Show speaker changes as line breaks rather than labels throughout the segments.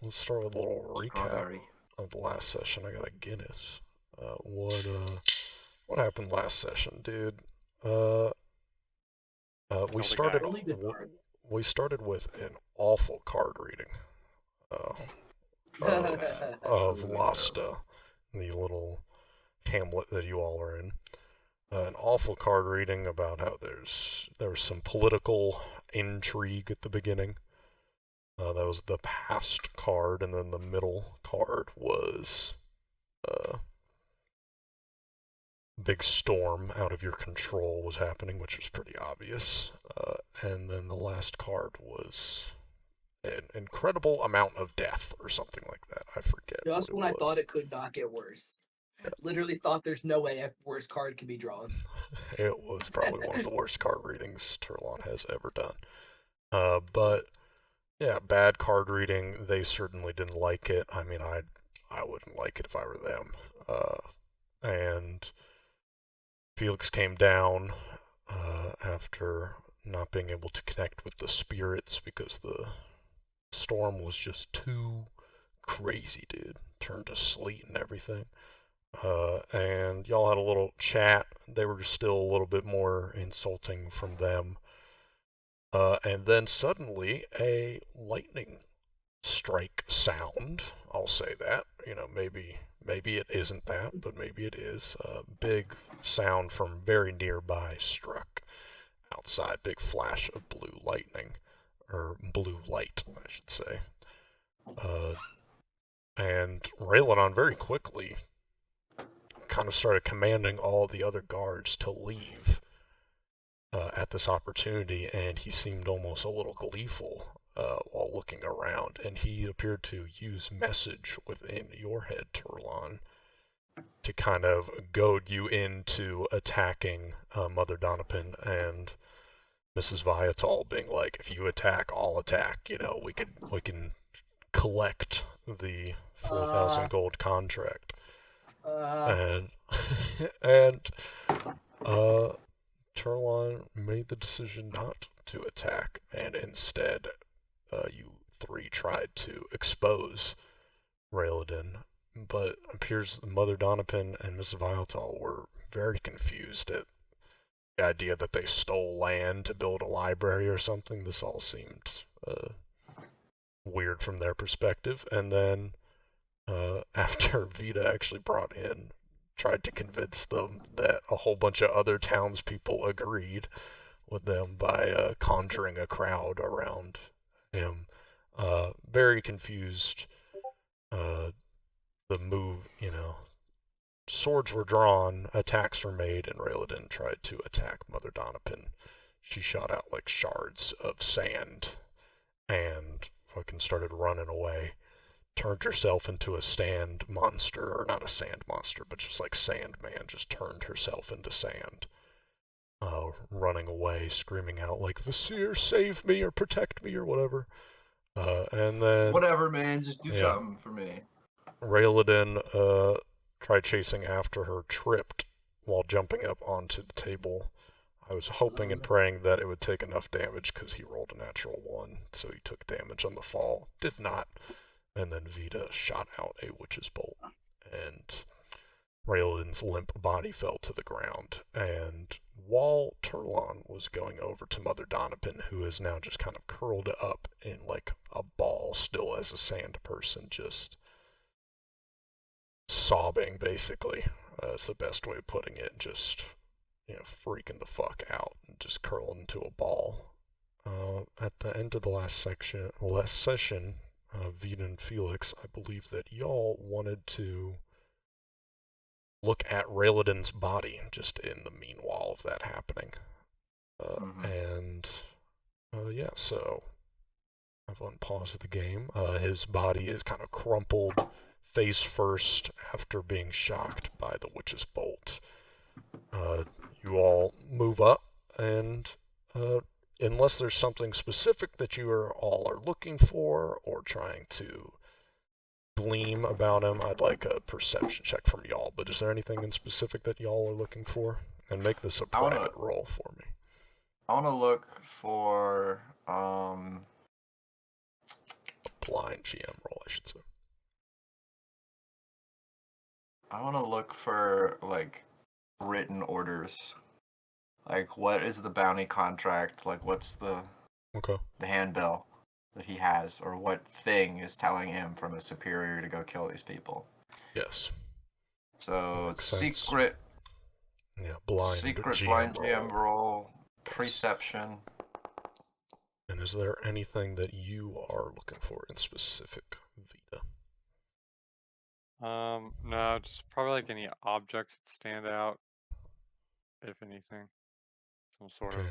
let's start with a little recap
Strawberry.
of the last session. I got a Guinness. What happened last session, dude? Uh, we
Killed a guy.
started
Only good card.
we started with an awful card reading of
Truly
Lasta, the little hamlet that you all are in. An awful card reading about how there was some political intrigue at the beginning. That was the past card, and then the middle card was big storm out of your control was happening, which was pretty obvious. And then the last card was an incredible amount of death or something like that. I forget
Just
what
when
it
I
was.
thought it could not get worse. Literally thought there's no way a worse card can be drawn.
It was probably one of the worst card readings Turlon has ever done. But yeah, bad card reading. They certainly didn't like it. I mean, I wouldn't like it if I were them. And Felix came down after not being able to connect with the spirits because the storm was just too crazy, dude. Turned to sleet and everything. And y'all had a little chat. They were still a little bit more insulting from them. And then suddenly a lightning strike sound. I'll say that. You know, maybe it isn't that, but maybe it is. Big sound from very nearby struck outside. Big flash of blue lightning, or blue light, I should say. And Raylanon very quickly kind of started commanding all the other guards to leave at this opportunity, and he seemed almost a little gleeful while looking around, and he appeared to use message within your head, Turlon, to kind of goad you into attacking Mother Donovan and Mrs. Viatal, being like, if you attack, I'll attack. You know, we can collect the 4,000 gold contract. And Turlon made the decision not to attack, and instead, you three tried to expose Raeladin. But it appears Mother Donovan and Miss Viatal were very confused at the idea that they stole land to build a library or something. This all seemed weird from their perspective. And then, after Vita actually tried to convince them that a whole bunch of other townspeople agreed with them by conjuring a crowd around him. Very confused. The move, swords were drawn, attacks were made, and Raeladin tried to attack Mother Donovan. She shot out like shards of sand and fucking started running away. Turned herself into a sand monster, or not a sand monster, but just like Sandman, just turned herself into sand. Running away, screaming out like, Vasir, save me or protect me or whatever. And then...
Whatever, man, just do
yeah,
something for me.
Raeladin tried chasing after her, tripped while jumping up onto the table. I was hoping and praying that it would take enough damage because he rolled a natural 1, so he took damage on the fall. Did not. And then Vita shot out a witch's bolt, and Raeladin's limp body fell to the ground. And while Turlon was going over to Mother Donovan, who is now just kind of curled up in like a ball, still as a sand person, just sobbing, basically. That's the best way of putting it. Just, freaking the fuck out and just curled into a ball. At the end of the last session, Vita and Felix, I believe that y'all wanted to look at Raeladin's body just in the meanwhile of that happening. And yeah, so I've unpaused the game. His body is kind of crumpled face first after being shocked by the witch's bolt. You all move up, and unless there's something specific that you all are looking for or trying to gleam about him, I'd like a perception check from y'all. But is there anything in specific that y'all are looking for? And make this a private roll for me.
I want to look for,
blind GM roll, I should say.
I want to look for like written orders. Like, what is the bounty contract? Like, what's the handbill that he has, or what thing is telling him from a superior to go kill these people?
Yes.
So
Makes sense.
secret.
Yeah, blind
GM roll, perception.
And is there anything that you are looking for in specific, Vita?
No, just probably like any objects that stand out, if anything. Some sort of,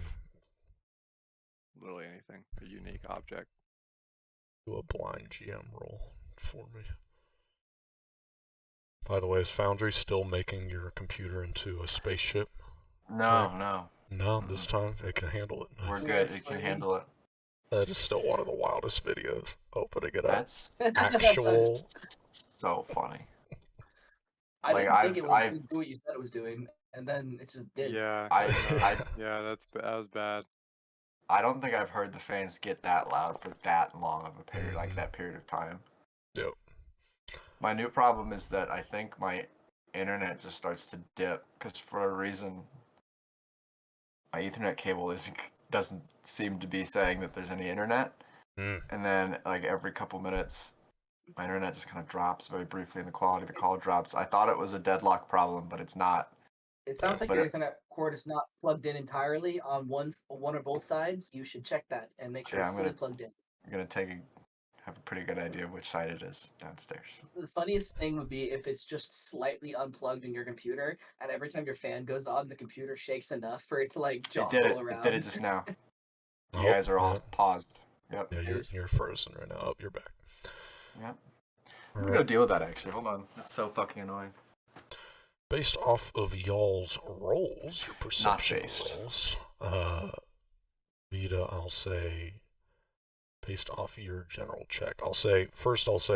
literally anything, a unique object.
Do a blind GM roll for me. By the way, is Foundry still making your computer into a spaceship?
No.
No, this time it can handle it.
We're good. It can handle it.
That is still one of the wildest videos. Opening it up.
That's
actual.
So funny.
I didn't think it was do what you said it was doing, and then it just did.
Yeah. Yeah, that was bad.
I don't think I've heard the fans get that loud for that long of a period, like that period of time.
Yep.
My new problem is that I think my internet just starts to dip, because for a reason, my Ethernet cable doesn't seem to be saying that there's any internet. And then, like, every couple minutes, my internet just kind of drops very briefly, and the quality of the call drops. I thought it was a deadlock problem, but it's not.
It sounds like your Ethernet cord is not plugged in entirely on one or both sides. You should check that and make sure it's fully plugged in.
I'm gonna have a pretty good idea of which side it is downstairs.
The funniest thing would be if it's just slightly unplugged in your computer, and every time your fan goes on, the computer shakes enough for it to like jostle around.
It did it just now. You guys are all paused. Yep.
Yeah, you're frozen right now. Oh, you're back.
Yep. I'm gonna go deal with that actually. Hold on. That's so fucking annoying.
Based off of y'all's rolls, your perception rolls, Vita, I'll say, based off your general check, I'll say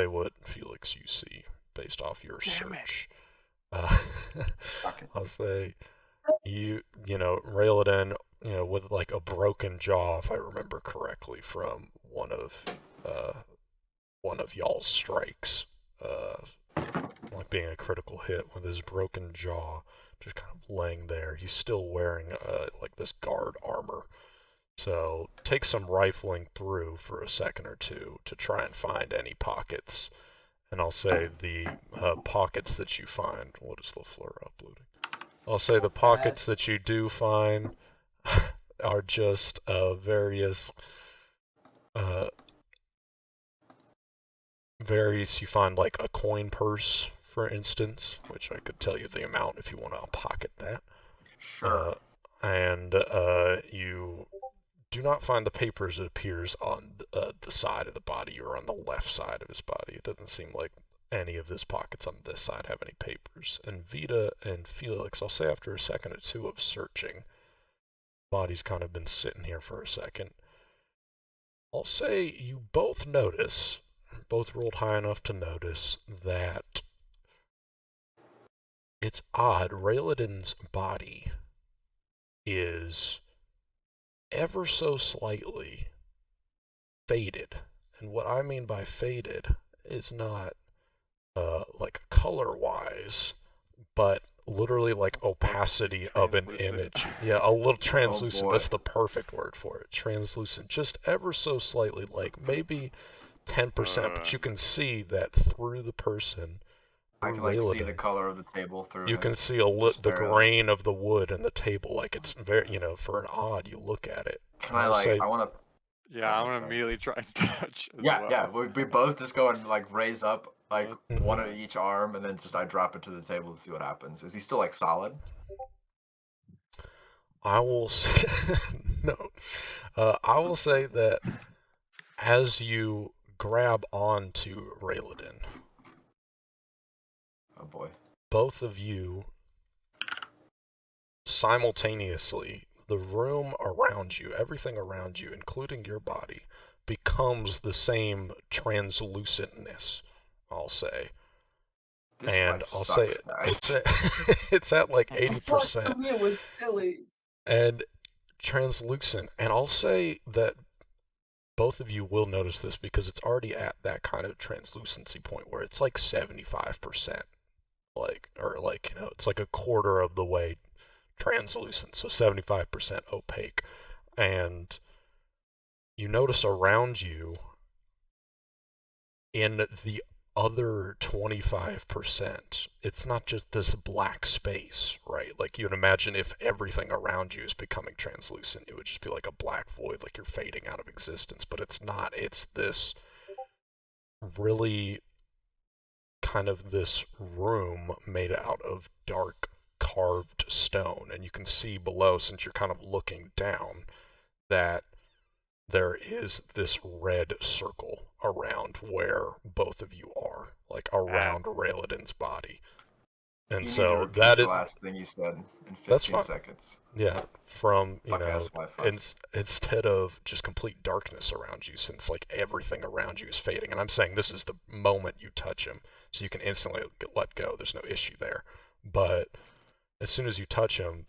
what Felix you see based off your search. I'll say you Railiden, with like a broken jaw, if I remember correctly, from one of y'all's strikes, like being a critical hit, with his broken jaw just kind of laying there. He's still wearing like this guard armor. So take some rifling through for a second or two to try and find any pockets. And I'll say the pockets that you find. What is LaFleur uploading? I'll say the pockets that you do find are just various. You find like a coin purse, for instance, which I could tell you the amount if you want to pocket that.
Sure.
And you do not find the papers, it appears, on the side of the body or on the left side of his body. It doesn't seem like any of his pockets on this side have any papers. And Vita and Felix, I'll say after a second or two of searching, body's kind of been sitting here for a second. I'll say you both rolled high enough to notice that it's odd. Railidin's body is ever so slightly faded. And what I mean by faded is not like color-wise, but literally like opacity of an image. Yeah, a little translucent. That's the perfect word for it. Translucent. Just ever so slightly, like maybe 10%, but you can see that through the person.
I can like see the color of the table through.
You can see the grain of the wood and the table. Like it's very, for an odd, you look at it.
Can I like? I want to.
Yeah, I want to immediately try and touch.
Yeah. We both just go and like raise up like one of each arm, and then I drop it to the table to see what happens. Is he still like solid?
I will say no. I will say that as you grab onto Railidin,
oh boy,
both of you simultaneously, the room around you, everything around you, including your body, becomes the same translucentness, I'll say. And I'll say it's at like 80%.
Sumia was silly.
And translucent. And I'll say that both of you will notice this because it's already at that kind of translucency point where it's like 75%, it's like a quarter of the way translucent, so 75% opaque. And you notice around you in the other 25%, it's not just this black space, right? Like you'd imagine if everything around you is becoming translucent, it would just be like a black void, like you're fading out of existence. But it's not. It's this really kind of this room made out of dark carved stone. And you can see below, since you're kind of looking down, that there is this red circle around where both of you are, like around Raeladin's body. And
You need to
so
repeat
that
the
is
last thing you said in
that's
15
fine.
seconds.
Yeah, from
Fuck ass Wi-Fi.
instead of just complete darkness around you, since like everything around you is fading. And I'm saying this is the moment you touch him, so you can instantly let go. There's no issue there. But as soon as you touch him,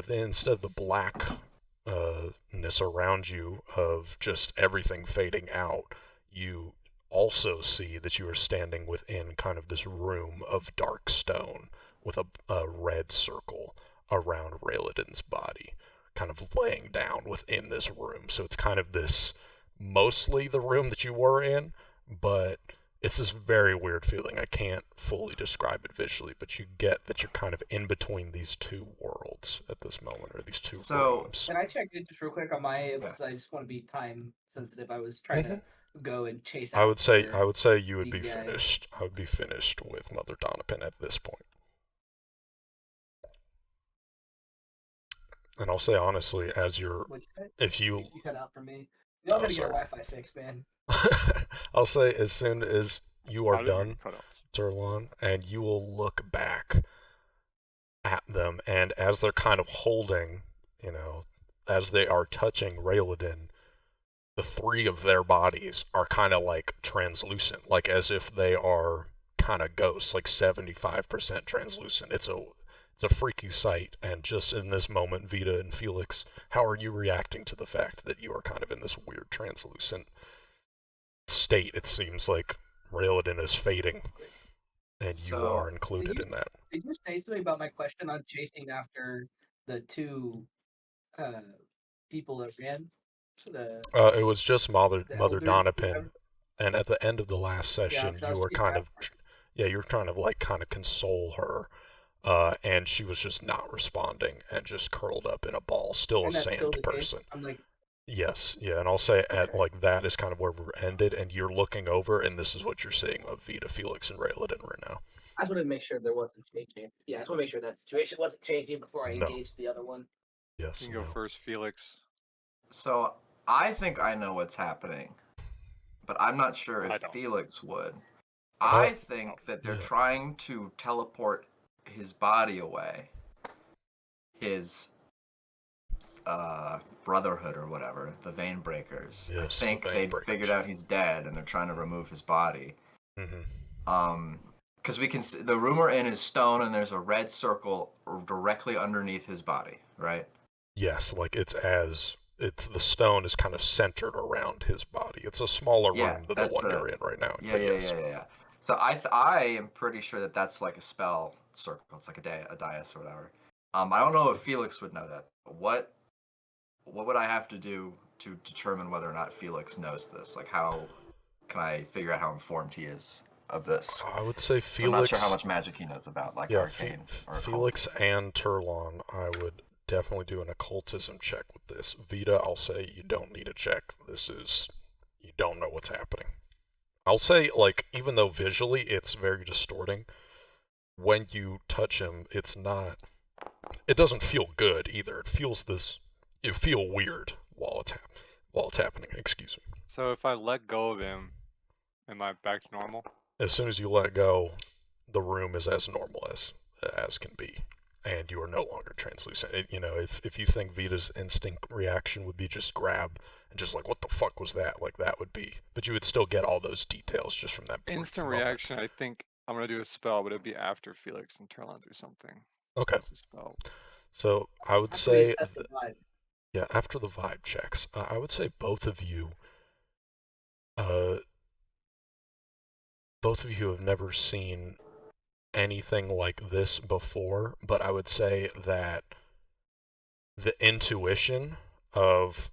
instead of the blackness around you of just everything fading out, you also see that you are standing within kind of this room of dark stone with a red circle around Raeladin's body, kind of laying down within this room. So it's kind of this mostly the room that you were in, but it's this very weird feeling. I can't fully describe it visually, but you get that you're kind of in between these two worlds at this moment, or these two rooms.
Can I check it just real quick on my
Yeah.
because I just want to be time sensitive. I was trying to go and chase
I
out.
would say you would
these
be
guys.
finished. I would be finished with Mother Donovan at this point. And I'll say honestly, if you
cut out for me, y'all gotta get
sorry.
our Wi-Fi fixed, man.
I'll say as soon as you are
How did you
done,
cut off?
Turlon, and you will look back at them, and as they're kind of holding, as they are touching Raeladin, the three of their bodies are kind of like translucent, like as if they are kind of ghosts, like 75% translucent. It's a freaky sight, and just in this moment, Vita and Felix, how are you reacting to the fact that you are kind of in this weird translucent state? It seems like Raeladin is fading, and you are included in that.
Did you say something about my question on chasing after the two people that ran?
It was just Mother
elders,
Donovan,
whatever?
and at the end of the last session,
'cause I
you
was
were
chasing
kind of,
after
you were trying to like kind of console her, and she was just not responding and just curled up in a ball, still a
and that's still
sand
the case.
person.
I'm like,
Yes, yeah, and I'll say at
Okay.
like that is kind of where we're ended, and you're looking over, and this is what you're seeing of Vita, Felix, and Raeladin right now.
I just wanted to make sure there wasn't changing. Yeah, I just want to make sure that situation wasn't changing before I
No.
engaged the other one.
Yes,
You can go
no.
first, Felix.
So I think I know what's happening, but I'm not sure
I
if
don't.
Felix would. I
Oh,
think that they're
yeah.
trying to teleport his body away. His brotherhood or whatever, the Vein Breakers.
Yes,
I think
the Vein
they
Breakers.
figured out he's dead and they're trying to remove his body. Because we can see the room we're in is stone and there's a red circle directly underneath his body, right?
Yes, like the stone is kind of centered around his body. It's a smaller room than the one you're in right now.
Yeah. So I am pretty sure that that's like a spell circle. It's like a dais or whatever. I don't know if Felix would know that. What would I have to do to determine whether or not Felix knows this? Like, how can I figure out how informed he is of this?
I would say Felix.
I'm not sure how much magic he knows about, like arcane or
Felix and Turlon, I would definitely do an occultism check with this. Vita, I'll say you don't need a check. You don't know what's happening. I'll say, like, even though visually it's very distorting, when you touch him, it doesn't feel good either. You feel weird while it's happening. Excuse me.
So if I let go of him, am I back to normal?
As soon as you let go, the room is as normal as can be, and you are no longer translucent. If you think Vita's instinct reaction would be just grab and just like, what the fuck was that? Like that would be, but you would still get all those details just from that
Instant reaction. I think I'm gonna do a spell, but it'd be after Felix and Turlon do something.
Okay.
It's a spell.
So I would
After we
say,
test the vibe.
yeah, after the vibe checks, I would say both of you both of you have never seen anything like this before, but I would say that the intuition of,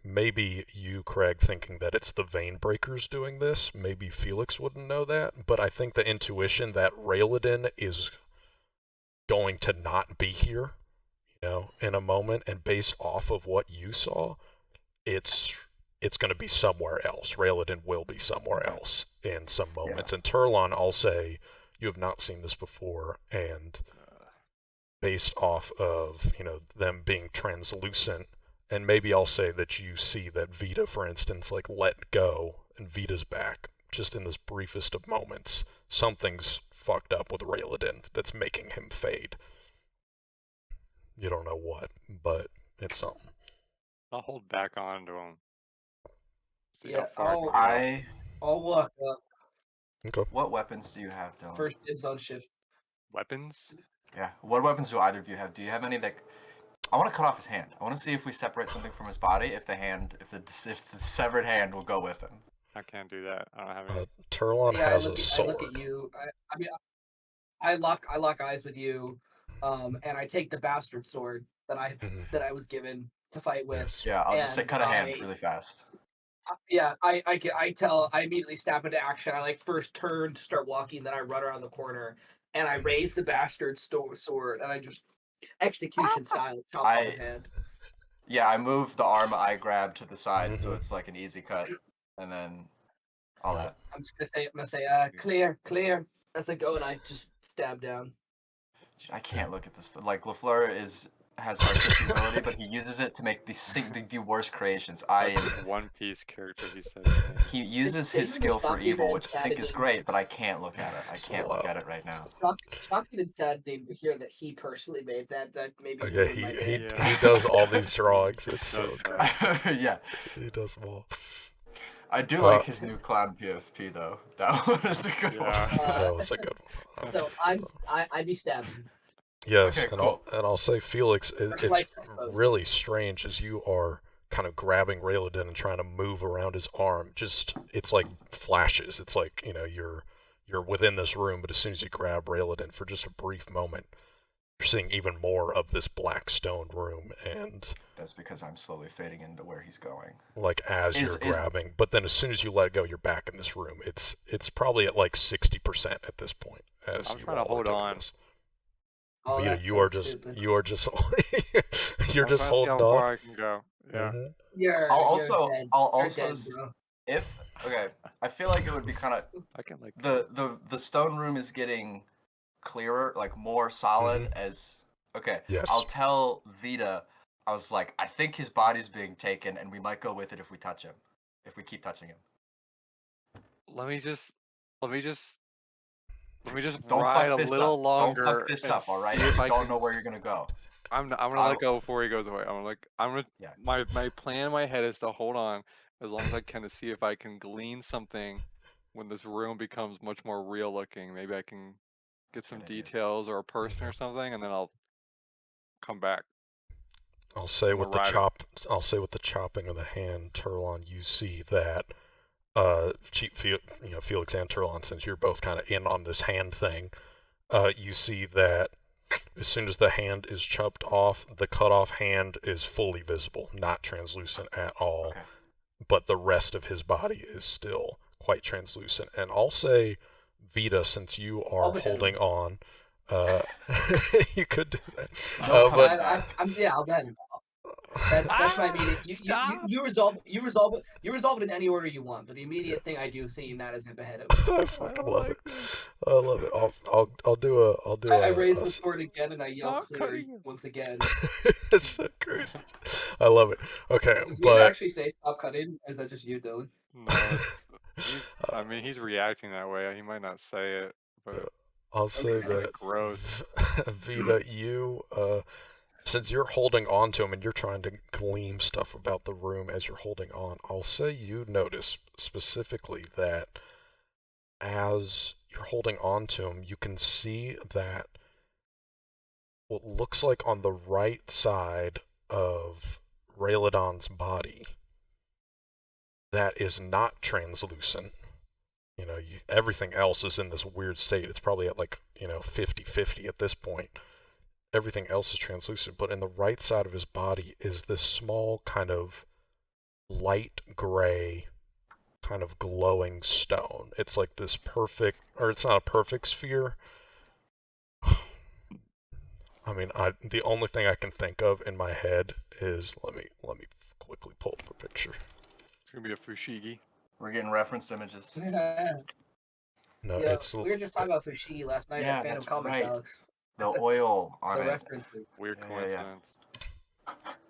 maybe you, Craig, thinking that it's the Vein Breakers doing this, maybe Felix wouldn't know that, but I think the intuition that Rayladin is going to not be here, in a moment, and based off of what you saw, it's going to be somewhere else. Rayladin will be somewhere else in some moments.
Yeah.
And Turlon, I'll say, you have not seen this before, and based off of, them being translucent, and maybe I'll say that you see that Vita, for instance, like let go, and Vita's back, just in this briefest of moments. Something's fucked up with Rayladin that's making him fade. You don't know what, but it's something.
I'll hold back on to him. See
Yeah,
how far I can get.
I'll walk up.
Okay.
What weapons do you have, Dylan?
First dibs on shift.
Weapons?
Yeah. What weapons do either of you have? Do you have any that? I want to cut off his hand. I want to see if we separate something from his body. If the severed hand will go with him.
I can't do that. I don't have any.
Turlon
Yeah,
has
I
a sword.
look at you. I mean, I lock eyes with you, and I take the bastard sword that I was given to fight with.
Yes.
Yeah, I'll just say
And
cut a hand really fast.
Yeah, I immediately snap into action. I like first turn to start walking, then I run around the corner, and I raise the bastard sword, and I just execution style chop off his hand.
Yeah, I move the arm I grab to the side, so it's like an easy cut, and then all that.
I'm just gonna say, clear as I go, and I just stab down.
Dude, I can't look at this. Like LaFleur has artistic ability, but he uses it to make the worst creations.
That's his One Piece character, he said.
He uses his skill for evil, which I think is great, but I can't look at it. I can't look at it right now.
Shocking and saddening to hear that he personally made that. That maybe
Okay,
my day.
he does all these drawings. It's so crazy.
Yeah.
He does them all.
I do like his new clown PFP though. That was a good one.
That was a good one.
So I be stabbing.
Yes,
Okay,
and
cool.
I'll say, Felix, it's really strange as you are kind of grabbing Rayladin and trying to move around his arm. Just it's like flashes. It's like you're within this room, but as soon as you grab Rayladin for just a brief moment, you're seeing even more of this black stoned room, and
that's because I'm slowly fading into where he's going.
Like as you're grabbing, but then as soon as you let go, you're back in this room. It's probably at like 60% at this point. As
I'm trying to hold on.
Oh,
Vita, you are just you're just holding
how
on.
far I can go. Yeah.
Mm-hmm.
I'll also if okay, I feel like it would be kind of
I can like
the stone room is getting clearer, like more solid as okay.
Yes.
I'll tell Vita, I was like, I think his body's being taken and we might go with it if we touch him. If we keep touching him.
Let me just
don't
ride a
fuck this
little
up.
longer.
Don't fuck this up, all right?
If
I don't know where you're gonna go.
I'm gonna let go before he goes away.
Yeah.
My plan in my head is to hold on as long as I can to see if I can glean something when this room becomes much more real looking. Maybe I can get some details or a person or something, and then I'll come back.
I'll say with the chopping of the hand, Turlon, you see that Felix and Turlon, since you're both kind of in on this hand thing, you see that as soon as the hand is chopped off, the cut off hand is fully visible, not translucent at all.
Okay.
But the rest of his body is still quite translucent. And I'll say, Vita, since you are holding on, you could do that.
I'll bet. That's my immediate. You resolve it in any order you want. But the immediate thing I do, seeing that, is I behead him.
I fucking love it. I love it. I'll do.
I raise the sword again and I yell clear once again.
It's so crazy. I love it. Okay,
Does
but
actually say stop cutting? Or is that just you, Dylan?
No, he's reacting that way. He might not say it, but
I'll say that
gross.
Vita, you since you're holding on to him and you're trying to glean stuff about the room as you're holding on, I'll say you notice specifically that as you're holding on to him, you can see that what looks like on the right side of Rayladon's body, that is not translucent. Everything else is in this weird state. It's probably at like, 50-50 at this point. Everything else is translucent, but in the right side of his body is this small kind of light gray kind of glowing stone. It's like this perfect, or it's not a perfect sphere. I mean, the only thing I can think of in my head is let me quickly pull up a picture.
It's gonna be a fushigi.
We're getting reference images.
No,
Yeah,
it's
we were just talking about Fushigi last night
Yeah,
at Phantom
that's
Comics,
right.
Alex.
The oil on
The
it.
references.
Weird
Yeah.
coincidence.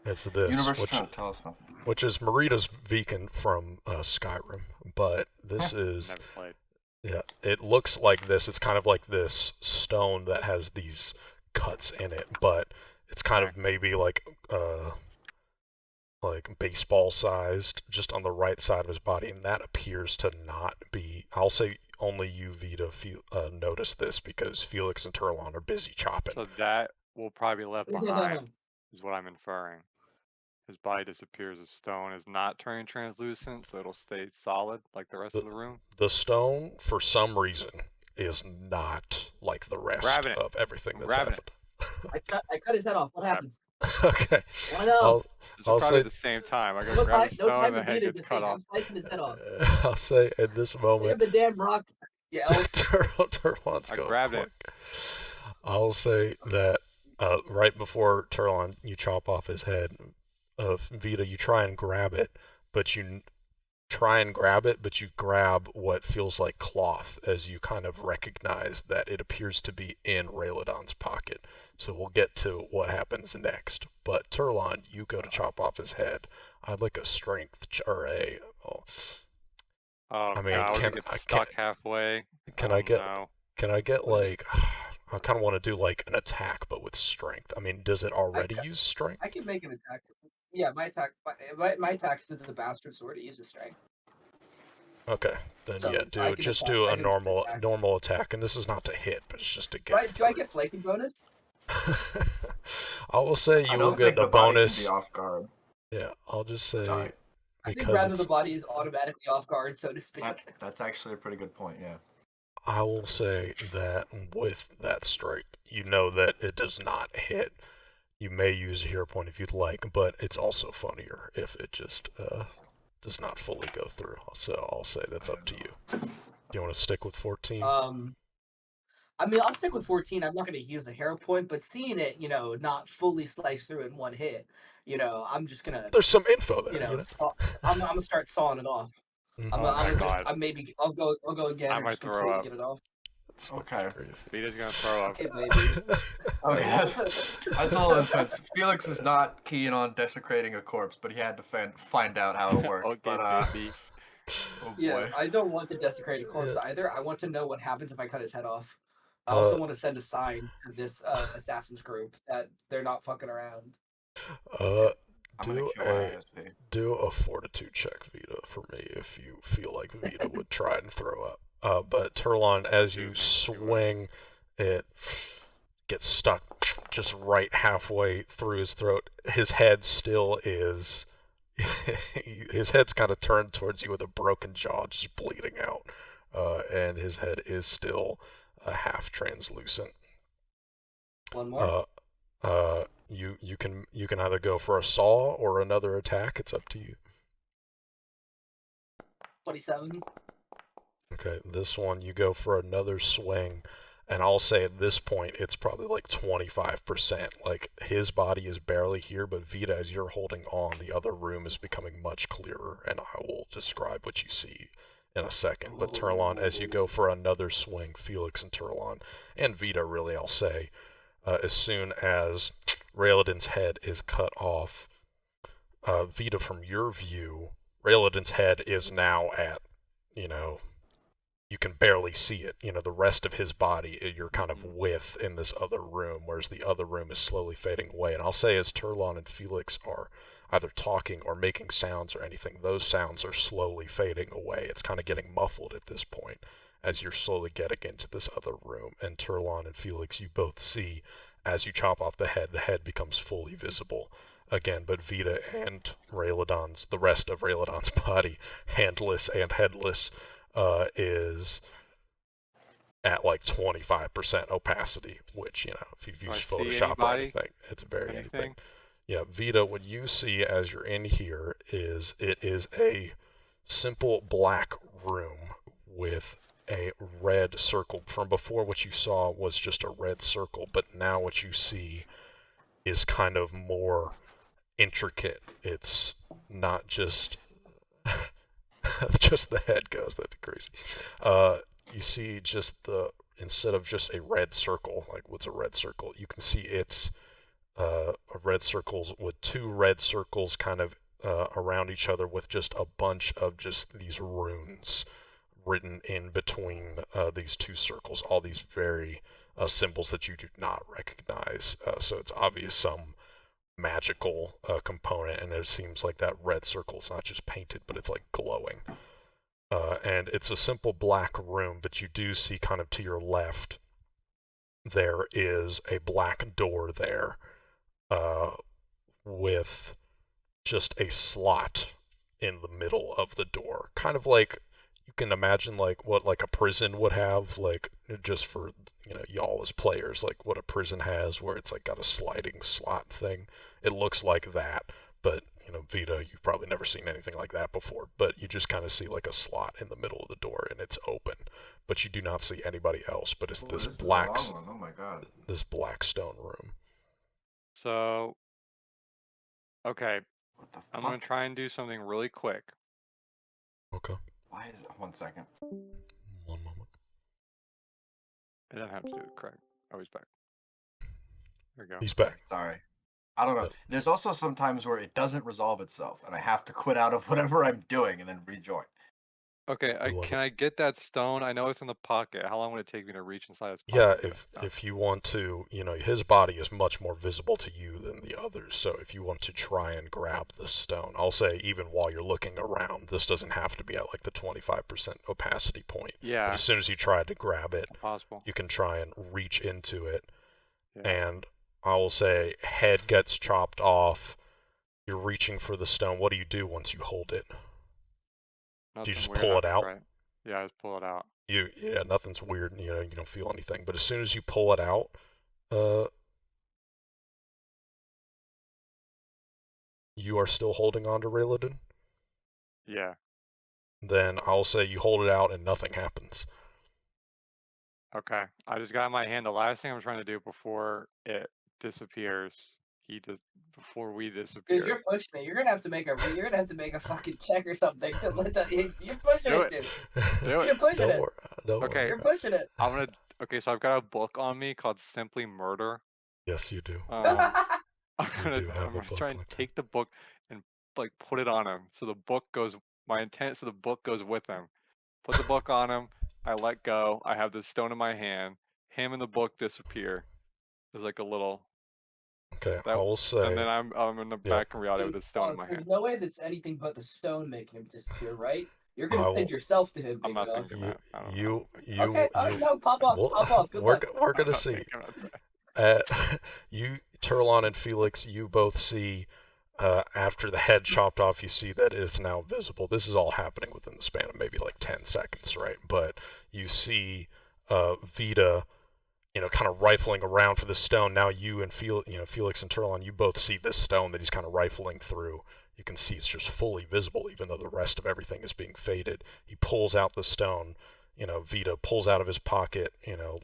it's this,
Universe is
which
trying to tell us something.
which is Marita's beacon from Skyrim, but this is
Never played.
yeah, it looks like this. It's kind of like this stone that has these cuts in it, but it's kind of maybe like baseball sized, just on the right side of his body, and that appears to not be. I'll say only you, Vita, notice this because Felix and Turlon are busy chopping.
So that will probably be left behind, is what I'm inferring. His body disappears as stone is not turning translucent, so it'll stay solid like the rest of the room.
The stone, for some reason, is not like the rest
Grabbing it.
of everything that's
Grabbing
happened.
I cut his head off. What happens?
Okay.
Wanna know?
This
I'll
is probably
say
at the same time. I go
No
grab
time,
the
no
stone
time
and
to
the head
beat it.
gets cut
I'm
off.
slicing his head off.
I'll say in this
Look
moment,
at the damn rock. Yeah, elf.
Turlon's
I
going
grabbed it.
quick. I'll say that right before Turlon, you chop off his head. Vita, you try and grab it, but you grab what feels like cloth as you kind of recognize that it appears to be in Raelodon's pocket. So we'll get to what happens next. But Turlon, you go to chop off his head. I'd like a strength or a. Oh,
Oh
I mean,
god,
can
we get
I
stuck halfway.
can
Oh
I get
no.
can I get like I kind of want to do like an attack but with strength. I mean, does it already use strength?
I can make an attack. Yeah, my attack since it's a bastard sword. It uses strength.
Okay, then
So,
yeah,
I can
just
attack-
do
I
a
can make an
normal attack, and this is not to hit, but it's just to
Do I,
get.
do I get flanking bonus?
I will say
I
you will
don't think
get a
the body can
bonus.
be off guard.
Yeah, I'll just say
Sorry.
I think
because
rather the body is automatically off guard, so to speak.
That's actually a pretty good point, yeah.
I will say that with that strike, you know that it does not hit. You may use a hero point if you'd like, but it's also funnier if it just does not fully go through. So I'll say that's up to you. Do you want to stick with 14?
I mean, I'll stick with 14. I'm not going to use a hero point, but seeing it, not fully slice through in one hit, I'm just gonna.
There's some info there.
I'm gonna start sawing it off.
Mhm.
I'll go again.
I
or
might
just
throw
completely
up.
get it off.
That's
Okay.
crazy.
Vita's gonna throw up.
Okay, baby.
Okay, that's all intense. Felix is not keen on desecrating a corpse, but he had to find out how it worked.
Okay,
but
baby.
oh
Yeah,
boy.
I don't want to desecrate a corpse
Yeah.
either. I want to know what happens if I cut his head off. I also want to send a sign to this assassins group that they're not fucking around.
I'm gonna kill ISP.
Do a fortitude check, Vita, for me if you feel like Vita would try and throw up. But Turlon, as you swing, it gets stuck just right halfway through his throat. His head still is. His head's kind of turned towards you with a broken jaw, just bleeding out, and his head is still half translucent.
One more.
You can either go for a saw or another attack. It's up to you.
27.
Okay, this one you go for another swing, and I'll say at this point it's probably like 25%. Like his body is barely here, but Vita, as you're holding on, the other room is becoming much clearer, and I will describe what you see in a second. But Turlon, as you go for another swing, Felix and Turlon, and Vita, really, I'll say, as soon as Raelodon's head is cut off, Vita, from your view, Raelodon's head is now at, you can barely see it. The rest of his body, you're kind of with in this other room, whereas the other room is slowly fading away. And I'll say as Turlon and Felix are either talking or making sounds or anything, those sounds are slowly fading away. It's kind of getting muffled at this point as you're slowly getting into this other room. And Turlon and Felix, you both see as you chop off the head becomes fully visible again. But Vita and the rest of Rayladon's body, handless and headless, is at like 25% opacity, which, if you've
Do I
used
see
Photoshop or
anybody?
anything, it's very anything.
Anything?
Yeah, Vita, what you see as you're in here is it is a simple black room with a red circle. From before, what you saw was just a red circle, but now what you see is kind of more intricate. It's not just just the head goes, that'd be crazy. You see just instead of just a red circle, like what's a red circle, you can see it's a red circles with two red circles kind of around each other with just a bunch of just these runes written in between these two circles, all these very symbols that you do not recognize. So it's obvious some magical component, and it seems like that red circle is not just painted, but it's like glowing. And it's a simple black room, but you do see kind of to your left there is a black door there with just a slot in the middle of the door, kind of like you can imagine like what like a prison would have, like just for y'all as players, like what a prison has where it's like got a sliding slot thing. It looks like that, but Vita, you've probably never seen anything like that before, but you just kind of see like a slot in the middle of the door and it's open, but you do not see anybody else, but it's this black
one. Oh my god.
this black stone room.
So, okay,
What the
I'm
fuck?
gonna try and do something really quick.
Okay.
Why is it? 1 second.
One moment.
I don't have to do it correct. Oh, he's back. There we go.
He's back.
Sorry. I don't know.
Yep.
There's also some times where it doesn't resolve itself, and I have to quit out of whatever I'm doing and then rejoin.
Okay,
I love
can I get that stone? I know it's in the pocket. How long would it take me to reach inside his pocket?
Yeah,
and get that stone?
if you want to, his body is much more visible to you than the others. So if you want to try and grab the stone, I'll say even while you're looking around, this doesn't have to be at like the 25% opacity point.
Yeah.
But as soon as you try to grab it,
Possible.
you can try and reach into it.
Yeah.
And I will say head gets chopped off. You're reaching for the stone. What do you do once you hold it?
Nothing
just
weird
pull it
happens,
out?
Right? Yeah, I just pull it out.
Yeah, nothing's weird. You don't feel anything. But as soon as you pull it out, you are still holding on to Rayladon?
Yeah.
Then I'll say you hold it out and nothing happens.
Okay. I just got in my hand. The last thing I'm trying to do before it disappears, before we disappear.
Dude, you're pushing it. You're gonna have to make a fucking check or something to let that. You're pushing
Do
it,
it.
dude.
Do it.
You're pushing
Don't
it.
worry. Don't
Okay.
worry.
You're pushing it.
Okay, so I've got a book on me called Simply Murder.
Yes, you do.
I'm
You do have a
gonna
book
try and
like that.
take the book and like put it on him. So the book goes. My intent is so the book goes with him. Put the book on him. I let go. I have this stone in my hand. Him and the book disappear. There's like a little.
Okay, I will say.
And then I'm in the back in reality with the stone in my
There's
hand.
no way that's anything but the stone making him disappear, right? You're gonna
I
send
will-
yourself to him,
I'm
big
not
dog.
thinking that. I don't
You.
Okay, no, pop off,
Well,
pop off. Good luck.
We're
I'm
gonna
not
see.
thinking about that.
You, Turlon and Felix, you both see. After the head chopped off, you see that it's now visible. This is all happening within the span of maybe like 10 seconds, right? But you see Vita, kind of rifling around for the stone. Now you and Felix and Turlon, you both see this stone that he's kind of rifling through. You can see it's just fully visible, even though the rest of everything is being faded. He pulls out the stone. Vita pulls out of his pocket,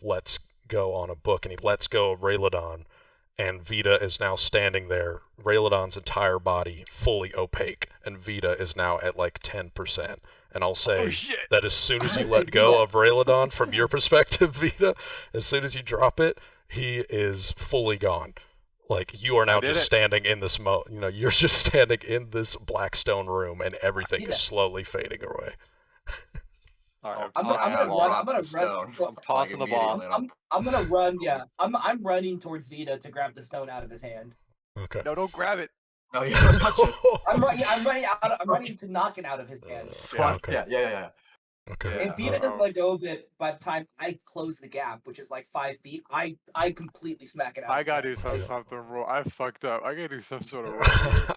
lets go on a book, and he lets go of Rayladon. And Vita is now standing there, Rayladon's entire body fully opaque, and Vita is now at like 10%. And I'll say that as soon as you let go of Rayladon, from your perspective, Vita, as soon as you drop it, he is fully gone. Like, you are now just standing in this you're just standing in this black stone room, and everything is slowly fading away.
All right,
I'm gonna run.
I'm tossing the ball.
I'm gonna run. Yeah, I'm running towards Vita to grab the stone out of his hand.
Okay.
No, don't grab it.
No, you don't touch it.
I'm running to knock it out of his hand.
Swat.
okay.
Yeah.
Okay.
Yeah.
If Vita doesn't let go of it by the time I close the gap, which is like 5 feet, I completely smack it out.
I
of
gotta do
his hand.
something roll. I fucked up. I gotta do some sort of roll here.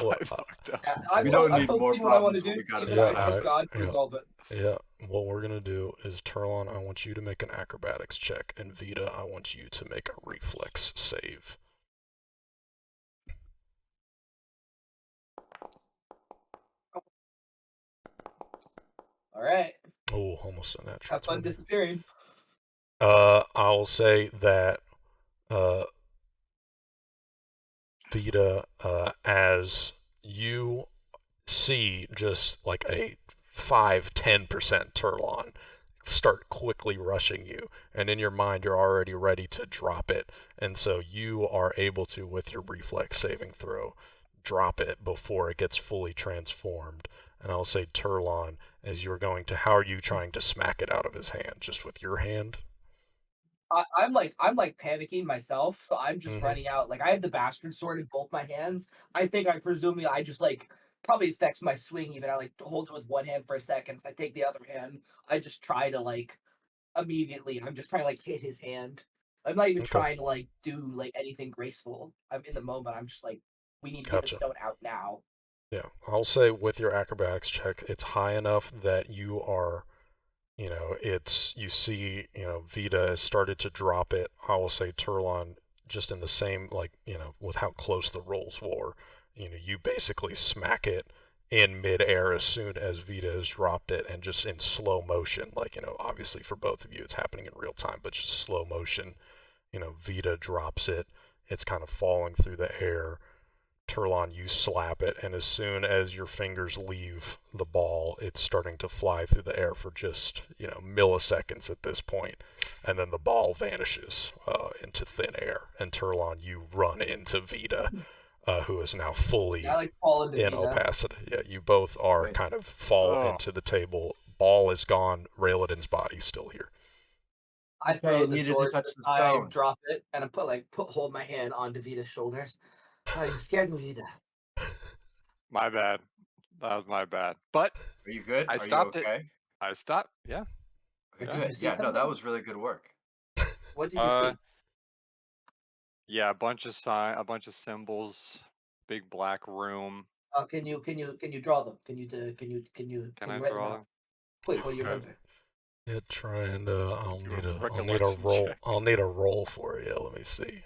Well,
I fucked up.
Yeah,
We don't
I've
need
told
more
Steven what I want to
problems,
do.
but we gotta
Steven, I
stop.
ask
Yeah,
God to
yeah.
resolve it.
Yeah, what we're gonna do is Turlon, I want you to make an acrobatics check, and Vita, I want you to make a reflex save.
All right.
Oh, almost a natural
Have fun
20.
disappearing.
I'll say that Vita, as you see just like a 5-10% Turlon start quickly rushing you, and in your mind you're already ready to drop it, and so you are able to, with your reflex saving throw, drop it before it gets fully transformed. And I'll say, Turlon, as you're going to, how are you trying to smack it out of his hand? Just with your hand?
I'm like panicking myself, so I'm just
Mm-hmm.
running out. Like I have the bastard sword in both my hands. I think I presumably I just like probably affects my swing even. I like hold it with one hand for a second. So I take the other hand. I just try to like immediately. I'm just trying to like hit his hand. I'm not even
Okay,
trying to like do like anything graceful. I'm in the moment. I'm just like, we need to get the
gotcha.
stone out now.
Yeah, I'll say with your acrobatics check, it's high enough that you are, it's, you see, Vita has started to drop it. I will say, Turlon, just in the same, like, with how close the rolls were, you basically smack it in midair as soon as Vita has dropped it, and just in slow motion, like, obviously for both of you it's happening in real time, but just slow motion, Vita drops it. It's kind of falling through the air. Turlon, you slap it, and as soon as your fingers leave the ball, it's starting to fly through the air for just, milliseconds at this point, and then the ball vanishes into thin air. And Turlon, you run into Vita, who is now
I
fully
like fall into
in
Vita.
opacity. Yeah, you both are
Wait.
kind of fall
Oh,
into the table. Ball is gone. Rayladin's body's still here.
I
Okay,
throw
you
the
needed to
sword
touch
to
the
the side,
stone.
drop it, and I hold my hand onto Vita's shoulders. Oh, you scared me, Vita.
my bad. That was my bad. But
Are you good?
I
Are you
stopped it.
okay?
I stopped. Yeah.
Okay,
Yeah.
Did you
good.
see
Yeah, no, that
something?
was really good work.
What did you
Uh,
see?
yeah. A bunch of symbols. Big black room.
Can you draw them? Can you
Can I
write them
draw
out?
them?
Quick, what do you
Okay.
remember?
Yeah, try and
Do a
I'll need a
recollection
roll.
check.
I'll need a roll for you. Let me see.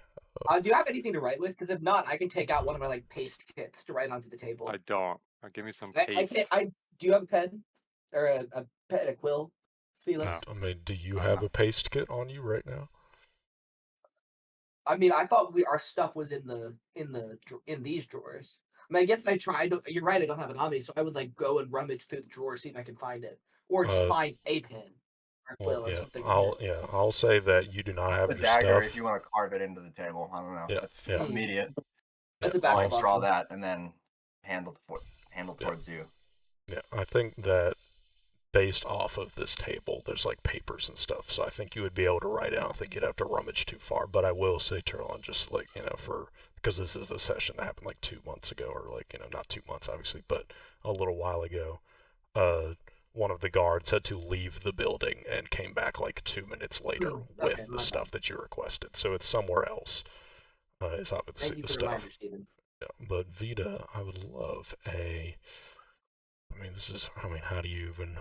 Do you have anything to write with? Because if not, I can take out one of my like paste kits to write onto the table.
I don't. Give me some
I
paste.
can't. Do you have a pen or a pen, a quill, Felix?
No.
I mean, do you
Uh,
have a paste kit on you right now?
I mean, I thought our stuff was in these drawers. I mean, I guess I tried. You're right. I don't have it on me, so I would like go and rummage through the drawer, see if I can find it, or just
Uh,
find a pen or a
well,
quill or
yeah,
something.
I'll say that you do not have
a
your
dagger
stuff.
if you want to carve it into the table. I don't know.
Yeah,
That's
yeah,
immediate.
yeah.
That's a
I'll
backup
I'll,
draw
option.
that and then handle
yeah,
towards you.
yeah. I think that based off of this table, there's like papers and stuff, so I think you would be able to write it. I don't think you'd have to rummage too far. But I will say, Turlon, just like because this is a session that happened like 2 months ago, or like not 2 months obviously, but a little while ago. One of the guards had to leave the building and came back like 2 minutes later with
Okay,
the
my bad.
stuff that you requested. So it's somewhere else. It's obviously
Thank you
the
for the
stuff.
reminder, Steven.
Yeah, but Vita, I would love a. I mean, how do you even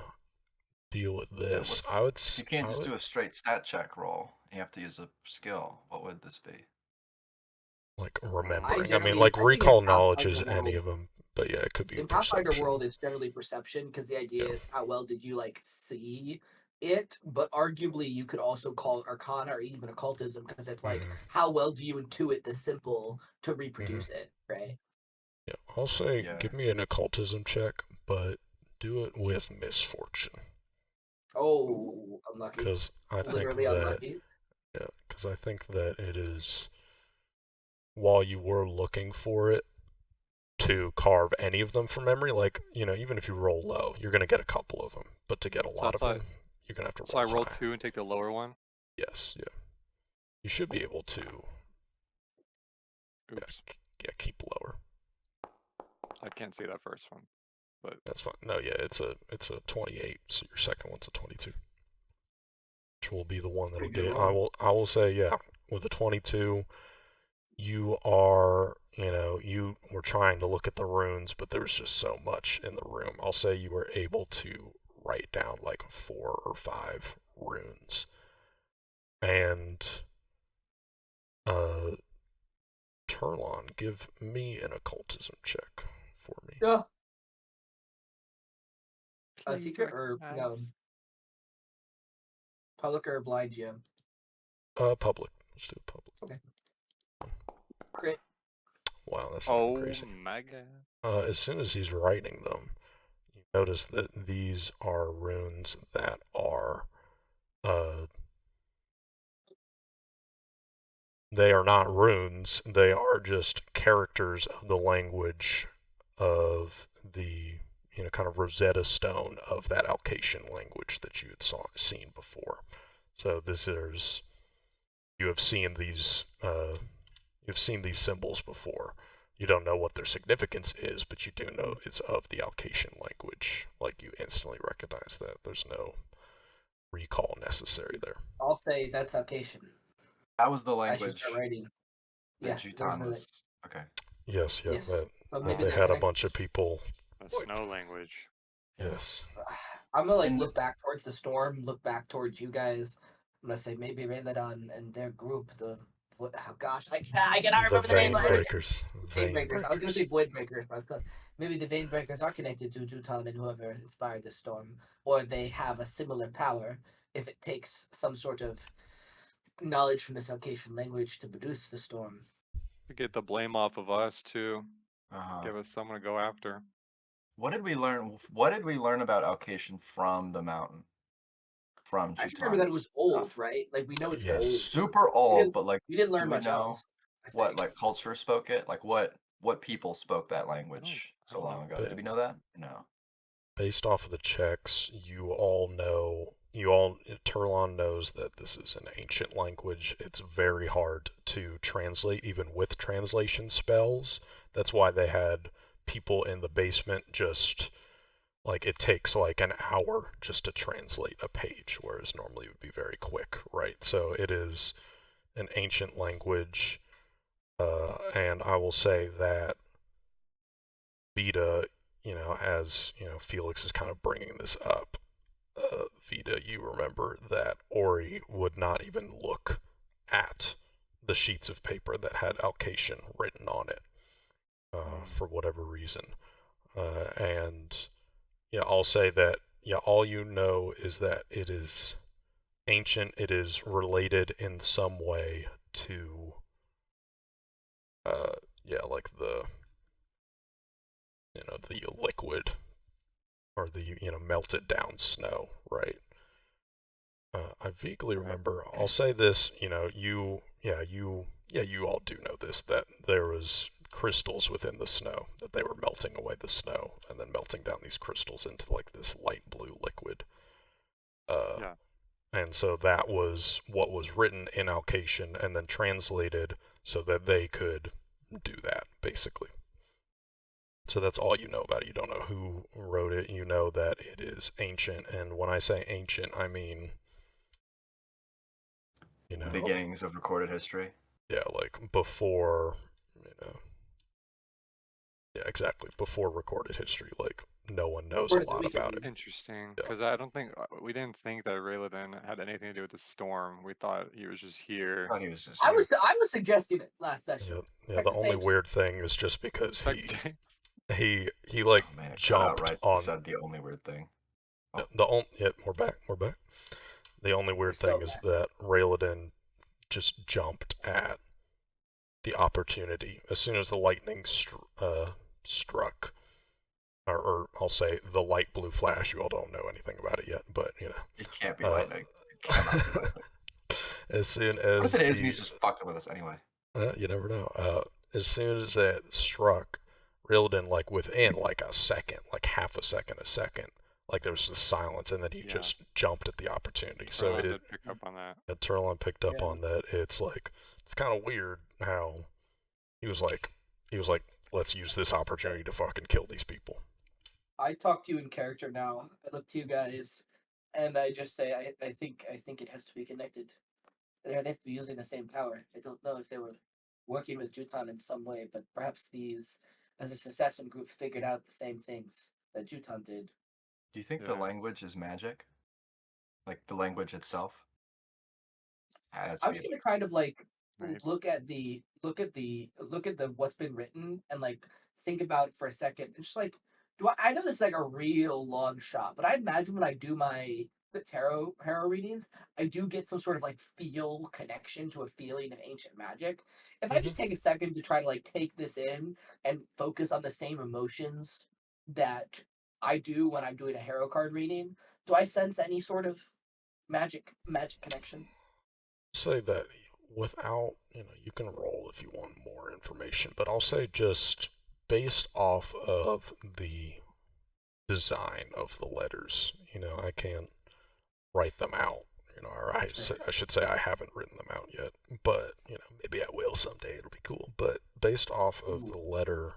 deal with
Yeah,
this?
if you can't just do a straight stat check roll, you have to use a skill. What would this be?
like
I
remembering. I mean,
generally,
like
I think in
recall knowledge is
Pathfinder
any
world,
of them, but yeah, it could be
in Pathfinder
perception.
world, it's generally perception because the idea
Yeah.
is how well did you like see it, but arguably you could also call it Arcana or even occultism because it's like
Hmm.
how well do you intuit the simple to
Hmm.
reproduce it, right?
Yeah. I'll say
Yeah.
give me an occultism check, but do it with misfortune,
Oh, unlucky.
because I think
Literally
that
unlucky.
yeah, because I think that it is. While you were looking for it to carve any of them from memory, like even if you roll low, you're gonna get a couple of them, but to get a
So
lot
that's
of
like.
them, you're gonna have to
So I
roll
roll
high.
2 and take the lower one.
Yes, yeah. You should be able to, yeah,
Oops.
keep lower.
I can't see that first one. but
That's fine. No, yeah, it's a 28. So your second one's a 22, which will be the one that'll
Pretty good
get.
roll.
I will say, yeah, with a 22, you are, you were trying to look at the runes, but there was just so much in the room. I'll say you were able to write down like 4 or 5 runes. And Turlon, give me an occultism check for me.
Yeah. A
please
secret or no?
recognize.
Public or blind gem?
Public. Let's do public.
Okay. Crit.
Wow, that's fucking
Oh
crazy.
my god.
As soon as he's writing them, you notice that these are runes that are, they are not runes, they are just characters of the language of the, kind of Rosetta Stone of that Alcatian language that you had seen before. So you have seen these, you've seen these symbols before. You don't know what their significance is, but you do know it's of the Alcatian language. Like, you instantly recognize that. There's no recall necessary there.
I'll say that's Alcation.
That was the
I should
language
start writing.
that
Yeah,
Jutan
there's
was. Okay.
Yes, yeah,
yes.
that,
So
that
maybe
they
they're
had a
connected.
bunch of people.
The snow language.
Yes.
I'm gonna
And-
look back towards the storm, look back towards you guys. I'm gonna say maybe Rayladon and their group, oh gosh, I cannot
The
remember the name.
Vein Breakers.
Vein Breakers. I was gonna say Void Breakers. I was close. Maybe the Vein Breakers are connected to Jutan and whoever inspired the storm, or they have a similar power. If it takes some sort of knowledge from this Alcatian language to produce the storm.
To get the blame off of us too.
Uh-huh.
Give us someone to go after.
What did we learn? What did we learn about Alcation from the mountain? From
I just remember that it
Jutan's
was old,
stuff?
right? Like we know it's
Yes.
old.
Super
We
old,
didn't,
but like,
we didn't learn
do we
much
know
else. I
what
think.
like culture spoke it? Like what people spoke that language
I
so
don't
long
know.
ago? Did we know that? No.
Based off of the checks, Turlon knows that this is an ancient language. It's very hard to translate, even with translation spells. That's why they had people in the basement just, like, it takes like an hour just to translate a page, whereas normally it would be very quick, right? So it is an ancient language, and I will say that Vita, as Felix is kind of bringing this up, Vita, you remember that Ori would not even look at the sheets of paper that had Alcation written on it, for whatever reason. And yeah, I'll say that, yeah, all you know is that it is ancient, it is related in some way to, yeah, like the liquid, or the melted down snow, right? I vaguely remember. I'll say this. You all do know this, that there was crystals within the snow, that they were melting away the snow and then melting down these crystals into like this light blue liquid.
Yeah.
And so that was what was written in Alcation and then translated so that they could do that, basically. So that's all you know about it. You don't know who wrote it. You know that it is ancient, and when I say ancient, I mean,
The beginnings of recorded history.
yeah, like before, yeah, exactly, before recorded history. Like, no one knows a
Further than
lot
we can
about it.
read.
Interesting,
Yeah.
because I don't think we didn't think that Rayladin had anything to do with the storm. We thought he was just here.
I thought he was just
I
here.
was suggesting it last session.
Yeah,
Check
the
the
only
tapes.
weird thing is just because
Check
he like
Oh, man, it cut out
jumped
right
on
said the only weird thing.
no, the only yeah, we're back. The only weird
so
thing is that Rayladin just jumped at the opportunity as soon as the lightning struck, or I'll say the light blue flash. You all don't know anything about it yet, but
It can't be lightning. It cannot be lightning.
as soon
What
as
if it is and he's just fucking with us anyway?
you never know. As soon as it struck, Rayladin, like within like a second, like half a second, like there was this silence, and then he just jumped at the opportunity. So
did pick up on that.
Turlon picked up on that. It's like, it's kind of weird how he was like, let's use this opportunity to fucking kill these people.
I talk to you in character now. I look to you guys, and I just say I think it has to be connected. They have to be using the same power. I don't know if they were working with Jutan in some way, but perhaps these, as a assassin group, figured out the same things that Jutan did.
Do you think the
Yeah.
language is magic? Like the language itself has
I'm gonna
feelings.
kind of like
Maybe.
look at the what's been written and like think about it for a second. And just like, I know this is like a real long shot, but I imagine when I do the tarot readings, I do get some sort of like feel connection to a feeling of ancient magic. If I
Mhm.
just take a second to try to like take this in and focus on the same emotions that I do when I'm doing a tarot card reading, do I sense any sort of magic connection?
Say that without, you can roll if you want more information, but I'll say just based off of the design of the letters, I can't write them out, or I should say I haven't written them out yet, but, maybe I will someday. It'll be cool. But based off of the letter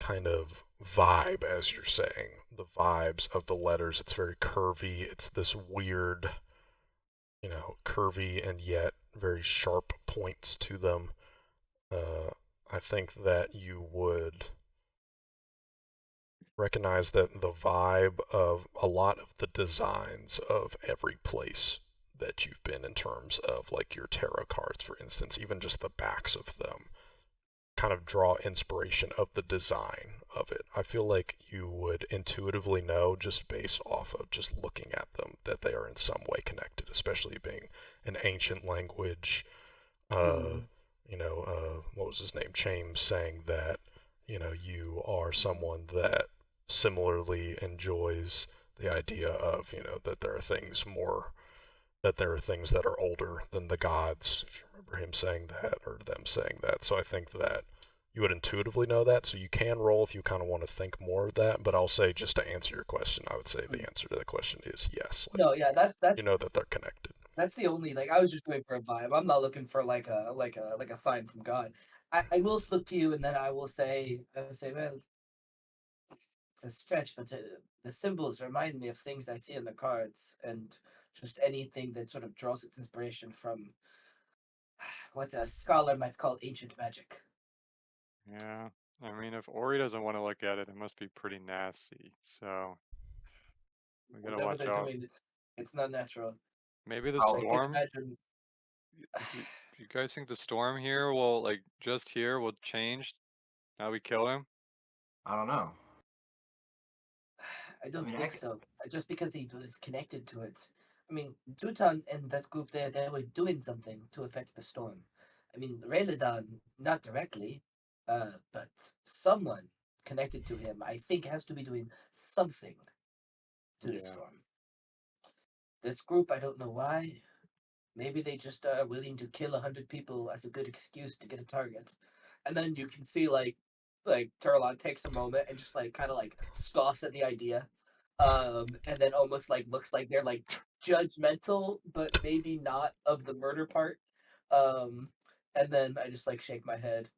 kind of vibe, as you're saying, the vibes of the letters, it's very curvy. It's this weird, curvy and yet very sharp points to them. I think that you would recognize that the vibe of a lot of the designs of every place that you've been in terms of like your tarot cards, for instance, even just the backs of them kind of draw inspiration of the design of it. I feel like you would intuitively know just based off of just looking at them that they are in some way connected, especially being an ancient language. What was his name? James saying that, you are someone that similarly enjoys the idea of, that there are things that are older than the gods, if you remember him saying that or them saying that. So I think that you would intuitively know that. So you can roll if you kind of want to think more of that. But I'll say, just to answer your question, I would say the answer to the question is yes. Like,
No, yeah,
you know that they're connected.
that's the only like I was just going for a vibe. I'm not looking for like a sign from God. I will look to you and then I will say, well, it's a stretch, but the symbols remind me of things I see in the cards and just anything that sort of draws its inspiration from what a scholar might call ancient magic.
Yeah. I mean, if Ori doesn't want to look at it, it must be pretty nasty. So we gotta
Whatever
watch
they're
out.
doing, it's not natural.
Maybe the
Oh,
I can't
storm.
imagine.
You guys think the storm here will like just here will change now we kill him?
I don't know.
I don't
I mean,
think so. Just because he was connected to it. I mean, Jutan and that group there, they were doing something to affect the storm. I mean, Rayleigh, not directly, but someone connected to him, I think, has to be doing something to the
Yeah.
storm. This group, I don't know why. Maybe they just are willing to kill 100 people as a good excuse to get a target. And then you can see like Turlon takes a moment and just like kind of like scoffs at the idea. And then almost like looks like they're like judgmental, but maybe not of the murder part. Um and then I just like shake my head.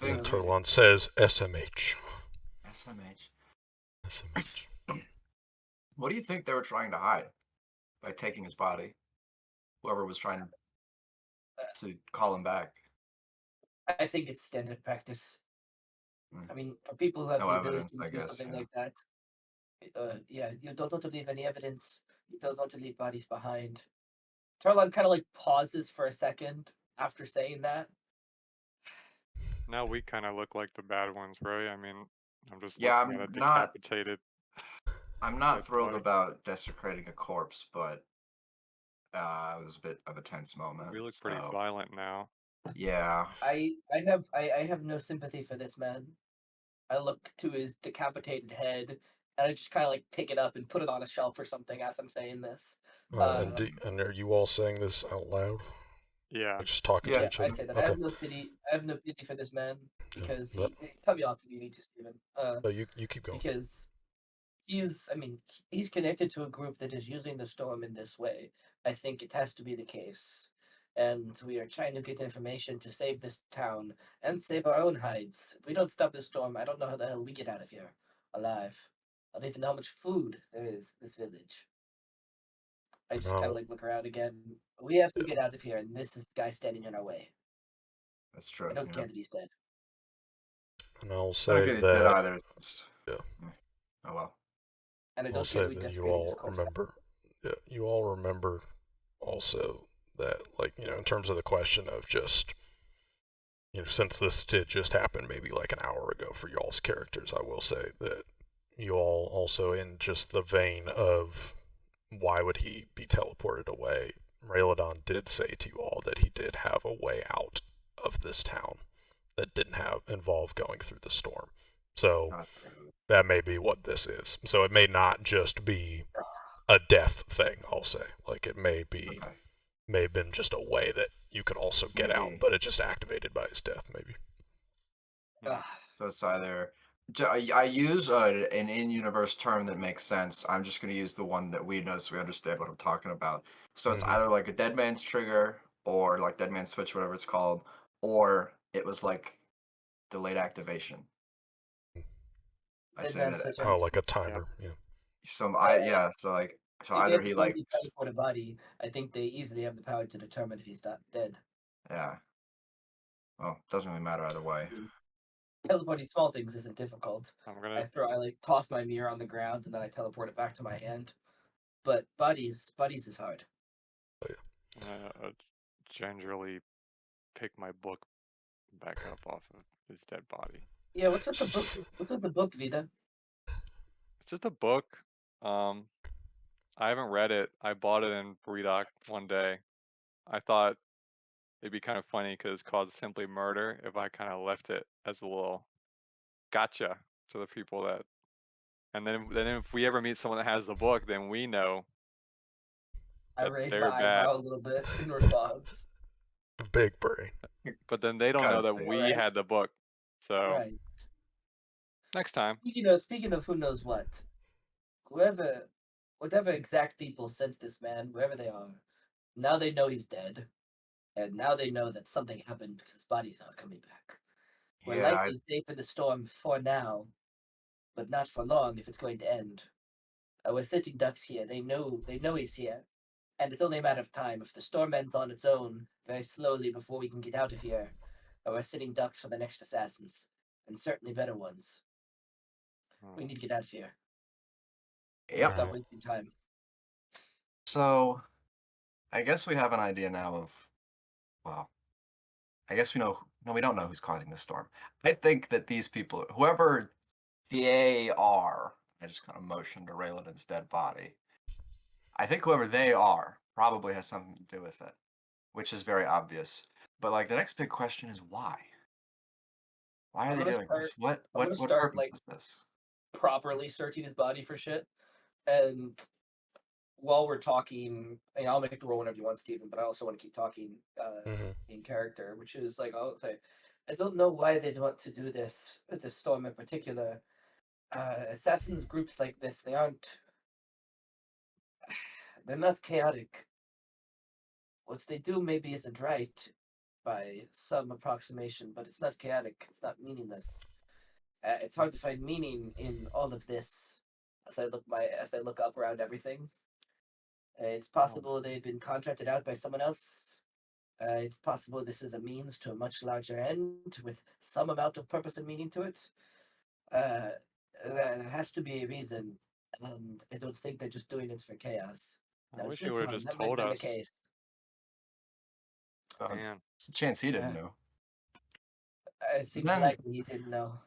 And then
think
Um,
Turlon says SMH.
SMH.
SMH.
What do you think they were trying to hide by taking his body? Whoever was trying to call him back.
I think it's standard practice.
Hmm.
I mean, for people who have
No
the ability
evidence,
to
I
do
guess.
something
Yeah.
like that, yeah, you don't want to leave any evidence. You don't want to leave bodies behind. Tarlon kind of like pauses for a second after saying that.
Now we kind of look like the bad ones, right? I mean, I'm just
Yeah,
looking at a decapitated
I'm
dead
not thrilled
body.
about desecrating a corpse, but it was a bit of a tense moment.
We look pretty
So
violent now.
yeah,
I have no sympathy for this man. I look to his decapitated head and I just kind of like pick it up and put it on a shelf or something as I'm saying this.
And are you all saying this out loud?
Yeah.
Like just talking to
yeah.
Yeah,
each
I
other?
say that I
Okay.
have no pity. I have no pity for this man
Yeah.
because
But,
cut me off if you need to, Steven.
but you keep going.
Because I mean, he's connected to a group that is using the storm in this way. I think it has to be the case. and we are trying to get information to save this town and save our own hides. If we don't stop this storm, I don't know how the hell we get out of here alive. I don't even know how much food there is in this village. I just kind
No,
of like look around again. We have to get out of here, and this is the guy standing in our way.
That's true.
I don't
Yeah.
care that he's dead.
and I'll
Not
say
good he's dead
that,
either. It's just,
yeah,
oh well.
And I
I'll
don't care
say
that we
that you
desecrated his
all
corpse.
remember, yeah, you all remember also that, like, in terms of the question of just, since this did just happen maybe like an hour ago for y'all's characters, I will say that you all also, in just the vein of why would he be teleported away, Raeladon did say to you all that he did have a way out of this town that didn't involve going through the storm. So
Not true.
that may be what this is. So it may not just be a death thing, I'll say. Like it may
Okay.
have been just a way that you could also get out,
Maybe.
but it just activated by his death, maybe.
Ah,
So it's either I use an in-universe term that makes sense. I'm just going to use the one that we know so we understand what I'm talking about. So it's
Mhm.
either like a dead man's trigger or like dead man's switch, whatever it's called, or it was like delayed activation. I
Dead
say
man
that.
switch.
Oh, like a timer. Yeah.
So
If you
either
have
he
the
like
ability to teleport a body, I think they easily have the power to determine if he's not dead.
yeah. Well, it doesn't really matter either way.
I mean, teleporting small things isn't difficult.
I'm
I
gonna
like toss my mirror on the ground and then I teleport it back to my hand. But bodies is hard.
gingerly pick my book back up off of his dead body.
Yeah, what's with the books? What's with the book, Vita?
It's just a book. Um, I haven't read it. I bought it in Bredock one day. I thought it'd be kind of funny because it's called Simply Murder if I kind of left it as a little gotcha to the people that. And then if we ever meet someone that has the book, then we know
I
that
raised
they're
my
bad.
eyebrow a little bit in response.
Big brain.
But then they don't
Kind
know
of
that
thing.
we
Right.
had the book. So
Right.
next time.
Speaking of who knows what, whatever exact people sent this man, wherever they are, now they know he's dead, and now they know that something happened because his body's not coming back. We're
Yeah,
likely safe in the storm for now, but not for long if it's going to end. We're sitting ducks here. They know he's here, and it's only a matter of time. If the storm ends on its own very slowly before we can get out of here, we're sitting ducks for the next assassins, and certainly better ones. We need to get out of here.
Yep.
Stop wasting time.
So I guess we have an idea now of, well, I guess we know. No, we don't know who's causing the storm. I think that these people, whoever they are, I just kind of motioned to Raylan's dead body. I think whoever they are probably has something to do with it, which is very obvious. But like the next big question is why? Why are
I'm
they
gonna
doing this?
start. I'm gonna
What
start
purpose
like
is this?
properly searching his body for shit. And while we're talking, I'll make the roll whenever you want, Steven, but I also want to keep talking
Mhm.
in character, which is like I'll say, I don't know why they'd want to do this with this storm in particular. Assassins groups like this, they're not chaotic. What they do maybe isn't right by some approximation, but it's not chaotic. It's not meaningless. It's hard to find meaning in all of this as I look up around everything. It's possible they've been contracted out by someone else. It's possible this is a means to a much larger end with some amount of purpose and meaning to it. Uh, there has to be a reason, and I don't think they're just doing this for chaos.
I
Now,
wish you would have
Juton,
just
that might have
told
been the
us.
case.
Man.
It's a chance he didn't
Yeah.
know.
It seems
then-
likely he didn't know.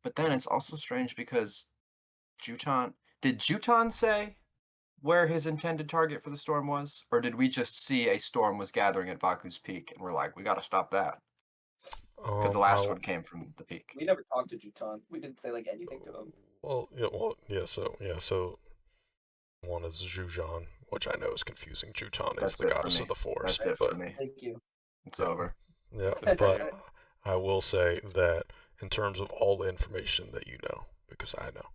But then it's also strange because did Juton say where his intended target for the storm was? Or did we just see a storm was gathering at Baku's Peak and we're like, we gotta stop that? Because the last
I'll,
one came from the peak.
We never talked to Juton. We didn't say like anything to him.
So one is Zhujan, which I know is confusing. Jutan is
That's
the
it for
goddess
me.
of the forest,
That's it
but
for me.
Thank you.
It's
Yeah.
over.
yeah,
That's it for
but
you.
I will say that in terms of all the information that you know, because I know,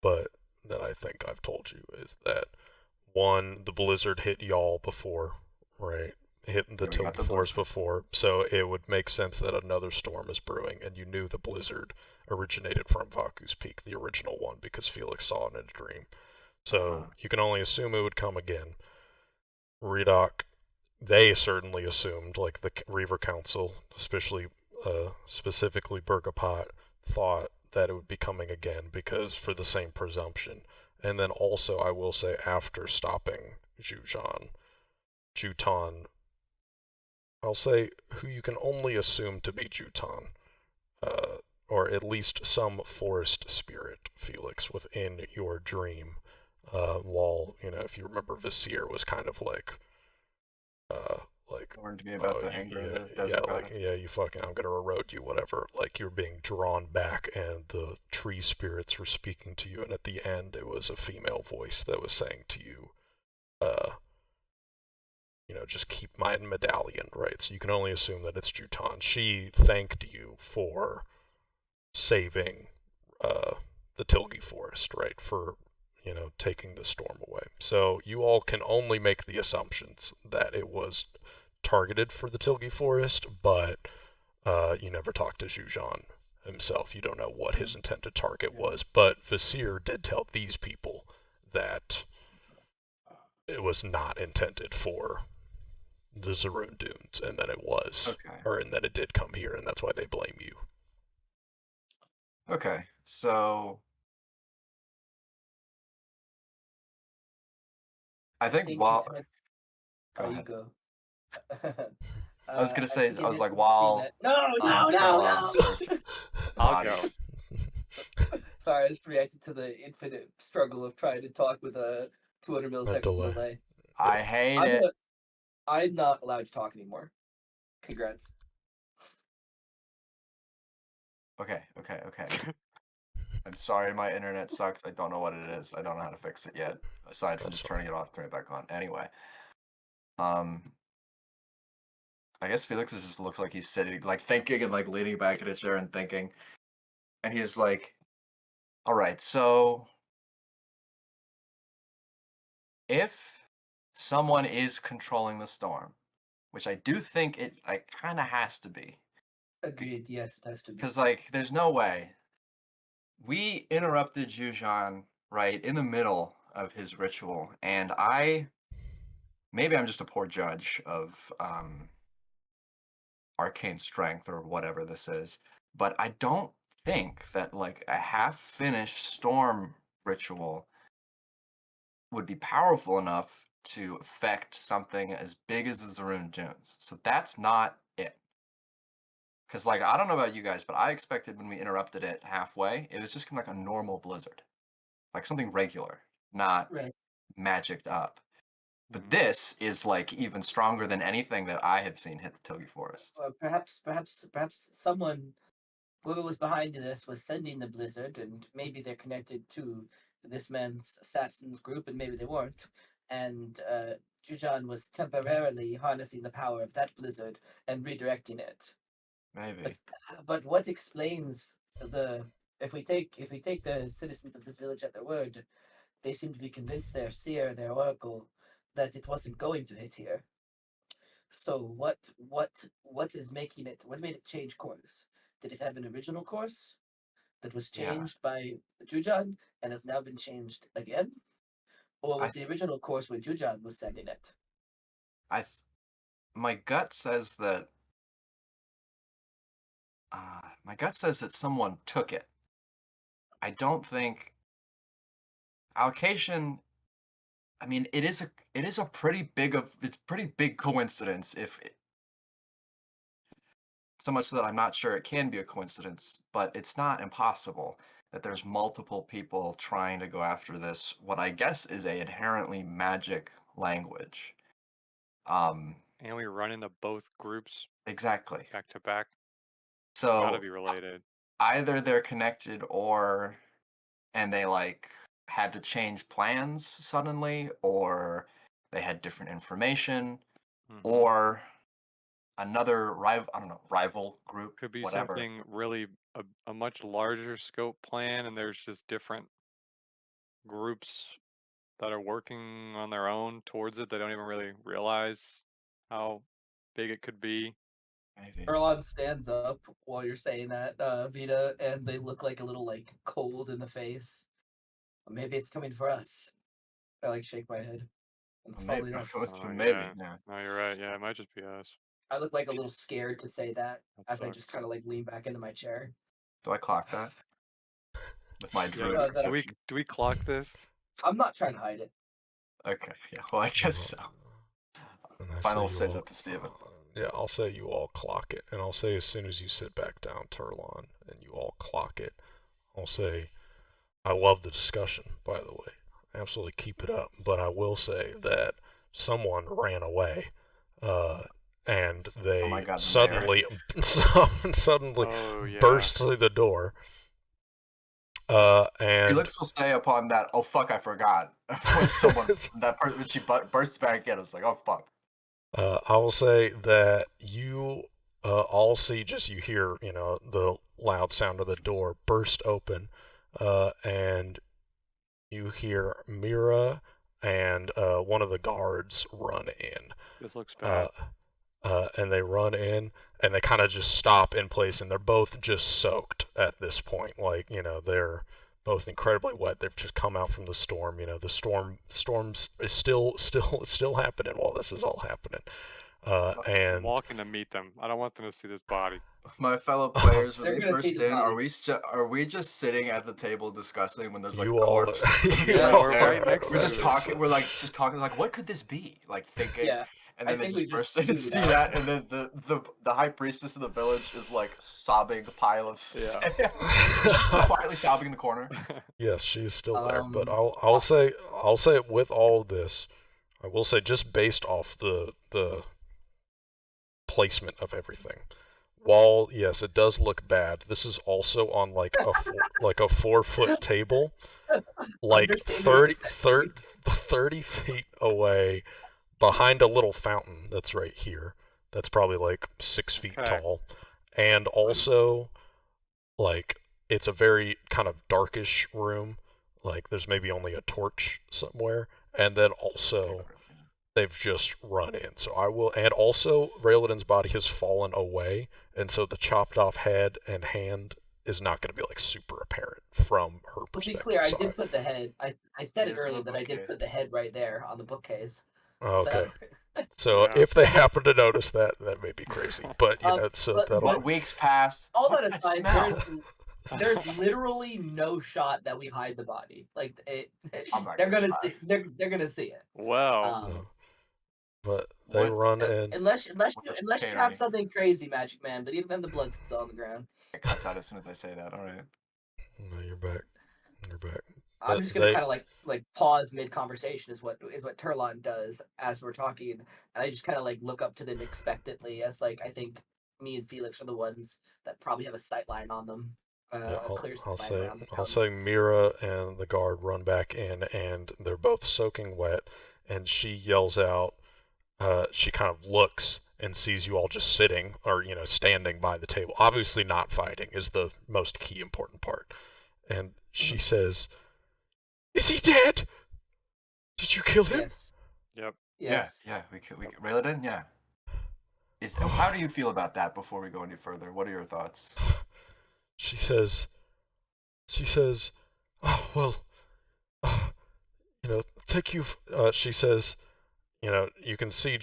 but that I think I've told you is that one, the blizzard hit y'all before, right? hit the
Yeah, we got
Tilg
the
Forest
blizzard.
before, so it would make sense that another storm is brewing, and you knew the blizzard originated from Vaku's Peak, the original one, because Felix saw it in a dream. So you can only assume it would come again. Redoc, they certainly assumed, like the Reaver Council, especially specifically Burgapot, thought that it would be coming again because for the same presumption. And then also, I will say, after stopping Juton, I'll say who you can only assume to be Juton, or at least some forest spirit, Felix, within your dream. While, if you remember, Visir was kind of like,
Warned me about the anger of the
yeah,
desert goddess.
you fucking, I'm gonna erode you, whatever. Like, you're being drawn back, and the tree spirits were speaking to you, and at the end, it was a female voice that was saying to you, just keep my medallion, right? So you can only assume that it's Juton. She thanked you for saving the Tilgi Forest, right? For taking the storm away. So you all can only make the assumptions that it was targeted for the Tilgi Forest, but you never talked to Zhujan himself. You don't know what his intended target was. But Visir did tell these people that it was not intended for the Zaroon Dunes, and that it was,
Okay.
or and that it did come here, and that's why they blame you.
Okay, so I think while
Go
go
you
ahead.
go.
I was gonna say, I was like,
think
while
that no
Turlon's searching
I'll
body.
go.
Sorry, I just reacted to the infinite struggle of trying to talk with a 200 millisecond delay.
I hate it.
I'm not allowed to talk anymore. Congrats.
Okay. I'm sorry my internet sucks. I don't know what it is. I don't know how to fix it yet, aside from
That's
just
fine.
turning it off, turning it back on. Anyway. I guess Felix just looks like he's sitting, like thinking and like leaning back in a chair and thinking. And he's like, all right, so if someone is controlling the storm, which I do think it like kind of has to be.
Agreed. Yes, it has to be.
Because like there's no way. We interrupted Jujan right in the middle of his ritual, and maybe I'm just a poor judge of arcane strength or whatever this is, but I don't think that like a half-finished storm ritual would be powerful enough to affect something as big as the Zaroon Dunes. So that's not it. Because like I don't know about you guys, but I expected when we interrupted it halfway, it was just gonna be like a normal blizzard, like something regular, not
Right.
magicked up. But
Mhm.
this is like even stronger than anything that I have seen hit the Togi Forest.
Perhaps someone, whoever was behind this, was sending the blizzard, and maybe they're connected to this man's assassin's group, and maybe they weren't. And Jujan was temporarily harnessing the power of that blizzard and redirecting it.
Maybe.
But what explains the if we take the citizens of this village at their word, they seem to be convinced their seer, their oracle, that it wasn't going to hit here. So what is making it? What made it change course? Did it have an original course that was
Yeah.
changed by Jujan and has now been changed again, or
I
was the original course where Jujan was sending it?
my gut says that someone took it. I don't think allocation. I mean, it is a pretty big coincidence if so much that I'm not sure it can be a coincidence, but it's not impossible that there's multiple people trying to go after this. What I guess is a inherently magic language.
And we run into both groups
Exactly.
back to back.
So
Gotta be related.
either they're connected and they like had to change plans suddenly, or they had different information,
Mhm.
or another rival group,
Could be
whatever.
something really a much larger scope plan, and there's just different groups that are working on their own towards it. They don't even really realize how big it could be.
Maybe.
Erlon stands up while you're saying that, Vita, and they look like a little like cold in the face. Maybe it's coming for us. I like shake my head. It's
Maybe.
probably us.
Maybe.
Yeah.
Yeah.
No, you're right. Yeah, it might just be us.
I look like a little scared to say that
That
as I just
sucks.
kind of like lean back into my chair.
Do I clock that? With my
Yeah,
druid
that-
do we
perception.
do we clock this?
I'm not trying to hide it.
Okay. Yeah. Well, I guess so.
And I
Final
say you
says
all,
up to Steven.
yeah, I'll say you all clock it, and I'll say as soon as you sit back down, Turlon, and you all clock it, I'll say, I love the discussion, by the way. Absolutely keep it up. But I will say that someone ran away, and
Oh
they
my God, the
suddenly, suddenly
Oh yeah.
burst through the door. And
Felix will say upon that, "Oh fuck, I forgot." When someone when she bursts back in, I was like, "Oh fuck."
I will say that you all see, just you hear, the loud sound of the door burst open, and you hear Mira and one of the guards run in.
This looks bad.
And they run in, and they kind of just stop in place, and they're both just soaked at this point. Like, they're both incredibly wet. They've just come out from the storm. The storms is still happening while this is all happening.
I'm
And
walking to meet them. I don't want them to see this body.
My fellow players, when
They're
they
gonna see
burst
the
in, are
body.
we just sitting at the table discussing when there's like
you
a
all,
corpse?
Yeah,
right
we're
there?
right next
We're
to
just
it.
talking. We're like just talking. Like, what could this be? Like thinking.
Yeah.
And
I
then they
think
just
we just
burst in and
tuned
see
out.
that, and then the high priestess of the village is like sobbing, a pile of sand. She's still quietly sobbing in the corner.
yes, she's still there. But
Um,
I'll say with all of this, I will say just based off the placement of everything. While yes, it does look bad, this is also on like a 4-foot table, like
Understatement of the
30 feet away, behind a little fountain that's right here. That's probably like 6 feet
Okay.
tall, and also like it's a very kind of darkish room. Like there's maybe only a torch somewhere, and then also they've just run in. So I will, and also Rayladin's body has fallen away, and so the chopped off head and hand is not going to be like super apparent from her
To be
perspective.
clear, I
So
did put the head. I said
It
it
is on
earlier
the
that I did put the
bookcase.
head right there on the bookcase.
okay.
So,
So
Yeah.
if they happen to notice that, that may be crazy. But so
but-
that'll.
What weeks pass?
all
What
that
that
aside,
smell?
there's literally no shot that we hide the body. Like
I'm not
they're
gonna
gonna
try.
see. They're gonna see it.
Well,
No. But they
What-
run in.
Unless
What
you
is
unless you
Perry?
have something crazy, Magic Man. But even then, the blood's still on the ground.
It cuts out as soon as I say that. All right.
No, you're back. You're back.
I'm
But
just gonna
they-
kind of like pause mid conversation is what Turlon does as we're talking, and I just kind of like look up to them expectantly as like I think me and Felix are the ones that probably have a sight line on them.
Yeah,
A clear
I'll
sight line
say
around the
I'll
fountain.
say Mira and the guard run back in, and they're both soaking wet. And she yells out. She kind of looks and sees you all just sitting or standing by the table. Obviously, not fighting is the most key important part. And she says, "Is he dead? Did you kill him?"
Yes.
Yep.
Yes.
Yeah. We Rayladin, yeah. How do you feel about that? Before we go any further, what are your thoughts?
She says, "Oh well, thank you." She says, you can see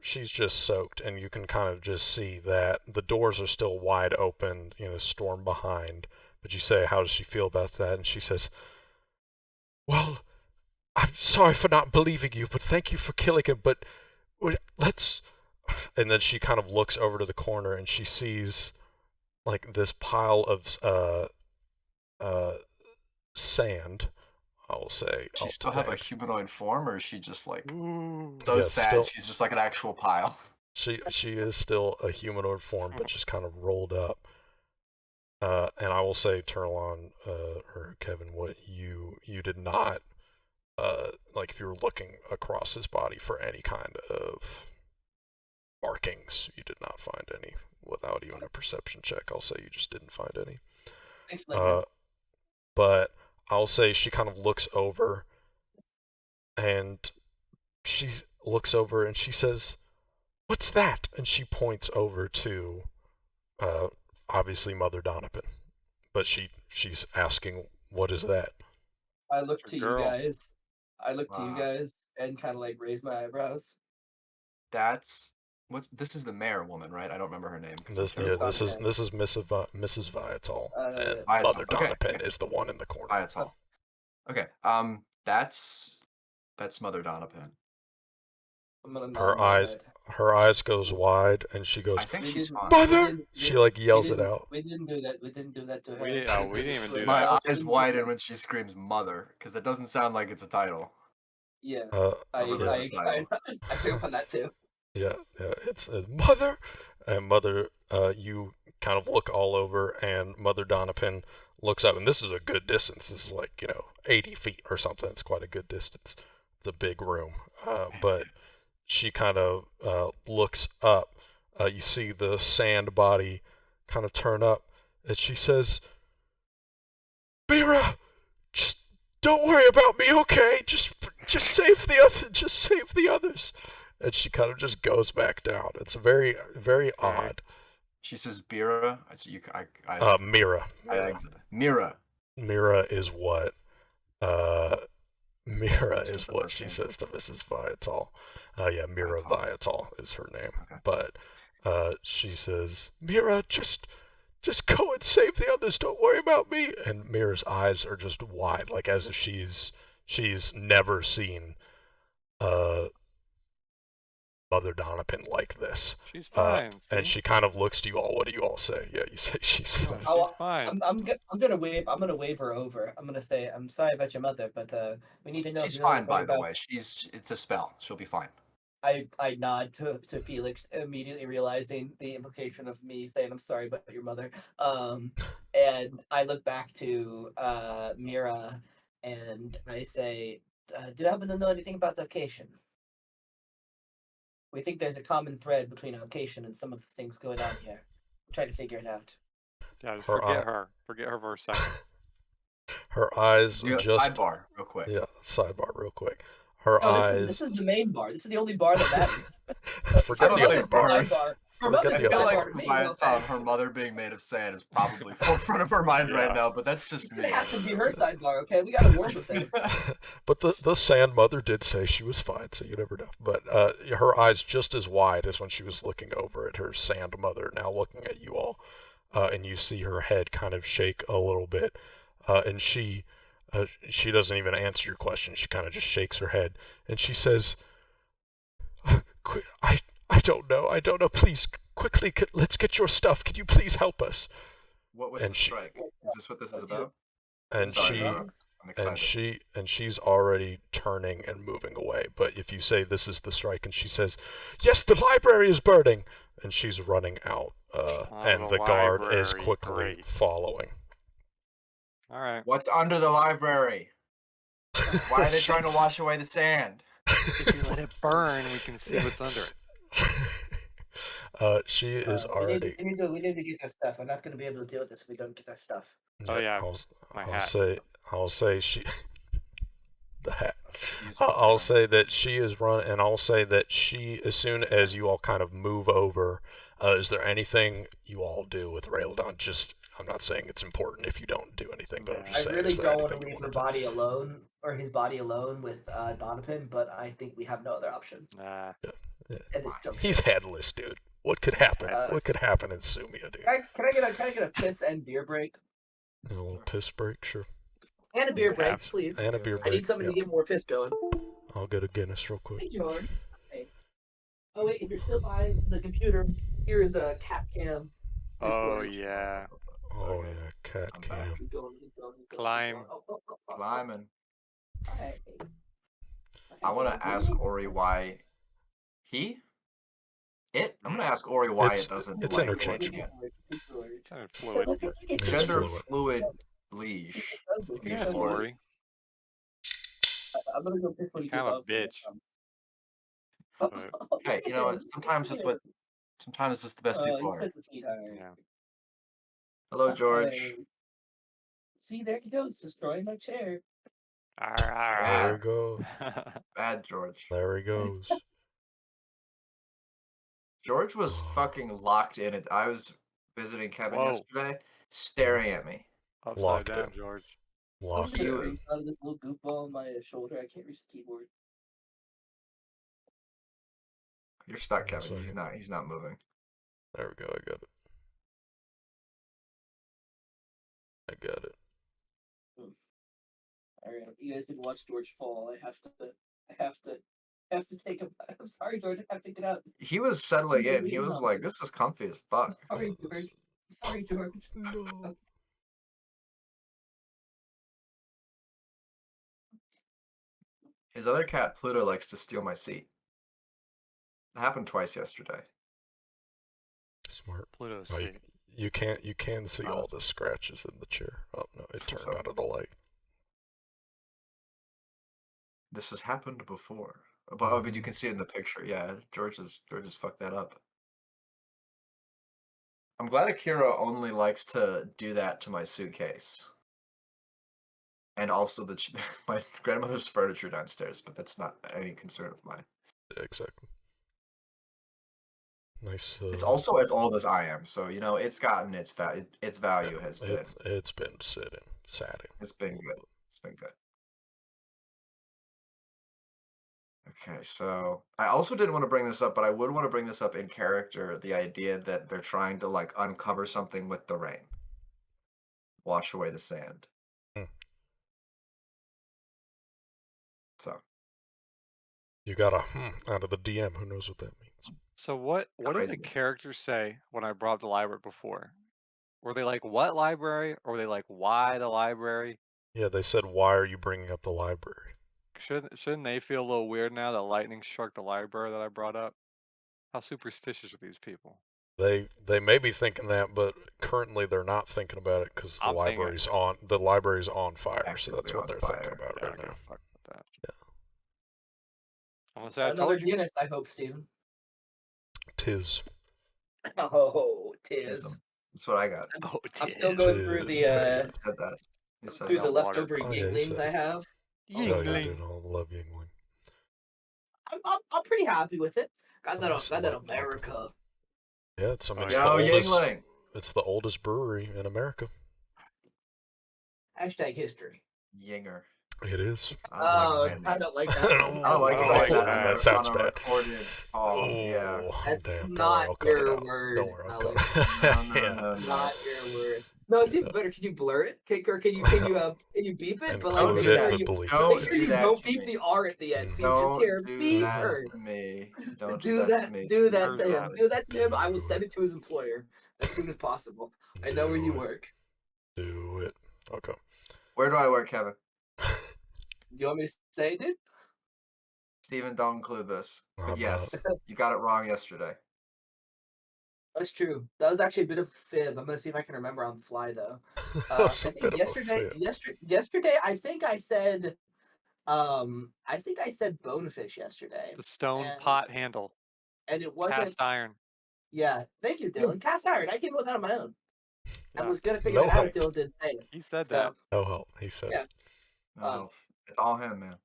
she's just soaked, and you can kind of just see that the doors are still wide open, storm behind. But you say, how does she feel about that? And she says, well, I'm sorry for not believing you, but thank you for killing him. But let's. And then she kind of looks over to the corner, and she sees like this pile of sand. I will say.
Does she still have a humanoid form, or is she just like
Ooh.
so
Yeah,
sad?
still-
She's just like an actual pile.
She is still a humanoid form, but just kind of rolled up. And I will say, Turlon, or Kevin, what you did not, like if you were looking across his body for any kind of markings, you did not find any without even a perception check. I'll say you just didn't find any.
Thanks, Lightning.
But I'll say she kind of looks over, and she looks over and she says, what's that? And she points over to, obviously Mother Donovan, but she's asking, what is that?
I look
It's
to
a
you
girl.
guys. I look to you
Wow.
guys and kind of like raise my eyebrows.
This is the mayor woman, right? I don't remember her name. 'Cause
This,
I'm
yeah,
terrible.
this is Mrs. Viatal, and
Viatal,
Mother
okay,
Donovan
okay.
is the one in the corner.
Viatal. Okay. That's Mother Donovan.
I'm gonna nod
Her
my
eyes,
head.
her eyes goes wide, and she goes,
I think
We
she's
didn't.
fine.
Mother! She like yells it out.
We didn't do that. We didn't do that to her.
We didn't even do
My
that.
eyes widen when she screams "mother" because it doesn't sound like it's a title.
Yeah,
Uh,
A religious title.
I pick up on that too.
yeah, it's Mother, and Mother, you kind of look all over, and Mother Donovan looks up, and this is a good distance. This is like 80 feet or something. It's quite a good distance. It's a big room, but she kind of looks up. You see the sand body kind of turn up, and she says, "Mira, just don't worry about me, okay? Just save the others." And she kind of just goes back down. It's very very odd.
She says "Bira."
Mira.
Mira.
Mira is what Mira
Change
is
the
what
first
she
name.
says to Mrs. Viatal. Yeah, Mira Viatal is her name.
Okay.
But she says, Mira, just go and save the others. Don't worry about me. And Mira's eyes are just wide, like as if she's never seen Mother Donovan like this.
She's fine.
And she kind of looks to you all. What do you all say? Yeah, you say she's
Yeah,
fine.
she's fine.
I'm gonna wave her over. I'm gonna say, I'm sorry about your mother, but we need to know.
She's
if you know
fine, by
anything
the
about-
way. It's a spell. She'll be fine.
I nod to Felix, immediately realizing the implication of me saying I'm sorry about your mother. And I look back to Mira, and I say, "Do you happen to know anything about the occasion? We think there's a common thread between our occasion and some of the things going on here. We're trying to figure it out."
Yeah, just
Her
forget her. Forget her for a second.
Her eyes just
Sidebar, real quick.
Yeah, sidebar real quick. Her
No,
eyes.
this is the main bar. This is the only bar that matters.
Forget
don't
the
think
other
Mother's the
bar.
side bar. Her
Forget
mother's
the
the
other
side
bar.
bar for me.
By
You know
its
what I'm
own, her mother being made of sand is probably forefront of her mind right
Yeah.
now, but that's just
It's
me.
gonna have to be her sidebar, okay? We gotta warm this in.
But the sand mother did say she was fine, so you never know. But her eyes just as wide as when she was looking over at her sand mother, now looking at you all, and you see her head kind of shake a little bit, and she doesn't even answer your question. She kind of just shakes her head, and she says, I don't know. Please, quickly, let's get your stuff. Can you please help us?"
What was
And
the
she-
strike? Is this what this is about?
And
Sorry,
she
I'm excited.
she's already turning and moving away. But if you say this is the strike, and she says, "Yes, the library is burning," and she's running out, and the guard is
library,
quickly
great.
following.
All right.
What's under the library? Why are they trying to wash away the sand?
If you let it burn, we can see what's under it.
She is
We
already.
need to get our stuff. We're not gonna be able to deal with this if we don't get our stuff.
Oh, yeah, my hat.
I'll say she. The hat.
Use
I'll say that she is run, and I'll say that she, as soon as you all kind of move over, is there anything you all do with Raeldon? Just, I'm not saying it's important if you don't do anything, but I'm
Yeah.
just
I
saying.
really
is there
don't want to
anything you
leave her
wanna do?
body alone, or his body alone with Donovan, but I think we have no other option
Nah.
at this juncture.
He's headless, dude. What could happen? What could happen in Sumia, dude?
Can I get a piss and beer break?
A little piss break, sure.
And a beer
Yeah.
break, please.
And a beer
I need
break.
somebody to get more piss going.
I'll get a Guinness real quick.
Hey, George. Hey. Oh wait, if you're still by the computer, here is a cat cam. Here's
Oh,
George.
yeah.
Oh
Okay.
yeah, cat
I'm
cam.
back.
Keep going.
Climb.
Climbing.
Hey.
I want to ask Ori why I'm going to ask Ori why
It's-
it doesn't
it's
like
interchangeable.
Kind of fluid.
It's
gender
fluid.
fluid leash.
Yeah,
Lord.
Lori.
I'm gonna go piss when
She's
he gets
kind of a
off.
bitch.
Hey, you know what? Sometimes it's just the best people are.
Yeah.
Hello, George.
Hey. See, there he goes, destroying my chair.
There he goes.
Bad George.
There he goes.
George was fucking locked in it. I was visiting Kevin
Whoa.
yesterday, staring at me.
Upside
Locked
down,
in.
George.
I'm
Locked
just
You-
in.
out of this little goofball on my shoulder. I can't reach the keyboard.
You're stuck,
One
Kevin.
second.
He's not moving.
There we go. I got it. I got it.
All right, you guys can watch George fall. I have to take him. I'm sorry, George. I have to get out.
He was settling
You're
in. He
leaning
was
on
like,
me.
"This is comfy as
I'm
fuck."
sorry, George. I'm sorry, George.
No.
His other cat, Pluto, likes to steal my seat. It happened twice yesterday.
Smart.
Pluto's
Oh,
seat.
you can see all
Honestly.
the scratches in the chair. Oh no, it turned
So-
out of the light.
This has happened before. But you can see it in the picture. Yeah, George has fucked that up. I'm glad Akira only likes to do that to my suitcase. And also my grandmother's furniture downstairs, but that's not any concern of mine.
Yeah, exactly. Nice.
It's also as old as I am, so it's gotten its value has been.
It's been satting.
It's been good. It's been good. Okay, so I also didn't want to bring this up, but I would want to bring this up in character, the idea that they're trying to like uncover something with the rain. Wash away the sand.
Hmm.
So
You got a out of the DM. Who knows what that means?
So what did the
Crazy.
characters say when I brought up the library before? Were they like, what library? Or were they like, why the library?
Yeah, they said, why are you bringing up the library?
Shouldn't they feel a little weird now that lightning struck the library that I brought up? How superstitious are these people?
They may be thinking that, but currently they're not thinking about it because the
I'm thinking it.
library's on fire, so
Actively
that's what
on
they're
fire.
thinking about
Yeah,
right
okay,
now.
fuck with that.
Yeah.
I'm gonna say I
Another
told you.
Guinness, I hope, Steven.
Tis.
Oh, tis.
Ism. That's what I got.
Oh,
I'm still
tis.
going through
Tis.
You
the
said that. You said
through
that.
the
got water.
leftover
Oh, yeah, he
Yinglings
said
I
it.
have.
Oh, you
Yingling.
did. I love Yingling.
I'm pretty happy with it. Got that
Nice, I
got that
like vodka.
America.
Yeah, it's
Oh,
it's
yeah.
the
Yo,
oldest.
Yingling.
It's the oldest brewery in America.
Hashtag history.
Yinger.
It is.
I don't like saying
I
that.
don't like
I
that.
I don't like
I don't
saying
like
that,
that.
on
That sounds
on a
bad.
recorded call. Yeah.
Oh,
That's
damn. Don't worry,
not
I'll cut it
your
out.
word,
Don't worry, I'll cut
Alex.
it.
No,
Yeah.
no.
Not your word. No, it's even better. Can you blur it? Or can you beep it? But like
Don't
make
do
sure
that.
you
bleep
Don't
make sure
do
you
that
don't
to
beep
me.
the R at the end. So you just
Don't
hear
do
beep
that
or
to me. Don't
do
that to me.
do that
Screw
to him.
that.
Do that to him. I will send it to his employer as soon as possible. I know where you
Do it.
work.
Do it. Okay.
Where do I work, Kevin?
Do you want me to say it, dude?
Steven, don't include this. But
I'm
yes, you got it wrong yesterday.
That's true. That was actually a bit of a fib. I'm gonna see if I can remember on the fly though.
That
I
was a
think
bit of a fib.
yesterday I think I said bonefish yesterday.
The stone
And-
pot handle.
And it wasn't
Cast iron.
Yeah, thank you, Dylan. Cast iron. I came up with that on my own. I
Yeah.
was gonna figure
No
it out if
help.
Dylan didn't say it.
He said
So,
that.
No help. He said.
Yeah.
No, it's all him, man.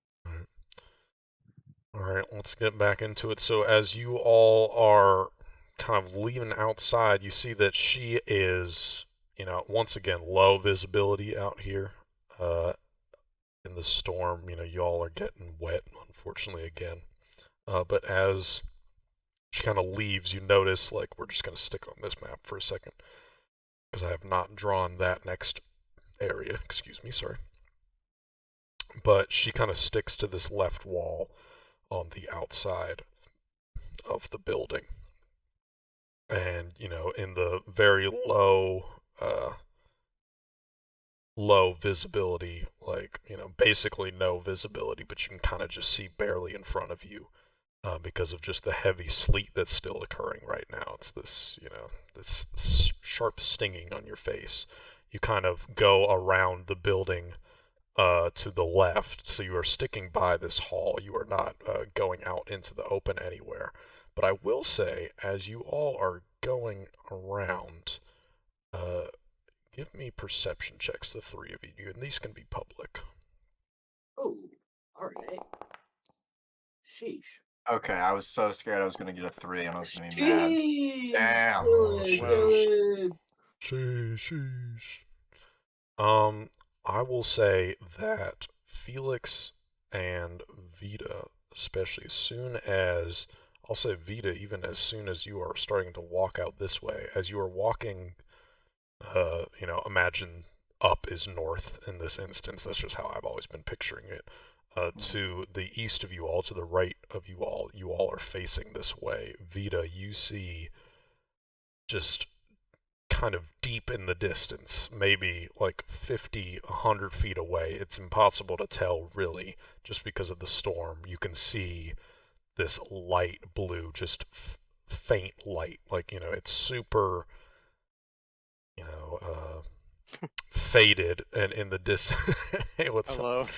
All right, let's get back into it. So as you all are kind of leaving outside, you see that she is, once again, low visibility out here in the storm. You all are getting wet, unfortunately, again. But as she kind of leaves, you notice, like, we're just going to stick on this map for a second, because I have not drawn that next area. Excuse me, sorry. But she kind of sticks to this left wall on the outside of the building. And, in the very low visibility, like, basically no visibility, but you can kind of just see barely in front of you because of just the heavy sleet that's still occurring right now. It's this, this sharp stinging on your face. You kind of go around the building to the left, so you are sticking by this hall. You are not going out into the open anywhere. But I will say, as you all are going around, give me perception checks, the three of you, and these can be public.
oh, all right. Sheesh.
Okay, I was so scared I was gonna get a 3 and I was gonna be mad.
Jeez,
Damn.
Oh,
do it.
sheesh. I will say that Felix and Vita, especially as soon as, I'll say Vita, even as soon as you are starting to walk out this way, as you are walking, imagine up is north in this instance. That's just how I've always been picturing it. To the east of you all, to the right of you all are facing this way. Vita, you see just kind of deep in the distance, maybe like 50, 100 feet away. It's impossible to tell really, just because of the storm. You can see this light blue, just faint light. Like, it's super, faded and in the distance. Hey, what's
Hello.
up?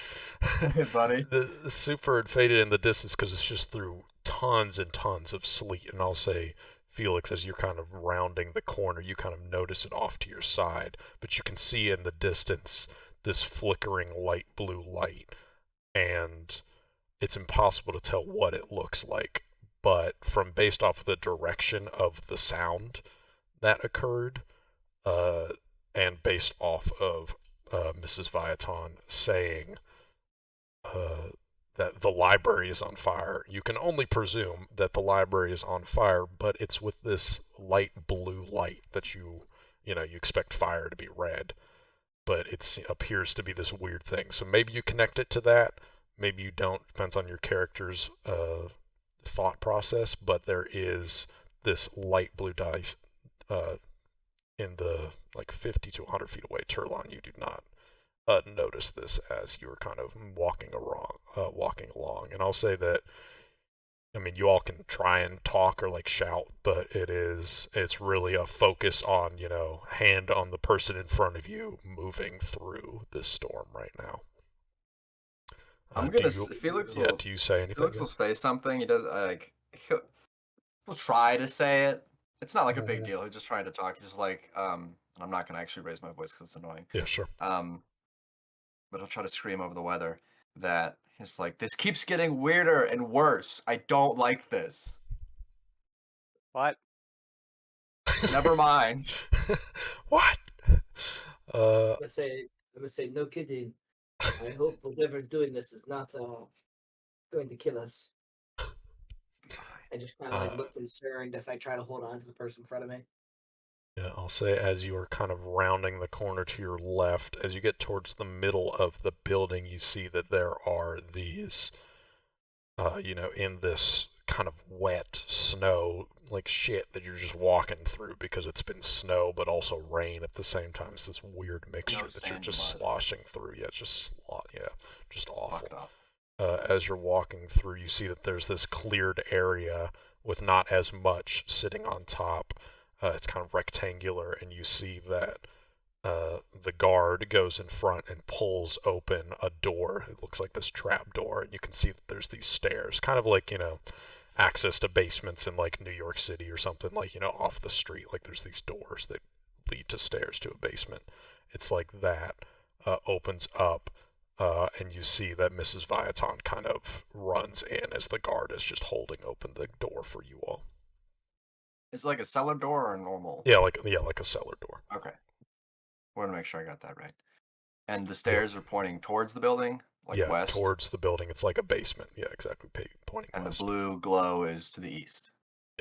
Hey, buddy.
The super faded in the distance because it's just through tons and tons of sleet. And I'll say, Felix, as you're kind of rounding the corner, you kind of notice it off to your side, but you can see in the distance this flickering light blue light, and it's impossible to tell what it looks like. But from based off the direction of the sound that occurred, uh, and based off of Mrs. Viaton saying that the library is on fire, you can only presume that the library is on fire, but it's with this light blue light that you expect fire to be red, but it appears to be this weird thing. So maybe you connect it to that, maybe you don't. Depends on your character's thought process, but there is this light blue dice in the like 50 to 100 feet away. Turlon, you do not notice this as you were kind of walking along. And I'll say that, I mean, you all can try and talk or like shout, but it's really a focus on, hand on the person in front of you moving through this storm right now.
I'm
Do
gonna.
you,
Felix
yeah,
will.
do you say anything?
Felix will say something. He does like. He'll try to say it. It's not like a big deal. He's just trying to talk. He's just like, and I'm not gonna actually raise my voice because it's annoying.
Yeah, sure.
But he'll try to scream over the weather that he's like, this keeps getting weirder and worse. I don't like this.
What?
Never mind.
What?
I'm gonna say, no kidding. I hope whatever's doing this is not going to kill us. I just kind of like look concerned as I try to hold on to the person in front of me.
Yeah, I'll say as you are kind of rounding the corner to your left, as you get towards the middle of the building, you see that there are these, in this kind of wet snow, like shit that you're just walking through because it's been snow but also rain at the same time. It's this weird mixture that you're just sloshing through. Yeah, just awful. As you're walking through, you see that there's this cleared area with not as much sitting on top. It's kind of rectangular, and you see that the guard goes in front and pulls open a door. It looks like this trap door, and you can see that there's these stairs, kind of like, access to basements in like New York City or something, like, off the street. Like there's these doors that lead to stairs to a basement. It's like that opens up, and you see that Mrs. Viaton kind of runs in as the guard is just holding open the door for you all.
It's like a cellar door or a normal?
Yeah, like a cellar door.
Okay. Want to make sure I got that right. And the stairs are pointing towards the building, like west?
Towards the building. It's like a basement. Yeah, exactly. Pointing
and
west.
The blue glow is to the east.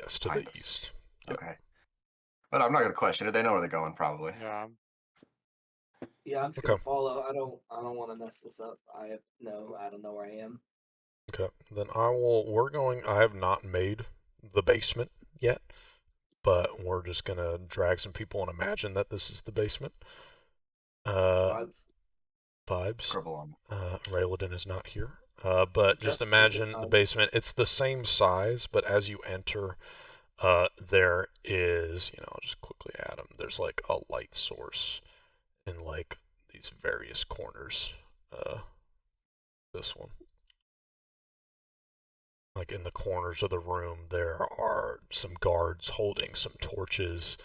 Yes, to the east.
Yep. Okay. But I'm not gonna question it. They know where they're going, probably.
Yeah.
Yeah, I'm just gonna follow. I don't want to mess this up. I don't know where I am.
Okay, then I have not made the basement yet, but we're just gonna drag some people and imagine that this is the basement. Vibes.
Scribble on.
Rayladin is not here. But just imagine the basement. It's the same size, but as you enter, there is, I'll just quickly add them. There's like a light source in like these various corners. This one. Like in the corners of the room, there are some guards holding some torches,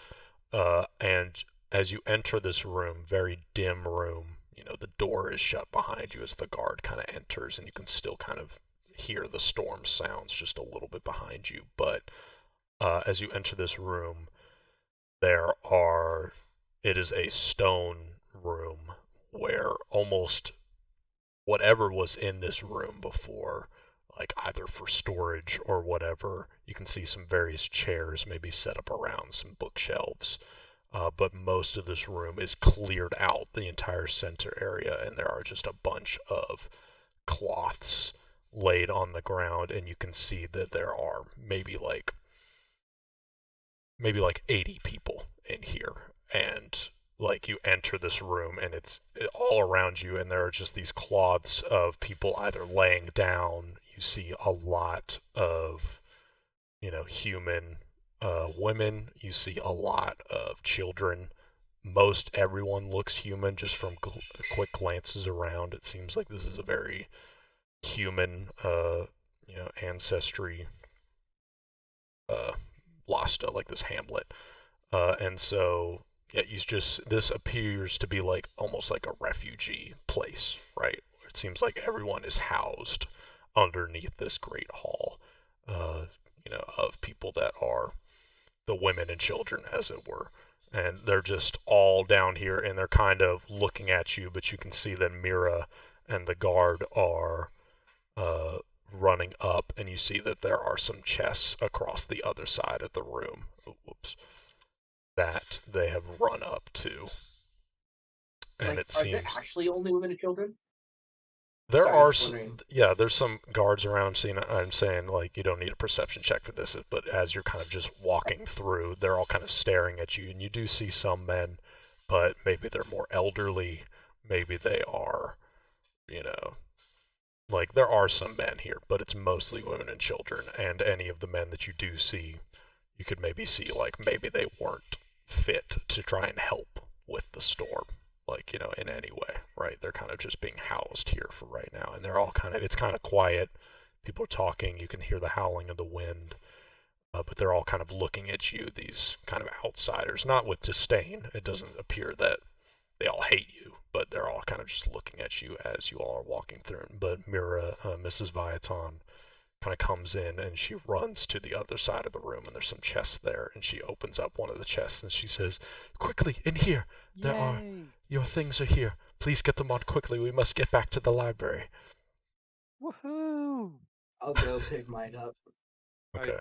and as you enter this room, very dim room, the door is shut behind you as the guard kind of enters, and you can still kind of hear the storm sounds just a little bit behind you. But as you enter this room, it is a stone room where almost whatever was in this room before, like either for storage or whatever, you can see some various chairs maybe set up around some bookshelves. But most of this room is cleared out, the entire center area, and there are just a bunch of cloths laid on the ground, and you can see that there are maybe like 80 people in here. And like you enter this room and it's all around you, and there are just these cloths of people either laying down. You see a lot of human women. You see a lot of children. Most everyone looks human just from quick glances around. It seems like this is a very human ancestry Lasta, like this hamlet. And so yeah, this appears to be like almost like a refugee place, right? It seems like everyone is housed underneath this great hall, of people that are the women and children, as it were. And they're just all down here, and they're kind of looking at you, but you can see that Mira and the guard are running up, and you see that there are some chests across the other side of the room. That they have run up to. And
like,
it
are there
seems
actually only women and children?
there
Sorry,
are
just wondering.
there's some guards around. I'm saying like you don't need a perception check for this, but as you're kind of just walking through, they're all kind of staring at you, and you do see some men, but maybe they're more elderly. Maybe they are, like there are some men here, but it's mostly women and children. And any of the men that you do see, you could maybe see like maybe they weren't fit to try and help with the storm, like in any way, right? They're kind of just being housed here for right now, and it's kind of quiet. People are talking, you can hear the howling of the wind, but they're all kind of looking at you, these kind of outsiders, not with disdain. It doesn't appear that they all hate you, but they're all kind of just looking at you as you all are walking through. But Mira, Mrs. Viaton, kind of comes in, and she runs to the other side of the room, and there's some chests there, and she opens up one of the chests and she says, "Quickly, in here! Your things are here. Please get them on quickly. We must get back to the library."
Woohoo!
I'll go pick mine up.
Okay.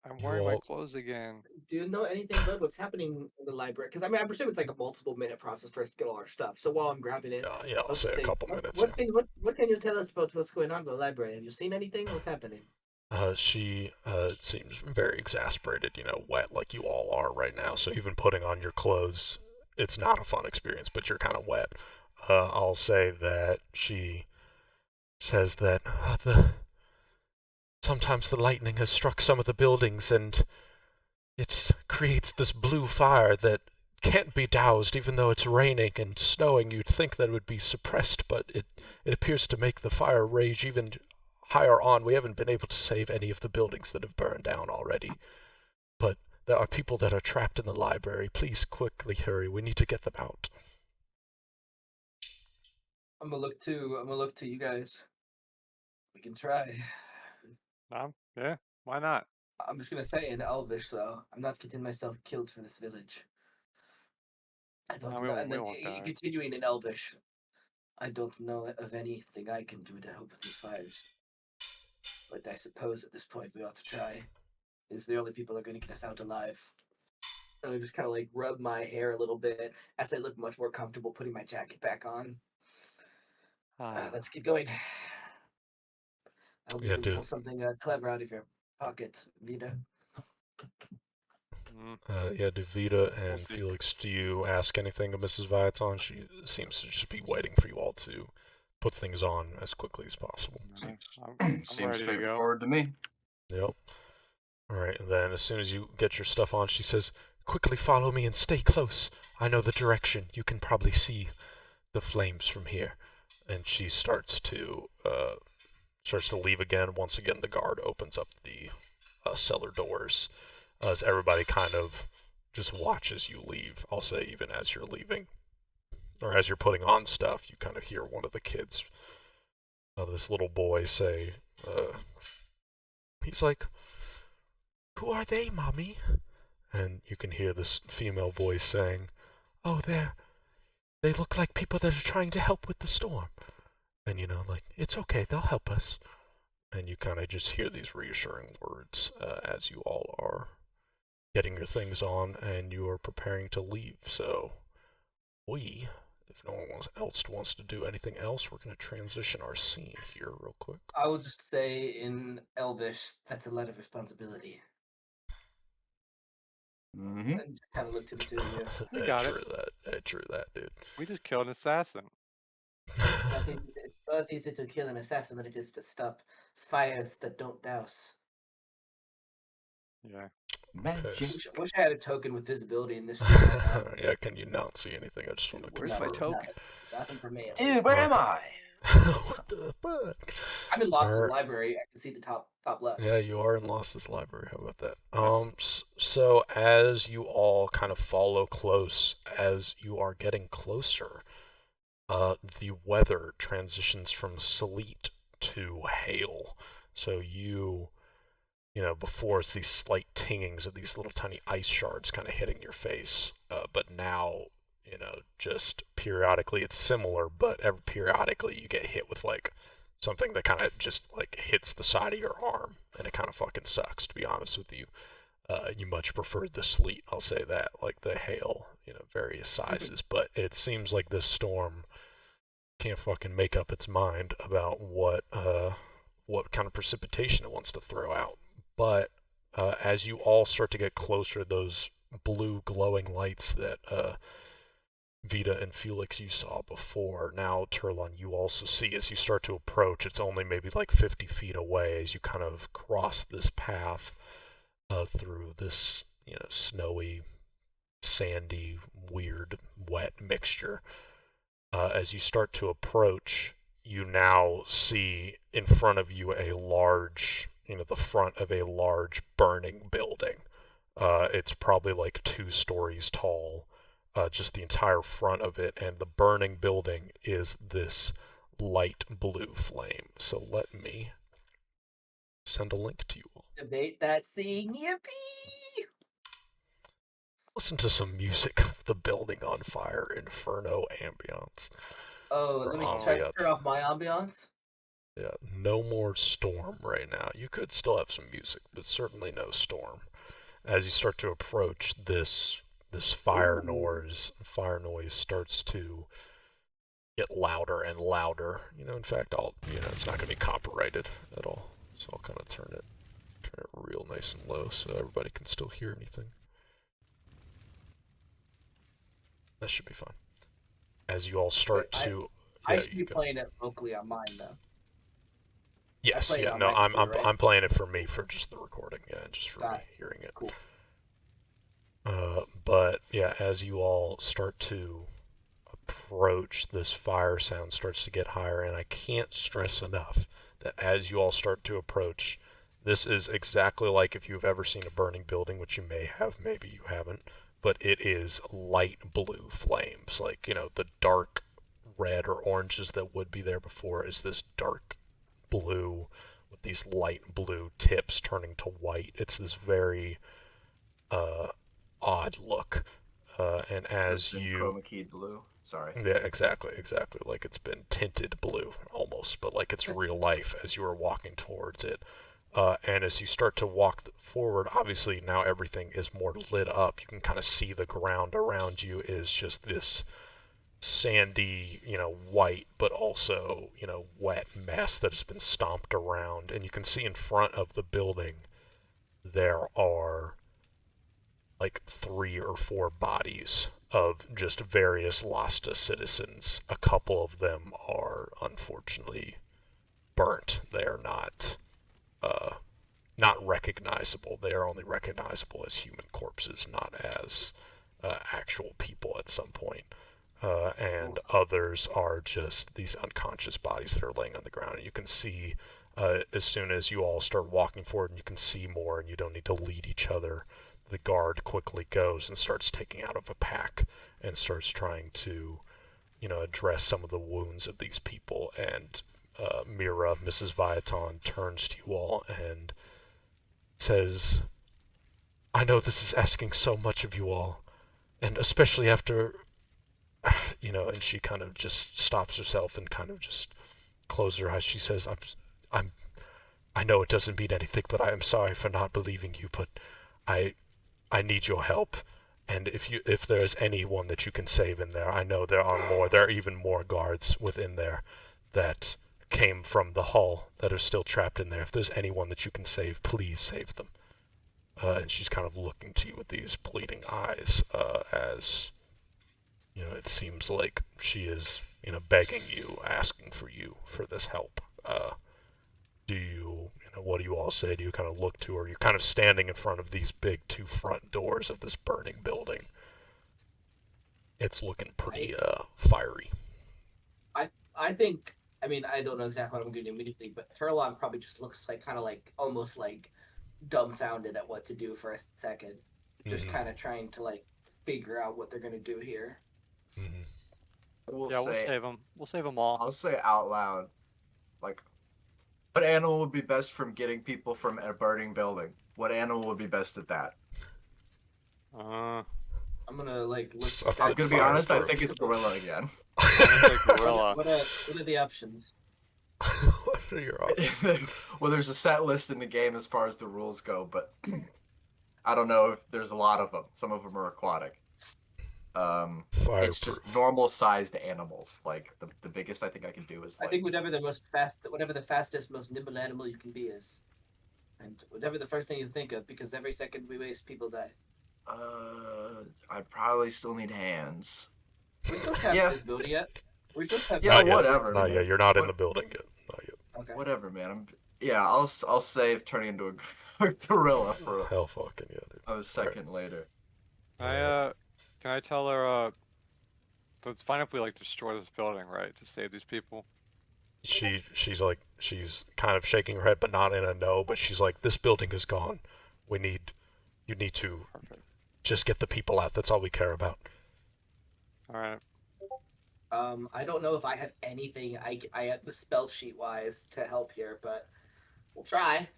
I'm
You
wearing my
all,
clothes again.
Do you know anything about what's happening in the library? Because I mean, I presume it's like a multiple minute process for us to get all our stuff. So while I'm grabbing it,
yeah, I'll
let's
say a
see.
couple minutes.
What can you tell us about what's going on in the library? Have you seen anything? What's happening?
She seems very exasperated, wet like you all are right now. So even putting on your clothes, it's not a fun experience, but you're kind of wet. I'll say that she says that sometimes the lightning has struck some of the buildings, and it creates this blue fire that can't be doused even though it's raining and snowing. You'd think that it would be suppressed, but it appears to make the fire rage even higher on. We haven't been able to save any of the buildings that have burned down already, but there are people that are trapped in the library. Please quickly hurry. We need to get them out.
I'm gonna look to you guys. We can try.
Yeah, why not?
I'm just gonna say in Elvish though, I'm not getting myself killed for this village. I don't
No,
know. And
we
then
won't die.
continuing in Elvish, I don't know of anything I can do to help with these fires. But I suppose at this point we ought to try. These are the only people that are going to get us out alive. And I just kind of like rub my hair a little bit as I look much more comfortable putting my jacket back on. Let's get going. I hope you
Yeah,
can
dude.
pull something clever out of your pocket, Vita.
Yeah, do Vita and
see.
Felix, do you ask anything of Mrs. Viaton? She seems to just be waiting for you all to put things on as quickly as possible.
I'm
Seems
ready to go.
straightforward to me.
Yep. Alright, and then as soon as you get your stuff on, she says, "Quickly follow me and stay close. I know the direction. You can probably see the flames from here." And she starts to leave again. Once again, the guard opens up the cellar doors as everybody kind of just watches you leave. I'll say even as you're leaving, or as you're putting on stuff, you kind of hear one of the kids, this little boy, say, he's like, "Who are they, Mommy?" And you can hear this female voice saying, "Oh, they look like people that are trying to help with the storm." And like, "It's okay, they'll help us." And you kind of just hear these reassuring words as you all are getting your things on and you are preparing to leave. So if no one else wants to do anything else, we're going to transition our scene here real quick.
I will just say in Elvish, that's a lot of responsibility.
Mm-hmm.
And kind of look to the two of you.
We got it.
True that, dude.
We just killed an assassin.
It's easier to kill an assassin than it is to stop fires that don't douse.
Yeah.
Magic.
Wish I had a token with visibility in this scene right now.
Yeah, can you not see anything? I just want to
Where's
confirm.
my token?
Nothing for me.
Dude, where am I?
What the fuck?
I'm in Lost
Alright.
Library. I can see the top left.
Yeah, you are in Lost's library. How about that?
Nice.
So as you all kind of follow close, as you are getting closer, the weather transitions from sleet to hail. So before it's these slight tingings of these little tiny ice shards kind of hitting your face, but now, just periodically it's similar, but periodically you get hit with like something that kind of just like hits the side of your arm, and it kind of fucking sucks, to be honest with you. You much preferred the sleet, I'll say that, like the hail, various sizes, but it seems like this storm can't fucking make up its mind about what kind of precipitation it wants to throw out. But as you all start to get closer, those blue glowing lights that Vita and Felix you saw before, now Turlon you also see as you start to approach. It's only maybe like 50 feet away as you kind of cross this path through this snowy, sandy, weird, wet mixture. As you start to approach, you now see in front of you a large, the front of a large burning building. It's probably like 2 stories tall, just the entire front of it, and the burning building is this light blue flame. So let me send a link to you all.
Debate that scene. Yippee!
Listen to some music of the building on fire, inferno ambiance.
Oh, let me try to turn off my ambiance.
Yeah, no more storm right now. You could still have some music, but certainly no storm. As you start to approach, this fire noise starts to get louder and louder. In fact, it's not going to be copyrighted at all, so I'll kind of turn it real nice and low so everybody can still hear anything. That should be fine. As you all start to,
I should be playing it locally on mine though.
Yes, yeah, no, I'm playing it for me for just the recording, just for me hearing it.
Cool.
But yeah, as you all start to approach, this fire sound starts to get higher, and I can't stress enough that as you all start to approach, this is exactly like if you've ever seen a burning building, which you may have, maybe you haven't, but it is light blue flames. Like, the dark red or oranges that would be there before is this dark blue with these light blue tips turning to white. It's this very odd look. And as you
chroma keyed blue. Sorry.
Yeah, exactly. Like it's been tinted blue almost, but like it's real life as you are walking towards it. And as you start to walk forward, obviously now everything is more lit up. You can kind of see the ground around you is just this sandy, white, but also, wet mess that has been stomped around. And you can see in front of the building there are like 3 or 4 bodies of just various Lasta citizens. A couple of them are unfortunately burnt. They are not recognizable. They are only recognizable as human corpses, not as actual people at some point. And others are just these unconscious bodies that are laying on the ground. And you can see as soon as you all start walking forward and you can see more and you don't need to lead each other, the guard quickly goes and starts taking out of a pack and starts trying to, address some of the wounds of these people. And Mira, Mrs. Viaton, turns to you all and says, I know this is asking so much of you all, and especially after, and she kind of just stops herself and kind of just closes her eyes. She says, I know it doesn't mean anything, but I am sorry for not believing you, but I need your help. And if there's anyone that you can save in there, I know there are even more guards within there that came from the hall that are still trapped in there. If there's anyone that you can save, please save them. And she's kind of looking to you with these bleeding eyes, as it seems like she is, begging you, asking for you for this help. What do you all say? Do you kind of look to her? You're kind of standing in front of these big two front doors of this burning building. It's looking pretty fiery.
I think, I mean, I don't know exactly what I'm going to do immediately, but Turlon probably just looks like kind of like almost like dumbfounded at what to do for a second, just kind of trying to like figure out what they're going to do here.
We'll save them. We'll save them all.
I'll say out loud, like, what animal would be best from getting people from a burning building? What animal would be best at that?
I'm gonna like.
I'm gonna be honest. I think it's gorilla again.
I'm gonna say gorilla.
What are the options?
What are your options?
Well, there's a set list in the game as far as the rules go, but I don't know if there's a lot of them. Some of them are aquatic. It's just normal sized animals. Like the biggest I think I can do is like.
I think whatever the fastest, most nimble animal you can be is, and whatever the first thing you think of, because every second we waste, people die.
I probably still need hands.
We don't have this building yet. We just have.
Yeah, whatever.
Not yet. You're not in the building yet. Not yet.
Okay.
Whatever, man. I'll save turning into a gorilla for
hell fucking yeah, dude.
a second later.
Can I tell her? So it's fine if we like destroy this building, right, to save these people.
She's kind of shaking her head, but not in a no. But she's like, this building is gone. You need to just get the people out. That's all we care about.
All right.
I don't know if I have anything I had the spell sheet wise to help here, but we'll try.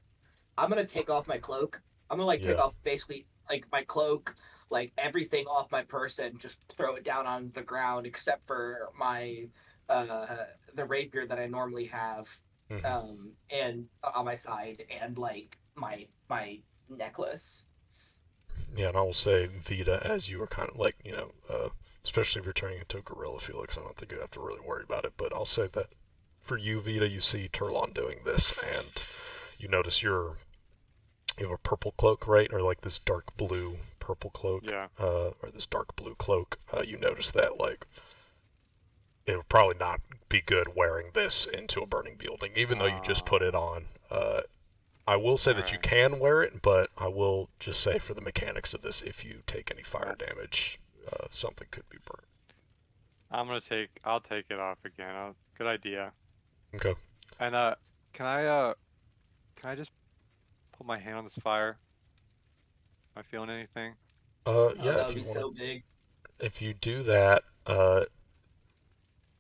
I'm gonna take off my cloak. I'm gonna take off basically like my cloak, like everything off my person, just throw it down on the ground except for my the rapier that I normally have, and on my side, and like my necklace.
Yeah, and I will say, Vita, as you were kind of like, especially if you're turning into a gorilla, Felix, I don't think you have to really worry about it, but I'll say that for you, Vita, you see Turlon doing this, and you notice you have a purple cloak, right? Or like this dark blue purple cloak.
Yeah.
Or this dark blue cloak. You notice that, like, it would probably not be good wearing this into a burning building, even though you just put it on. I will say that you can wear it, but I will just say for the mechanics of this, if you take any fire damage, something could be burnt.
I'll take it off again. Good idea.
Okay.
And can I just put my hand on this fire? Am I feeling anything?
Yeah.
That would be so big.
If you do that,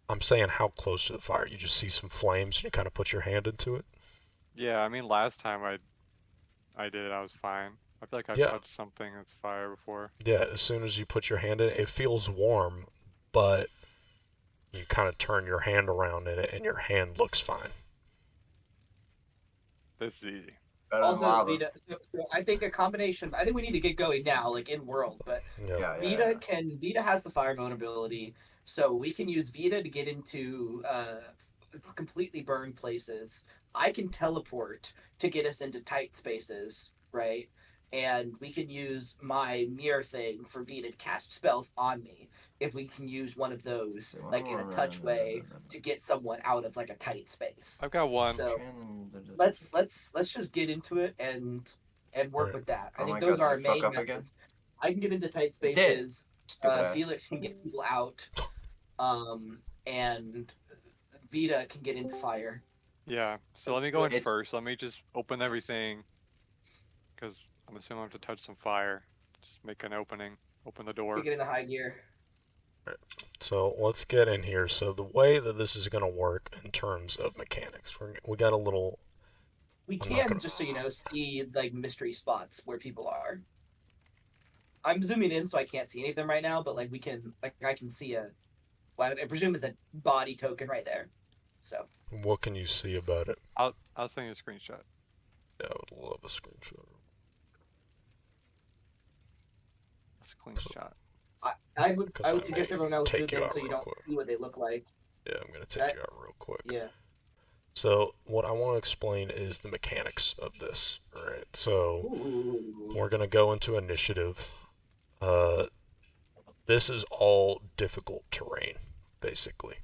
I'm saying how close to the fire? You just see some flames and you kind of put your hand into it?
Yeah, I mean last time I did it, I was fine. I feel like I've touched something that's fire before.
Yeah, as soon as you put your hand in it, it feels warm, but you kind of turn your hand around in it and your hand looks fine.
This is easy.
Also, Vita, so I think a combination. I think we need to get going now, like in world. But Vita has the fire vulnerability, so we can use Vita to get into completely burned places. I can teleport to get us into tight spaces, right? And we can use my mirror thing for Vita to cast spells on me. If we can use one of those, like in a touch way, to get someone out of like a tight space.
I've got one.
So let's just get into it and work with that. I think those are our main methods. I can get into tight spaces. Felix can get people out, and Vita can get into fire.
Yeah. So let me go in first. Let me just open everything, because I'm assuming I have to touch some fire. Just make an opening. Open the door.
Get in the high gear.
So let's get in here. So the way that this is going to work in terms of mechanics, we got a little.
We
I'm not
can,
gonna.
just so you know, see like mystery spots where people are. I'm zooming in, so I can't see any of them right now. But like we can, like I can see a. Well, I presume is a body token right there. So
What can you see about it?
I'll send you a screenshot.
Yeah, I would love a screenshot.
It's a clean shot.
I would
Because I
suggest
may
everyone else zoom
take you
in
out
so you
real
don't
quick.
see what they look like.
Yeah, I'm gonna take you out real quick.
Yeah.
So what I want to explain is the mechanics of this. Right. So
Ooh.
we're gonna go into initiative. This is all difficult terrain, basically.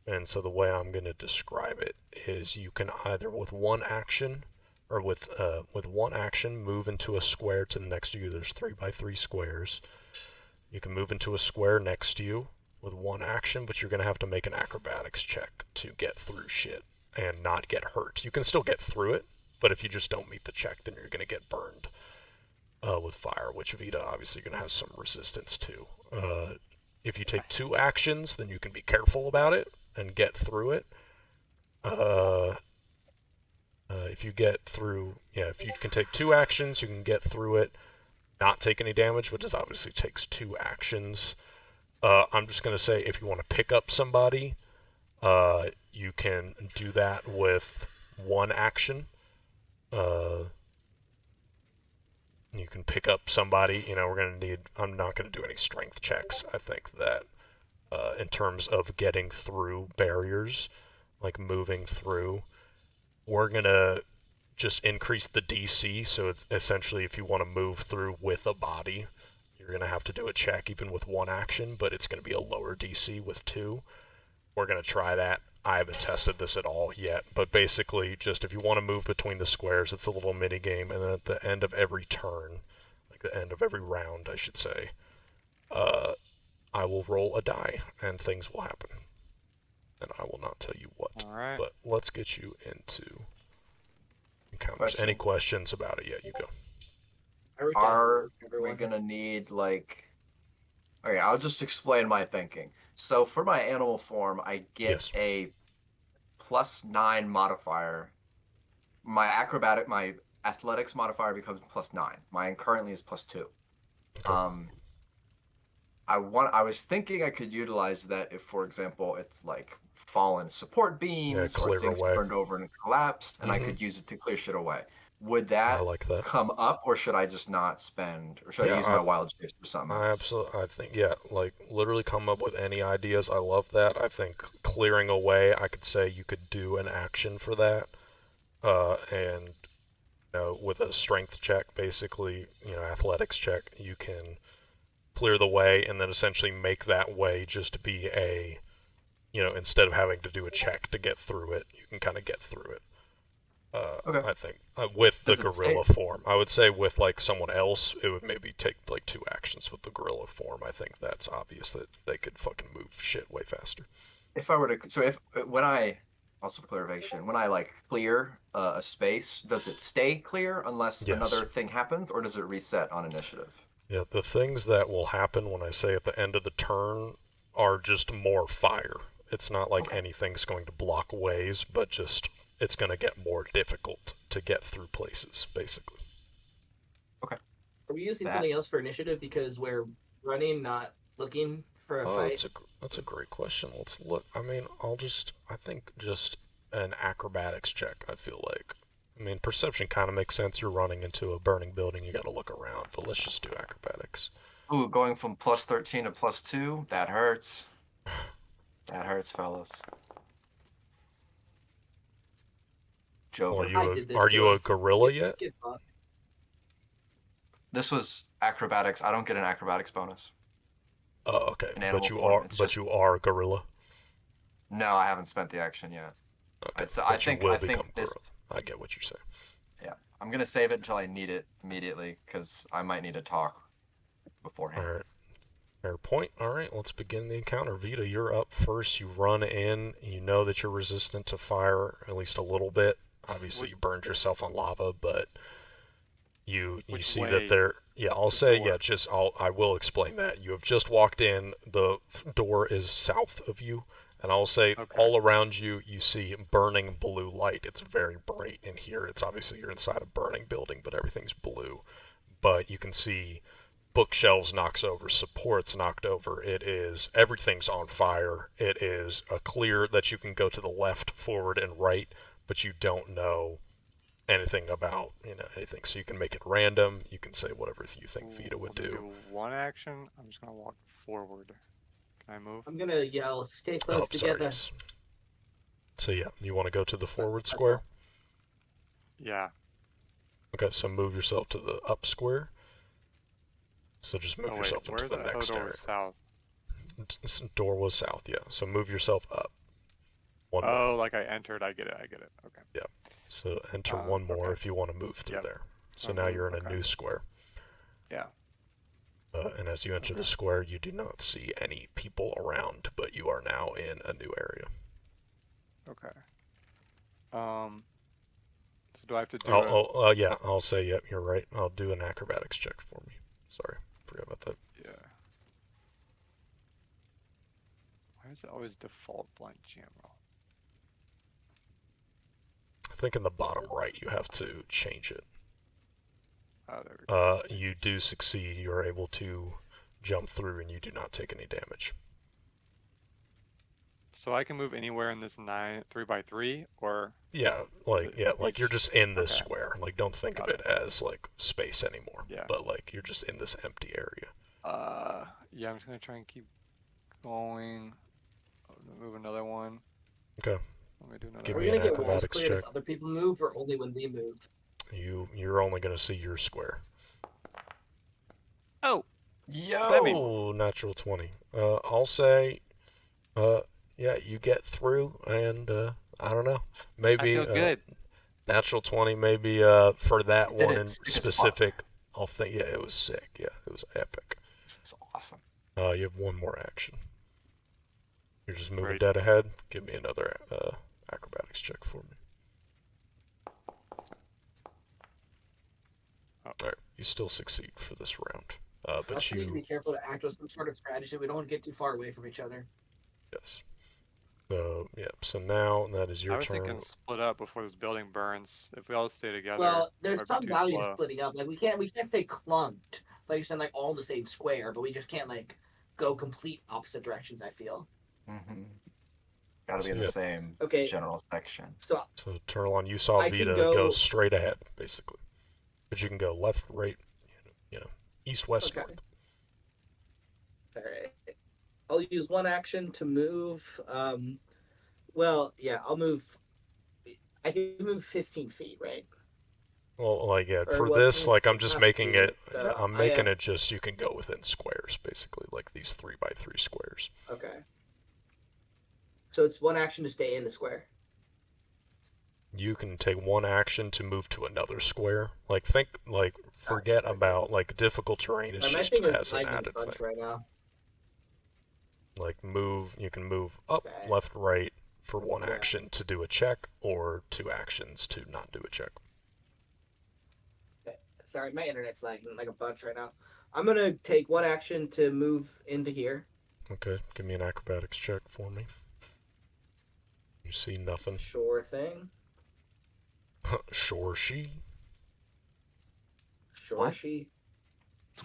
And so the way I'm gonna describe it is you can either with one action or with one action move into a square to the next to you. There's 3x3 squares. You can move into a square next to you with one action, but you're going to have to make an acrobatics check to get through shit and not get hurt. You can still get through it, but if you just don't meet the check, then you're going to get burned with fire, which Vita obviously going to have some resistance to. If you take 2 actions, then you can be careful about it and get through it. If you get through, if you can take 2 actions, you can get through it, not take any damage, which is obviously takes 2 actions. I'm just going to say if you want to pick up somebody, you can do that with one action. You can pick up somebody. We're going to need. I'm not going to do any strength checks. I think that in terms of getting through barriers, like moving through, we're going to just increase the DC. So it's essentially if you want to move through with a body, you're going to have to do a check even with one action, but it's going to be a lower DC with 2. We're going to try that. I haven't tested this at all yet, but basically just if you want to move between the squares, it's a little mini game, and then at the end of every turn, like the end of every round, I should say, I will roll a die, and things will happen. And I will not tell you what.
All right.
But let's get you into encounters.
Question.
Any questions about it? Yeah, you go.
Are we gonna need like? Okay, I'll just explain my thinking. So for my animal form, I get a +9 modifier. My athletics modifier becomes +9. Mine currently is +2.
Okay.
I was thinking I could utilize that if, for example, it's like fallen support beams or
clear
things
away.
burned over and collapsed, and I could use it to clear shit away. Would that, come up, or should I just not spend, or should I use my wild shape for something else?
I think, like literally come up with any ideas. I love that. I think clearing away, I could say you could do an action for that, and with a strength check, basically, athletics check, you can clear the way and then essentially make that way just be a, instead of having to do a check to get through it, you can kind of get through it.
Okay.
I think with the gorilla form, I would say with like someone else, it would maybe take like 2 actions. With the gorilla form, I think that's obvious that they could fucking move shit way faster.
If I were to, so if when I also clarification, when I like clear a space, does it stay clear unless another thing happens, or does it reset on initiative?
Yeah, the things that will happen when I say at the end of the turn are just more fire. It's not like anything's going to block ways, but just it's going to get more difficult to get through places, basically.
Okay.
Are we using something else for initiative because we're running, not looking for a fight?
That's a great question. Let's look. I mean, I think just an acrobatics check, I feel like. I mean, perception kind of makes sense. You're running into a burning building, you got to look around, but let's just do acrobatics.
Ooh, going from +13 to +2, that hurts. That hurts, fellas.
Jover. Are you a gorilla yet?
This was acrobatics. I don't get an acrobatics bonus.
Oh, okay. But you are a gorilla.
No, I haven't spent the action yet.
Okay.
I think this.
I get what you're saying.
Yeah, I'm gonna save it until I need it immediately because I might need to talk beforehand.
All right. Fair point. All right, let's begin the encounter. Vita, you're up first. You run in. You know that you're resistant to fire, at least a little bit. Obviously, you burned yourself on lava, but you see that Yeah, I'll
The
say,
door.
yeah, I will explain that. You have just walked in, the door is south of you, and I'll say
Okay.
all around you, you see burning blue light. It's very bright in here. It's obviously you're inside a burning building, but everything's blue. But you can see bookshelves knocked over, supports knocked over. Everything's on fire. It is clear that you can go to the left, forward, and right, but you don't know anything about anything. So you can make it random. You can say whatever you think Vita would
We'll
do.
one action. I'm just gonna walk forward. Can I move?
I'm gonna yell, stay close
Oh, sorry.
together.
Yes. So yeah, you want to go to the forward
That's
square?
all.
Yeah.
Okay, so move yourself to the up square. So just move
Oh wait,
yourself into
where's
the
that? Oh,
next
door
area.
was south.
Door was south, yeah. So move yourself up. One more.
Oh, like I entered. I get it. Okay.
Yeah. So enter one more
Okay.
if you want to move through
Yep.
there. So
I'll
now
move,
you're in
okay.
a new square.
Yeah.
And as you enter the
Okay.
square, you do not see any people around, but you are now in a new area.
Okay. So do I have to do
Yeah, I'll say, yep, you're right. I'll do an acrobatics check for me. Sorry, forgot about that.
Yeah. Why is it always default blind jam roll?
I think in the bottom right you have to change it.
Oh, there we go.
You do succeed. You are able to jump through, and you do not take any damage.
So I can move anywhere in this 3x3, or
Yeah, like you're
each?
just in this
Okay.
square. Like, don't think
Got
of it as like space anymore.
Yeah.
But like you're just in this empty area.
yeah, I'm just gonna try and keep going. Move another one.
Okay.
Let me do another
Give
Are
me
we
an
gonna get walls
acrobatics
cleared as
check.
other people move, or only when we move?
You're only gonna see your square.
Oh,
Yo!
Natural 20. I'll say, yeah, you get through, and I don't know,
I
maybe
feel good.
natural 20, maybe for that
You did
one
it
in
sick as fuck.
specific. I'll think, yeah, it was sick. Yeah, it was epic.
This was awesome.
You have one more action. You're just moving
Great.
dead ahead. Give me another acrobatics check for me.
Oh.
Alright, you still succeed for this round.
I
But
also need to be
you,
careful to act with some sort of strategy. We don't want to get too far away from each other.
yes. So, yeah, so now that is
I
your
was
turn.
thinking split up before this building burns. If we all stay together,
Well,
it
there's
might be
some
too
value to
slow.
splitting up. Like we can't stay clumped. Like you said, like all in the same square, but we just can't like go complete opposite directions. I feel.
Mm-hmm. Gotta be in
Yeah.
the same
Okay.
general section.
So
So, Turlon, you saw
I can
Vita
go-
go straight ahead, basically. But you can go left, right, east, west,
Okay.
north.
all right, I'll use one action to move. Well, yeah, I'll move. I can move 15 feet, right?
Well, like, yeah,
Or
for
what-
this, like, I'm just
half
making
feet,
it,
so
yeah, I'm
I,
making it just, you can go within squares, basically, like these 3x3 squares.
Okay. So it's one action to stay in the square.
You can take one action to move to another square. Like, forget
okay.
about, like, difficult terrain is
My
just
thing is
as an
lagging a
added
bunch
thing.
right now.
Like, you can move up,
Okay.
left, right for one
Yeah.
action to do a check, or 2 actions to not do a check.
Sorry, my internet's lagging like a bunch right now. I'm gonna take one action to move into here.
Okay, give me an acrobatics check for me. You see nothing.
Sure thing.
Sure, she.
Sure
What?
she.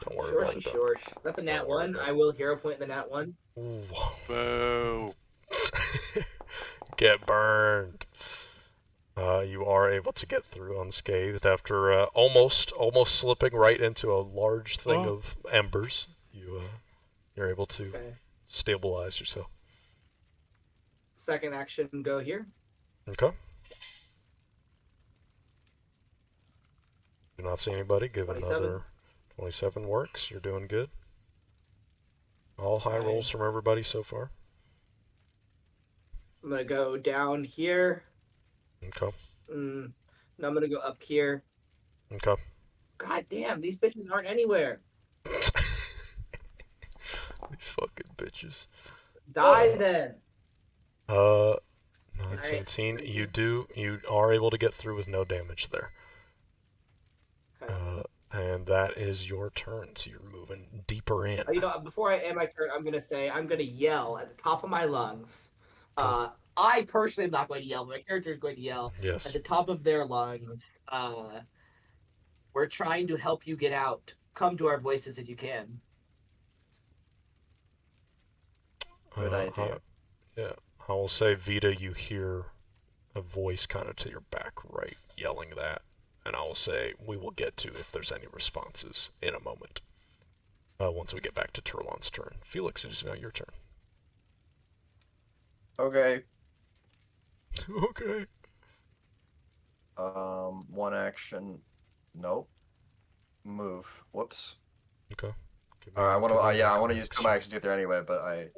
Don't worry
Sure
about
she.
it.
Sure. That's a nat
Don't worry
one.
about
I will hero point the nat one.
Ooh.
Boo.
Get burned. You are able to get through unscathed after almost slipping right into a large thing
Oh.
of embers. You're able to
Okay.
stabilize yourself.
Second action, go here.
Okay. Do not see anybody. Give
27.
another 27 works. You're doing good. All high
Okay.
rolls from everybody so far.
I'm gonna go down here.
Okay.
No, I'm gonna go up here.
Okay.
God damn, these bitches aren't anywhere.
These fucking bitches.
Die then.
9,
Alright,
17.
32.
You are able to get through with no damage there.
Okay.
And and that is your turn. So you're moving deeper in.
Before I end my turn, I'm gonna yell at the top of my lungs.
Okay.
I personally am not going to yell, but my character is going to yell
Yes.
at the top of their lungs. We're trying to help you get out. Come to our voices if you can.
Good idea.
Yeah, I will say, Vita, you hear a voice kind of to your back right yelling that, and I will say we will get to if there's any responses in a moment. Once we get back to Turlon's turn. Felix, it is now your turn.
Okay.
Okay.
One action. Nope. Move. Whoops.
Okay. Give me-
I want
give
to.
me
Yeah, I
your
want to use
coordinates.
two actions to get there anyway, but I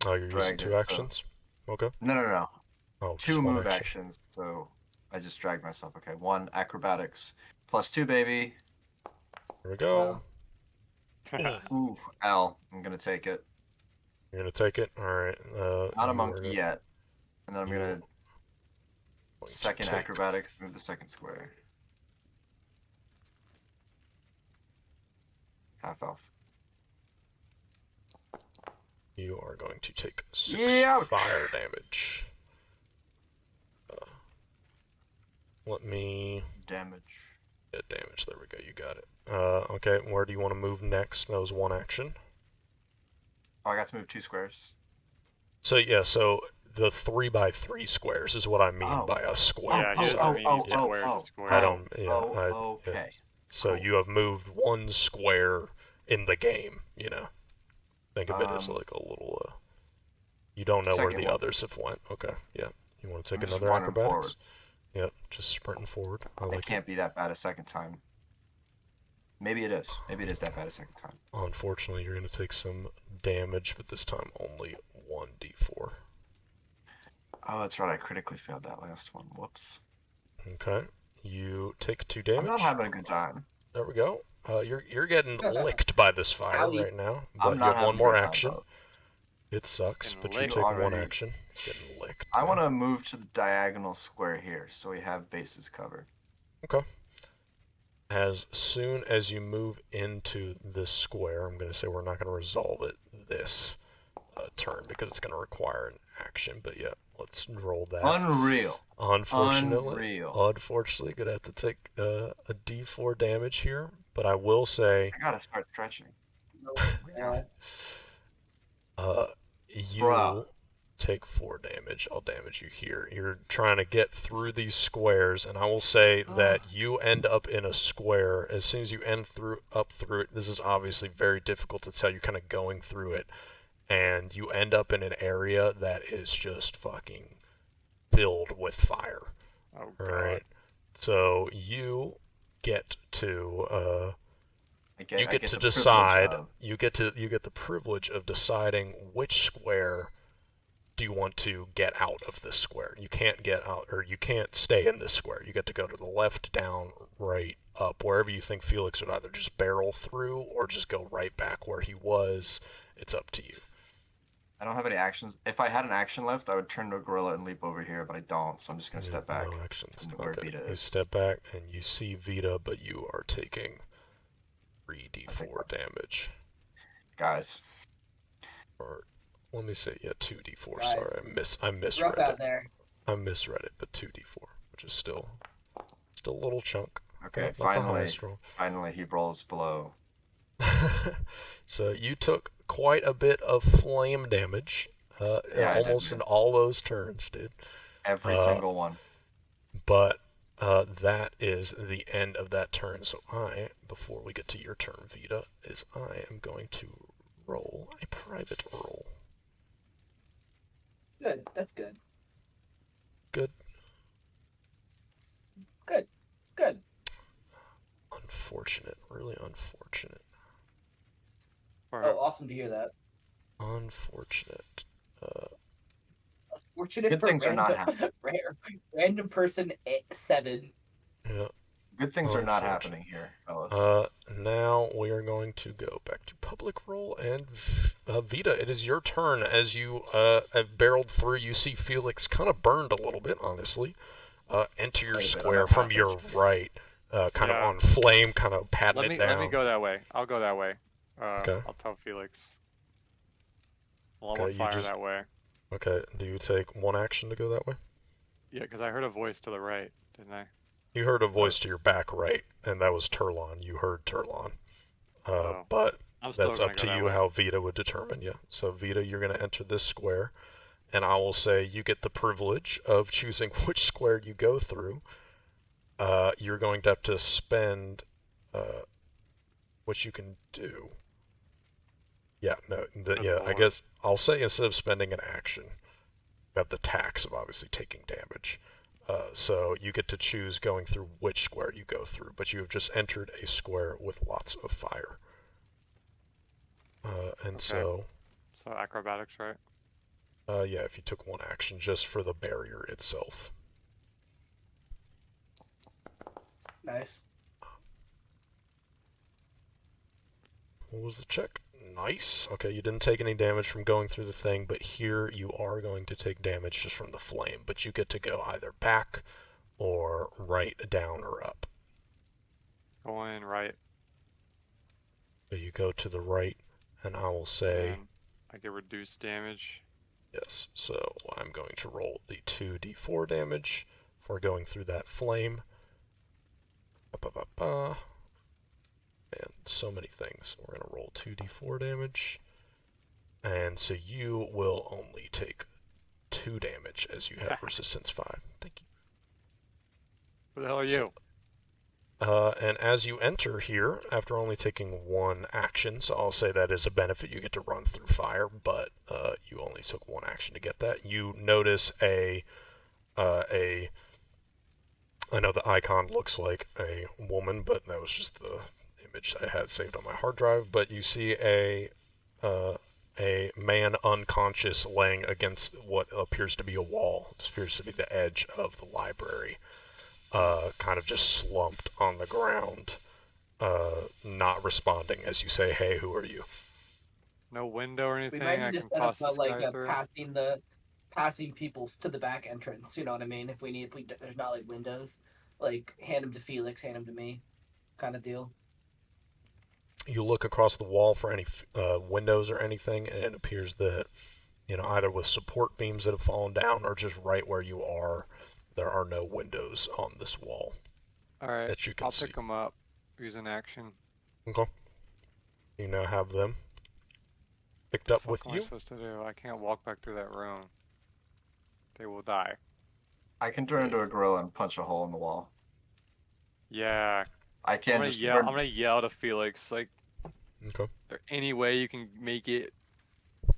Oh, you're using
dragged
two
it, so-
actions? Okay.
no.
Oh,
Two
just one
move
action.
actions, so I just dragged myself. Okay, 1 acrobatics plus 2, baby.
Here we go.
Wow.
Ooh, L. I'm gonna take it.
You're gonna take it? Alright.
Not a
you
monkey
are gonna-
yet. And then I'm
you
gonna
going to
second
take-
acrobatics, move the second square. Half elf.
You are going to take 6
Ouch.
fire damage. Let me
Damage.
get damage. There we go. You got it. Okay. Where do you want to move next? That was one action.
Oh, I got to move 2 squares.
So yeah. So the 3x3 squares is what I mean
Oh.
by a square.
Yeah, he doesn't mean
oh,
square to
oh,
square.
I don't. Yeah.
Oh,
yeah.
okay.
So
Cool.
you have moved 1 square in the game. You know. Think of it as like a little. You don't know where
Second
the
one.
others have went. Okay. Yeah. You want to take
I'm just
another
running
acrobatics?
forward.
Yep. Just sprinting forward. I
It
like it.
can't be that bad a second time. Maybe it is. Maybe it is that bad a second time.
Unfortunately, you're going to take some damage, but this time only 1d4.
Oh, that's right. I critically failed that last one. Whoops.
Okay. You take 2
I'm
damage.
not having a good time.
There we go. You're getting licked by this fire
Owie.
right now, but
I'm
you
not
have one
having
more
a good time,
action.
though.
It sucks,
Getting
but you
licked.
take one
Already-
action. Getting licked.
I want to move to the diagonal square here, so we have bases covered.
As soon as you move into this square, I'm going to say we're not going to resolve it this turn because it's going to require an action. But yeah, let's roll that.
Unreal.
Unfortunately,
Unreal.
gonna have to take a d4 damage here. But I will say,
I gotta start stretching.
Yeah.
you
Bruh.
take 4 damage. I'll damage you here. You're trying to get through these squares, and I will say that you end up in a square. As soon as you up through it, this is obviously very difficult to tell. You're kind of going through it, and you end up in an area that is just fucking filled with fire.
Oh
All
god.
right. So you get to
I
you
I
get to
the privilege
decide.
of-
You get the privilege of deciding which square do you want to get out of this square. You can't get out, or you can't stay in this square. You get to go to the left, down, right, up, wherever you think Felix would either just barrel through or just go right back where he was. It's up to you.
I don't have any actions. If I had an action left, I would turn to a gorilla and leap over here, but I don't, so I'm just gonna step back.
No actions.
to where
Okay.
Vita
You
is.
step back and you see Vita, but you are taking 3d4
take-
damage.
Guys,
Or let me say, yeah, 2d4.
Guys,
Sorry, I
Rough
misread
out
it.
there.
I misread it, but 2d4, which is still a little chunk.
okay,
Not the
finally,
highest roll.
finally he rolls below.
So you took quite a bit of flame damage,
Yeah, I did,
almost
man.
in all those turns, dude.
Every
Uh,
single one.
But that is the end of that turn. So before we get to your turn, Vita, I am going to roll a private roll.
Good. That's good.
Good.
Good.
Unfortunate. Really unfortunate.
Alright.
Oh, awesome to hear that.
Unfortunate.
Fortunate
Good
for
things are not
random person 7.
Yeah.
Good things are not
unfortunate.
happening here, fellas.
Now we are going to go back to public roll, and Vita, it is your turn. As you have barreled through, you see Felix kind of burned a little bit, honestly. Enter your
Wait a bit, I'm
square
at
from
half
your
HP.
right. kind of
Yeah.
on flame, kind of patting
Let
it
me
down.
let me go that way. I'll go that way.
Okay.
I'll tell Felix. Well, I'm
Okay,
gonna
you
fire
just
that way.
okay. Do you take one action to go that way?
Yeah, because I heard a voice to the right, didn't I?
You heard a voice to your back right, and that was Turlon. You heard Turlon.
Oh.
But
I'm still
that's
gonna
up
go
to
that
you
way.
how Vita would determine you. So Vita, you're going to enter this square, and I will say you get the privilege of choosing which square you go through. You're going to have to spend what you can do. Yeah, no,
Spend
yeah, I
more.
guess I'll say instead of spending an action, you have the tax of obviously taking damage. So you get to choose going through which square you go through, but you have just entered a square with lots of fire. And
Okay.
so,
So acrobatics, right?
yeah, if you took one action just for the barrier itself.
Nice.
What was the check? Nice. Okay, you didn't take any damage from going through the thing, but here you are going to take damage just from the flame. But you get to go either back or right, down, or up.
Going right.
So you go to the right, and I will say
And I get reduced damage.
yes. So I'm going to roll the 2d4 damage for going through that flame. Ba-ba-ba-ba. And so many things. We're going to roll 2d4 damage. And so you will only take 2 damage as you have resistance 5. Thank you.
Who the hell are you?
And as you enter here, after only taking one action, so I'll say that is a benefit, you get to run through fire, but you only took one action to get that. You notice I know the icon looks like a woman, but that was just the image I had saved on my hard drive. But you see a man unconscious laying against what appears to be a wall. This appears to be the edge of the library. Kind of just slumped on the ground, not responding as you say, "Hey, who are you?"
No window or
We
anything
might
I
need to
can
set up
toss this
like
guy
a
through?
passing people to the back entrance. You know what I mean? If there's not like windows, like hand them to Felix, hand them to me, kind of deal.
You look across the wall for any windows or anything, and it appears that either with support beams that have fallen down or just right where you are, there are no windows on this wall
Alright,
that you can
I'll
see.
pick him up. Use an action.
Okay. You now have them picked
What
up
the
with
fuck am I
you.
supposed to do? I can't walk back through that room. They will die.
I can turn into a gorilla and punch a hole in the wall.
Yeah.
I
I'm
can't
gonna
just
yell.
turn.
I'm gonna yell to Felix. Like,
Okay.
is there any way you can make it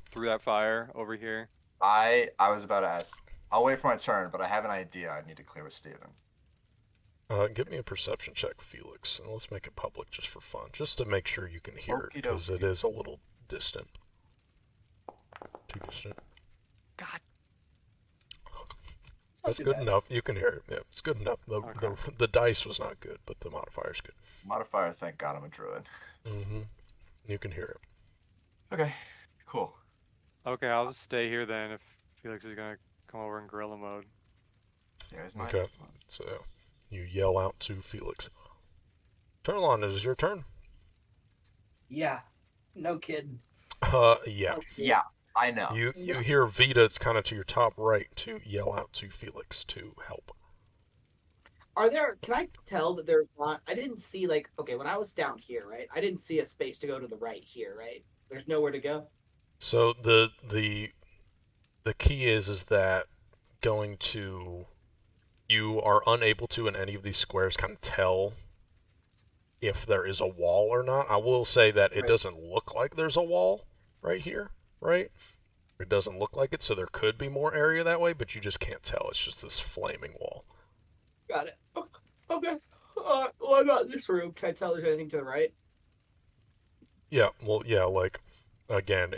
through that fire over here?
I was about to ask. I'll wait for my turn, but I have an idea I need to clear with Steven.
Give me a perception check, Felix, and let's make it public just for fun, just to make sure you can hear it,
Okie
because it
dokie.
is a little distant. Too distant.
God.
It's not
That's
too
good
bad.
enough. You can hear it. Yeah, it's good enough.
Okay.
The dice was not good, but the modifier's good.
Modifier, thank God I'm a druid.
Mm-hmm. You can hear it.
Okay, cool.
Okay, I'll just stay here then if Felix is gonna come over in gorilla mode.
Yeah, he's mine.
Okay. So you yell out to Felix. Turlon, it is your turn.
Yeah, no kidding.
Yeah.
No shit.
Yeah, I know.
You hear Vita kind of to your top right to yell out to Felix to help.
Can I tell that there's not, I didn't see okay, when I was down here, right? I didn't see a space to go to the right here, right? There's nowhere to go.
So the key is that you are unable to in any of these squares kind of tell if there is a wall or not. I will say that it
Right.
doesn't look like there's a wall right here, right? It doesn't look like it, so there could be more area that way, but you just can't tell. It's just this flaming wall.
Got it. Okay. Well, I'm not in this room. Can I tell there's anything to the right?
Yeah, well, yeah, again,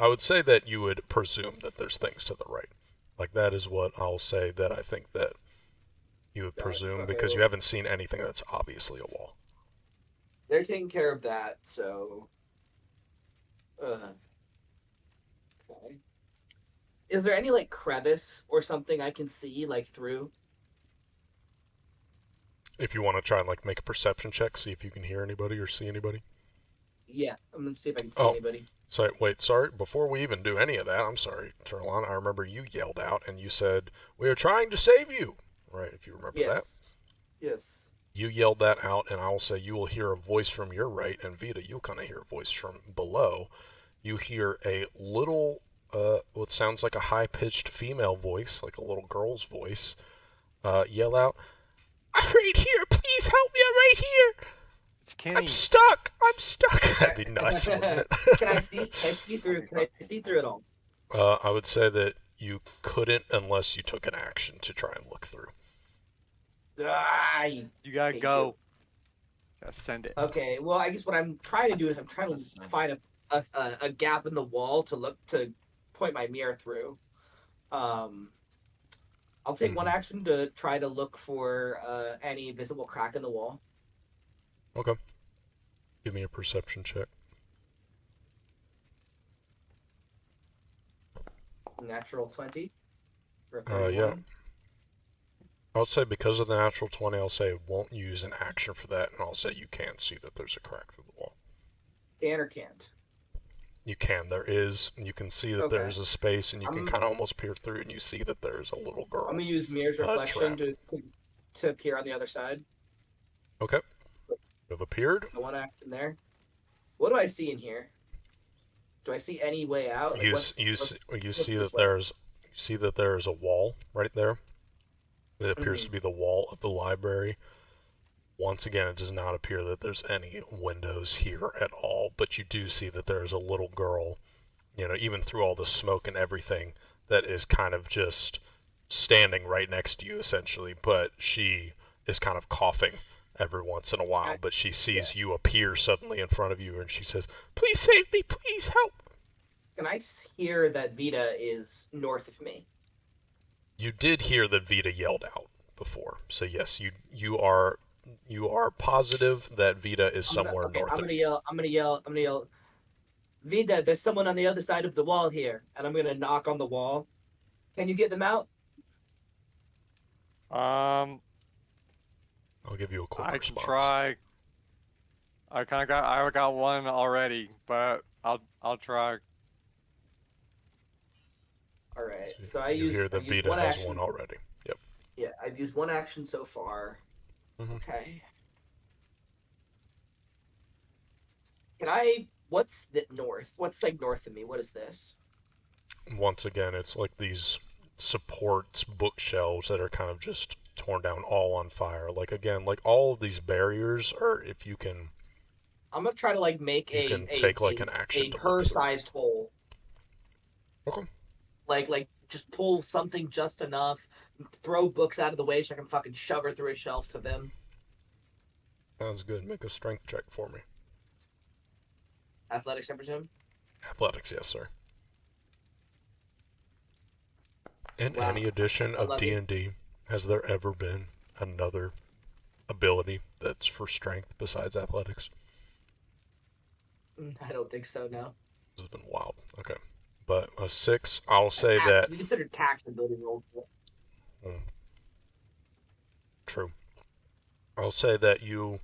I would say that you would presume that there's things to the right. Like, that is what I'll say that I think that you would
Got it.
presume,
Okay,
because you
well,
haven't seen anything that's obviously a wall.
they're taking care of that, so. Okay. Is there any crevice or something I can see through?
If you want to try and like make a perception check, see if you can hear anybody or see anybody.
Yeah, I'm gonna see if I can see
Oh.
anybody.
So wait, sorry. Before we even do any of that, I'm sorry, Turlon. I remember you yelled out and you said, "We are trying to save you." Right? If you remember that.
Yes.
You yelled that out, and I will say you will hear a voice from your right, and Vita, you'll kind of hear a voice from below. You hear a little, what sounds like a high-pitched female voice, like a little girl's voice, yell out, "I'm right here! Please help me! I'm right here!
It's Kenny.
I'm stuck! I'm stuck!" That'd be nuts, wouldn't it?
Can I see through? Can I see through it all?
I would say that you couldn't unless you took an action to try and look through.
You gotta
Thank
go. Gotta send it.
Okay, well, I guess what I'm trying to do is I'm trying to find a gap in the wall to point my mirror through. I'll take one action to try to look for any visible crack in the wall.
Okay. Give me a perception check.
Natural 20 for
Yeah.
31.
I'll say because of the natural 20, I'll say it won't use an action for that, and I'll say you can see that there's a crack through the wall.
Can or can't?
You can. There is. You can see that
Okay.
there's a space, and you can kind of almost peer through, and you see that there's a little girl.
I'm gonna use mirror's reflection
trapped.
to appear on the other side.
Okay. You have appeared.
So one action there. What do I see in here? Do I see any way out? Like,
You
what's
see
this
that
way?
there's a wall right there. It appears to be the wall of the library. Once again, it does not appear that there's any windows here at all, but you do see that there's a little girl, even through all the smoke and everything, that is kind of just standing right next to you, essentially, but she is kind of coughing every once in a while, but she sees you appear suddenly in front of you, and she says, "Please save me, please help."
Can I hear that Vita is north of me?
You did hear that Vita yelled out before, so yes, you are positive that Vita is somewhere north of you.
I'm gonna yell. Vita, there's someone on the other side of the wall here, and I'm gonna knock on the wall. Can you get them out?
I'll give you a quick
I
response.
can try. I got one already, but I'll try.
All right.
So
So
you hear that Vita has
action.
one already. Yep.
Yeah, I've used one action so far. Okay. Can I? What's the north? What's like north of me? What is this?
Once again, it's like these supports, bookshelves that are kind of just torn down, all on fire. Like again, like all of these barriers are, if you can.
I'm gonna try to like make
an action to
her-sized hole.
Okay.
Like just pull something just enough, throw books out of the way so I can fucking shove her through a shelf to them.
Sounds good. Make a strength check for me.
Athletics, I presume?
Athletics, yes, sir. In
Wow.
any edition of D&D, has there ever been another ability that's for strength besides athletics?
I don't think so, no.
This has been wild. Okay. But a 6, I'll say that...
We consider tax ability roll.
True. I'll say that you...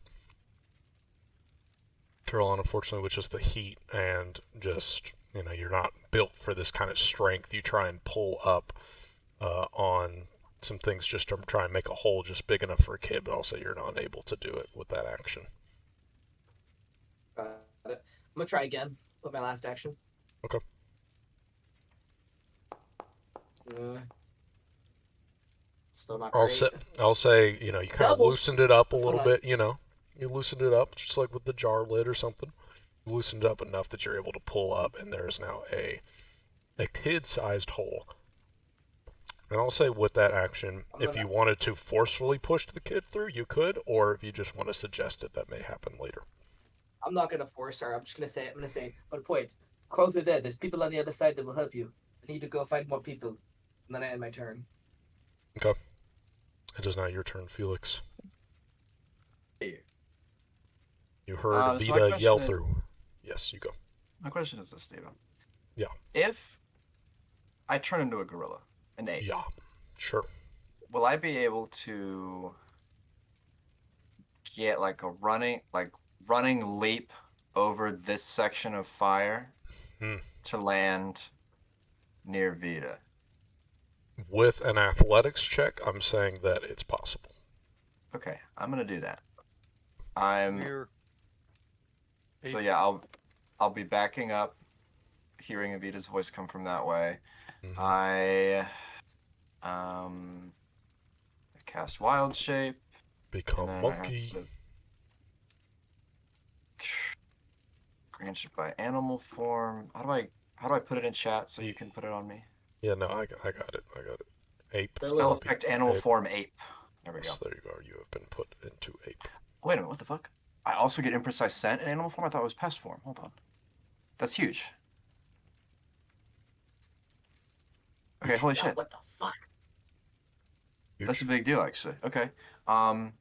Turlon, unfortunately, with just the heat and just, you're not built for this kind of strength. You try and pull up on some things just to try and make a hole just big enough for a kid, but I'll say you're not able to do it with that action.
I'm gonna try again with my last action.
Okay.
Still not great.
I'll say, you kind of loosened it up a little bit, You loosened it up, just like with the jar lid or something. You loosened it up enough that you're able to pull up, and there's now a kid-sized hole. And I'll say with that action, if you wanted to forcefully push the kid through, you could, or if you just want to suggest it, that may happen later.
I'm not gonna force her. I'm gonna say, one point. Crawl through there. There's people on the other side that will help you. I need to go find more people. And then I end my turn.
Okay. It is now your turn, Felix. You heard Vita yell through. Yes, you go.
My question is this, Steven.
Yeah.
If I turn into a gorilla, an ape.
Yeah, sure.
Will I be able to like a running leap over this section of fire to land near Vita.
With an athletics check, I'm saying that it's possible.
Okay, I'm gonna do that.
Near
So
eight.
yeah, I'll be backing up, hearing Evita's voice come from that way. I cast Wild Shape.
Become
and then
monkey.
I have to grant it by animal form. How do I put it in chat so you can put it on me?
Yeah, no, I got it. Ape.
Spell effect animal form ape. There we go.
Yes, there you go. You have been put into ape.
Wait a minute, what the fuck? I also get imprecise scent in animal form? I thought it was pest form. Hold on. That's huge. Okay, holy shit.
What the fuck?
Huge.
That's a big deal, actually. Okay. And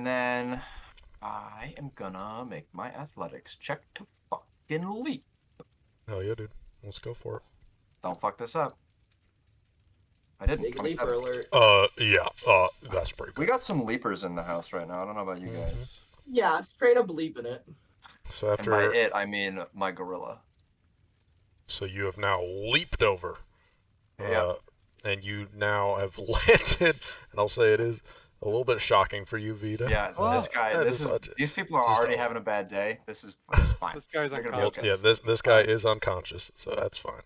then I am gonna make my athletics check to fucking leap.
Hell yeah, dude. Let's go for it.
Don't fuck this up. I didn't.
Big leaper
27.
alert.
Yeah. That's pretty good.
We got some leapers in the house right now. I don't know about you guys.
Yeah, straight up leaping it.
So
And by
after,
it, I mean my gorilla.
so you have now leaped over.
Yeah.
And you now have landed, and I'll say it is a little bit shocking for you, Vita.
Yeah, this guy. These people are already having a bad day. This is fine.
This guy's
They're gonna be
unconscious.
okay.
Yeah, this guy is unconscious, so that's fine.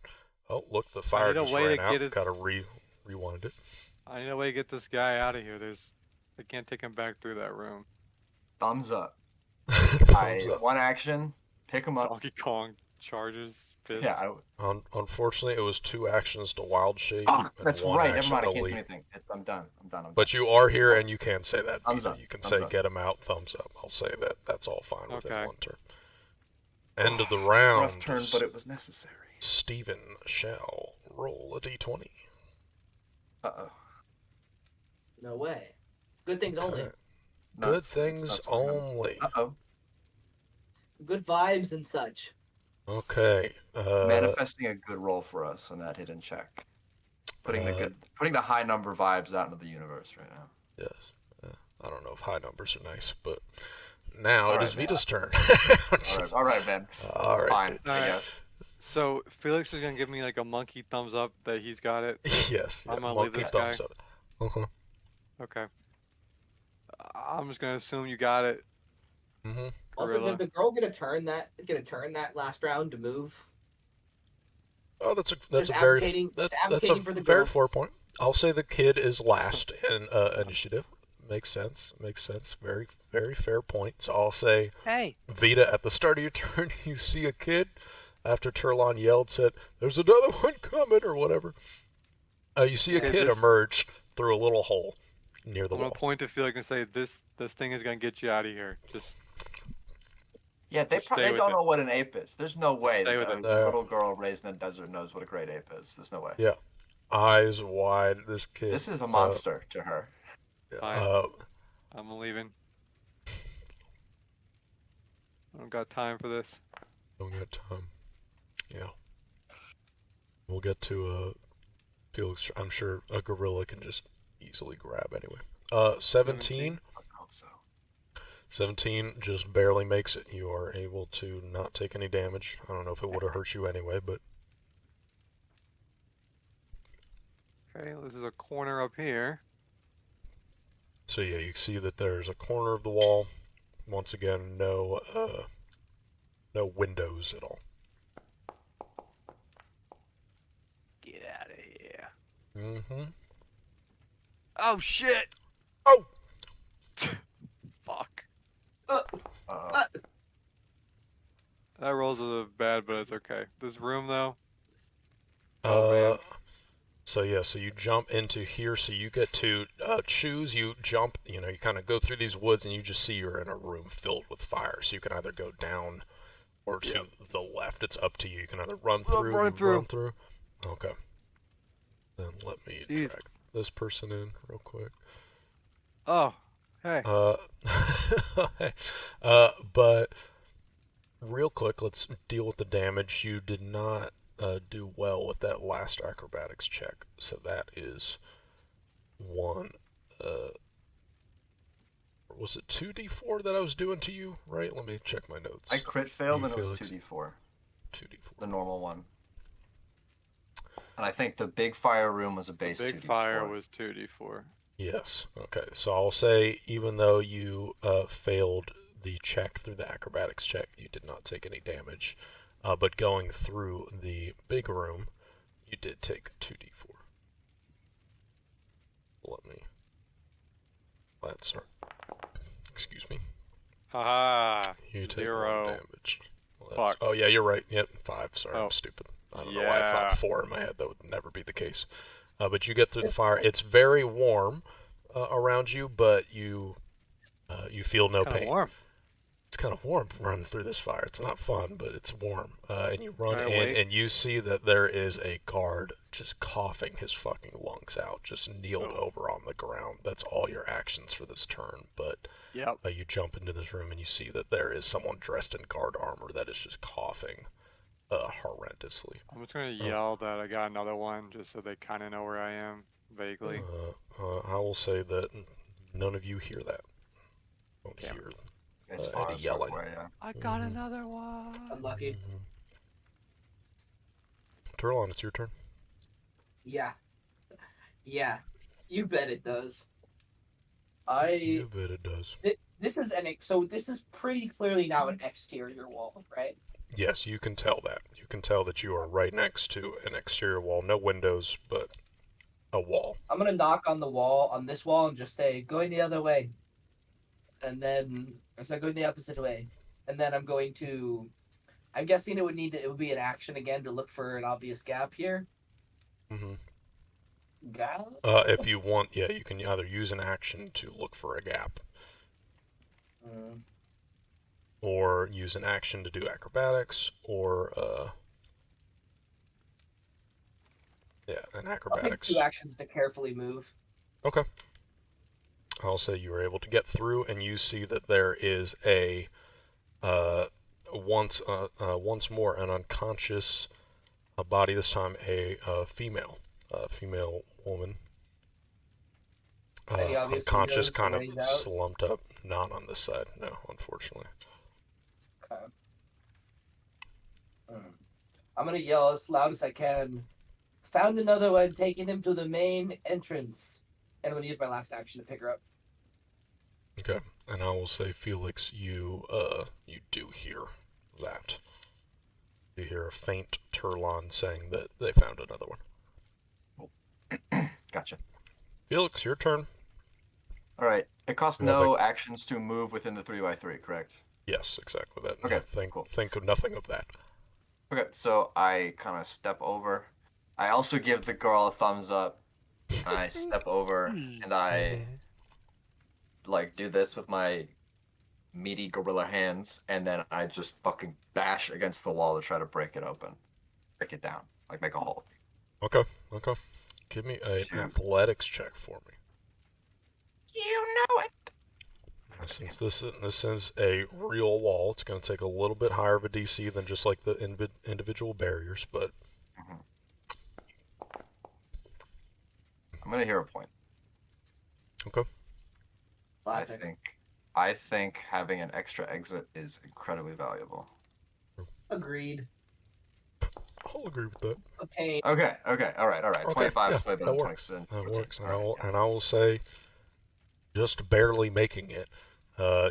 Oh, look, the fire
need a
just
way
ran
to
out.
get it-
Gotta rewind it.
I need a way to get this guy out of here. I can't take him back through that room.
Thumbs up.
Thumbs up.
One action, pick him up.
Donkey Kong charges fist.
Yeah.
Unfortunately, it was 2 actions to wild shape.
Oh,
and
that's
1
right. Never
action
mind. I
to
can't do
leap.
anything. I'm done.
But you are here, and you can say that.
Thumbs
Vita.
up.
You can
Thumbs
say
up.
get him out. Thumbs up. I'll say that. That's all fine within
Okay.
1 turn. End of the round.
Rough turn, but it was necessary.
Steven shall roll a d20.
Uh-oh.
No way. Good things only.
Okay.
Nuts.
Good
It's
things
nuts for him.
only.
Uh-oh.
Good vibes and such.
Okay.
Manifesting a good roll for us on that hidden check. Putting the high number vibes out into the universe right now.
Yes. I don't know if high numbers are nice, but now
All
it
right,
is
man.
Vita's turn.
All right, man.
All right.
Fine.
All
I
right.
guess.
So Felix is gonna give me like a monkey thumbs up that he's got it.
Yes.
I'm gonna leave
monkey
this
thumbs
guy.
up. Uh-huh.
Okay. I'm just gonna assume you got it.
Mm-hmm.
Also,
Gorilla.
did the girl get a turn that last round to move?
Oh, that's a
Just
very
advocating-
that's
just
a
advocating for the
very
girl.
4 point. I'll say the kid is last in initiative. Makes sense. Very, very fair point. So I'll say,
Hey.
Vita, at the start of your turn, you see a kid. After Turlon yelled, said, "There's another one coming," or whatever. You see a
Okay,
kid
this-
emerge through a little hole near the
I'm
wall.
gonna point to Felix and say this thing is gonna get you out of here. Just
Yeah, they
Stay with
don't
it.
know what an ape is. There's no way
Stay
that
with
a
it.
little girl raised in the desert knows what a great ape is. There's no way.
Yeah. Eyes wide. This kid.
This is a monster to her.
Fine. I'm leaving. I don't got time for this.
Don't got time. Yeah. We'll get to Felix. I'm sure a gorilla can just easily grab anyway. 17.
I hope so.
17 just barely makes it. You are able to not take any damage. I don't know if it would have hurt you anyway, but
Okay, this is a corner up here.
so yeah, you see that there's a corner of the wall. Once again, no windows at all.
Get out of here.
Mm-hmm.
Oh shit!
Oh!
Fuck.
Uh-oh.
That rolls a bad, but it's okay. This room though. Oh, man.
So yeah, so you jump into here, so you get to choose. You jump, you kind of go through these woods, and you just see you're in a room filled with fire. So you can either go down or to the left. It's up to you. You can either run through.
run through.
Okay. Then let me
Jeez.
drag this person in real quick.
Oh, hey.
But real quick, let's deal with the damage. You did not do well with that last acrobatics check, so that is one Was it 2d4 that I was doing to you? Right? Let me check my notes.
I crit failed
You,
and it was
Felix?
2d4,
2d4.
the normal one. And I think the big fire room was a
The
base
big
2d4.
fire was 2d4.
Yes. Okay. So I'll say even though you failed the check through the acrobatics check, you did not take any damage. But going through the big room, you did take 2d4. Let me. Let's start. Excuse me.
Haha.
You take
0.
1 damage.
Fuck.
Oh yeah, you're right. Yep, 5. Sorry,
Oh.
I'm stupid. I don't know why I thought
Yeah.
4 in my head. That would never be the case. But you get through the fire. It's very warm around you, but you feel no
Kind of
pain.
warm.
It's kind of warm running through this fire. It's not fun, but it's warm. And you run
Alright,
in,
wait.
and you see that there is a guard just coughing his fucking lungs out, just kneeled
Oh.
over on the ground. That's all your actions for this turn. But
Yep.
you jump into this room, and you see that there is someone dressed in guard armor that is just coughing horrendously.
I'm just gonna yell that I got another one, just so they kind of know where I am, vaguely.
I will say that none of you hear that. Don't
Damn.
hear
It's far
any
as fuck
yelling.
away, yeah.
I got
Mhm.
another one.
Unlucky.
Turlon, it's your turn.
Yeah. Yeah. You bet it does.
You bet it does.
This is this is pretty clearly now an exterior wall, right?
Yes, you can tell that. You can tell that you are right next to an exterior wall. No windows, but a wall.
I'm gonna knock on this wall, and just say, "Going the other way," and then going the opposite way, and then I'm going to. I'm guessing it would be an action again to look for an obvious gap here.
hmm
Gap.
If you want, yeah, you can either use an action to look for a gap, or use an action to do acrobatics, or yeah, an
I'll
acrobatics.
take 2 actions to carefully move.
Okay. I'll say you were able to get through, and you see that there is a once more an unconscious body. This time a female woman.
Any obvious
Unconscious,
windows
kind
or
of
ways out?
slumped up. Not on this side, no, unfortunately.
Okay. I'm gonna yell as loud as I can. Found another one, taking them to the main entrance. And I'm gonna use my last action to pick her up.
Okay, and I will say, Felix, you do hear that. You hear a faint Turlon saying that they found another one.
Gotcha.
Felix, your turn.
Alright. It costs
You have
no actions to move within the 3x3, correct?
Yes, exactly that.
Okay,
No,
cool.
think of nothing of that.
Okay, so I kind of step over. I also give the girl a thumbs up. And I step over and I like do this with my meaty gorilla hands, and then I just fucking bash against the wall to try to break it open, break it down, like make a hole.
Okay. Give me an
Shoot.
athletics check for me.
You know it.
Since this is a real wall, it's going to take a little bit higher of a DC than just like the individual barriers, but
I'm gonna hear a point.
okay.
Classic.
I think having an extra exit is incredibly valuable.
Agreed.
I'll agree with that.
Okay.
Okay, all right.
Okay,
25
yeah,
is way better
that
than
works.
20.
That works, and
All right,
I will say, just barely making it.
Oh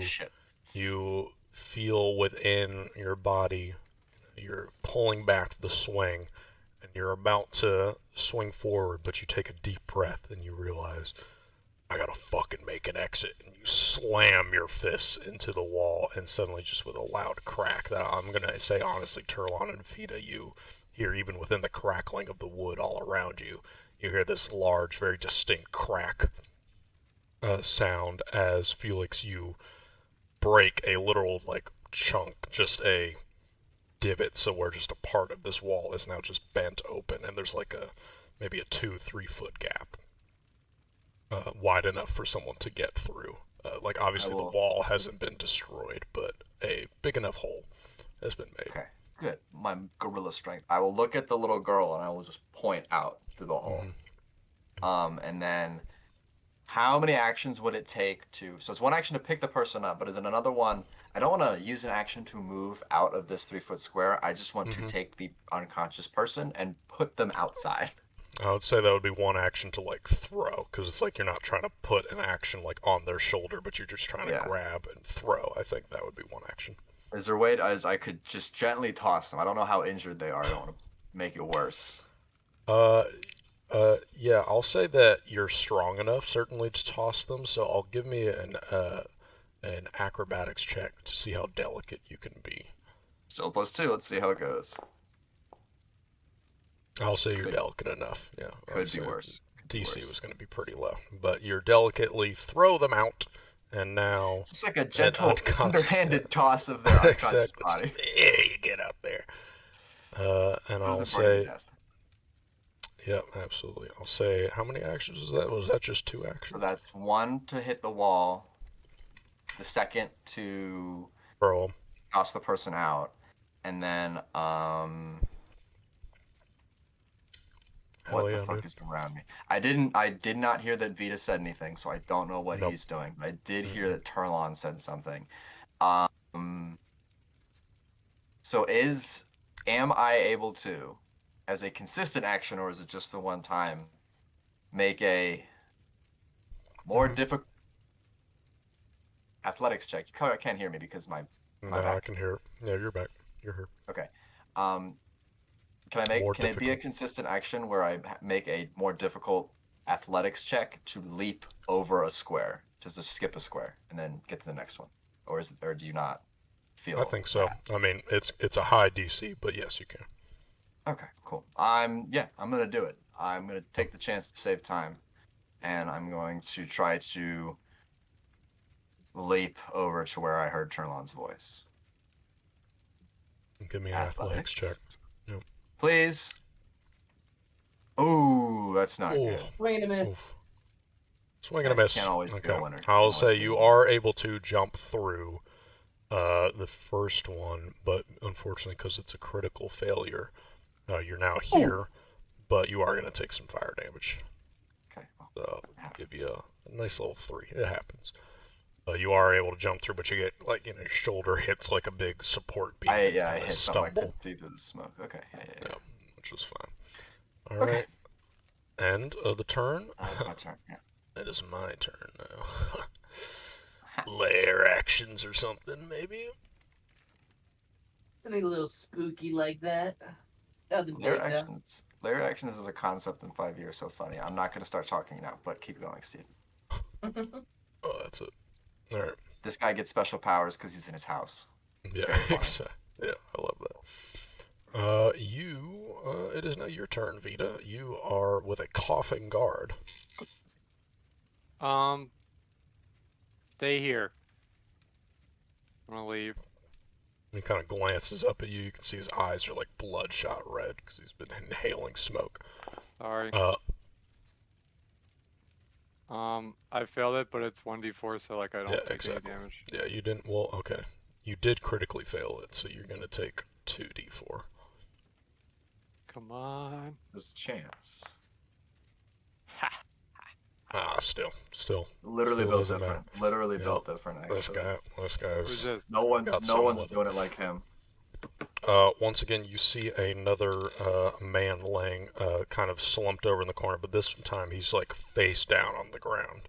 shit.
You feel within your body, you're pulling back the swing, and you're about to swing forward, but you take a deep breath and you realize, I gotta fucking make an exit, and you slam your fists into the wall, and suddenly, just with a loud crack, that I'm gonna say honestly, Turlon and Vita, you hear even within the crackling of the wood all around you, you hear this large, very distinct crack sound as Felix, you break a literal like chunk, just a divot, so where just a part of this wall is now just bent open, and there's like maybe a 2-3 foot gap. Wide enough for someone to get through. Like obviously the wall hasn't been destroyed, but a big enough hole has been made.
Okay, good. My gorilla strength. I will look at the little girl and I will just point out through the hole. And then how many actions would it take to? So it's one action to pick the person up, but is it another one? I don't want to use an action to move out of this 3-foot square. I just want to take the unconscious person and put them outside.
I would say that would be one action to like throw, because it's like you're not trying to put an action like on their shoulder, but you're just trying to grab and throw. I think that would be one action.
Is there a way as I could just gently toss them? I don't know how injured they are. I don't want to make it worse.
Yeah, I'll say that you're strong enough certainly to toss them. So I'll give me an acrobatics check to see how delicate you can be.
Still +2. Let's see how it goes.
I'll say you're delicate enough. Yeah.
Could be worse.
DC was going to be pretty low, but you're delicately throw them out, and now
it's like a gentle, underhanded toss of their unconscious body.
Yeah, you get out there. And I'll say, yeah, absolutely. I'll say, how many actions was that? Was that just 2 actions?
So that's 1 to hit the wall, the second to
throw them,
toss the person out, and then what the fuck is around me? I did not hear that Vita said anything, so I don't know what he's doing. But I did hear that Turlon said something. So am I able to, as a consistent action, or is it just the one time, make a more difficult athletics check? You can't hear me because my back.
I can hear. Yeah, you're back. You're here.
Okay. Can it be a consistent action where I make a more difficult athletics check to leap over a square, just to skip a square and then get to the next one, or do you not feel?
I think so. I mean, it's a high DC, but yes, you can.
Okay, cool. I'm gonna do it. I'm gonna take the chance to save time, and I'm going to try to leap over to where I heard Turlon's voice.
Give me an athletics check. Yep.
Please. Ooh, that's not good.
Swing and a miss.
Swing and a miss.
Can't always be a winner.
I'll say you are able to jump through the first one, but unfortunately, because it's a critical failure, you're now here, but you are going to take some fire damage.
Okay.
So I'll give you a nice little 3. It happens. You are able to jump through, but you get, like, your shoulder hits like a big support beam.
I hit something I couldn't see through the smoke. Okay, yeah.
Which was fine. All right. End of the turn.
That's my turn, yeah.
It is my turn now. Lair actions or something, maybe?
Something a little spooky like that.
Lair actions is a concept in 5 years, so funny. I'm not going to start talking now, but keep going, Steve.
Oh, that's it. All right.
This guy gets special powers because he's in his house.
Yeah, exactly. Yeah, I love that. It is now your turn, Vita. You are with a coughing guard.
Stay here. I'm gonna leave.
He kind of glances up at you. You can see his eyes are like bloodshot red because he's been inhaling smoke.
Sorry. I failed it, but it's 1d4, so like I don't take any damage.
Yeah, you didn't. Well, okay. You did critically fail it, so you're gonna take 2d4.
Come on.
There's a chance.
Still.
Literally built different. Literally built different. Actually.
This guy is.
No one's doing it like him.
Once again, you see another man laying kind of slumped over in the corner, but this time he's like face down on the ground,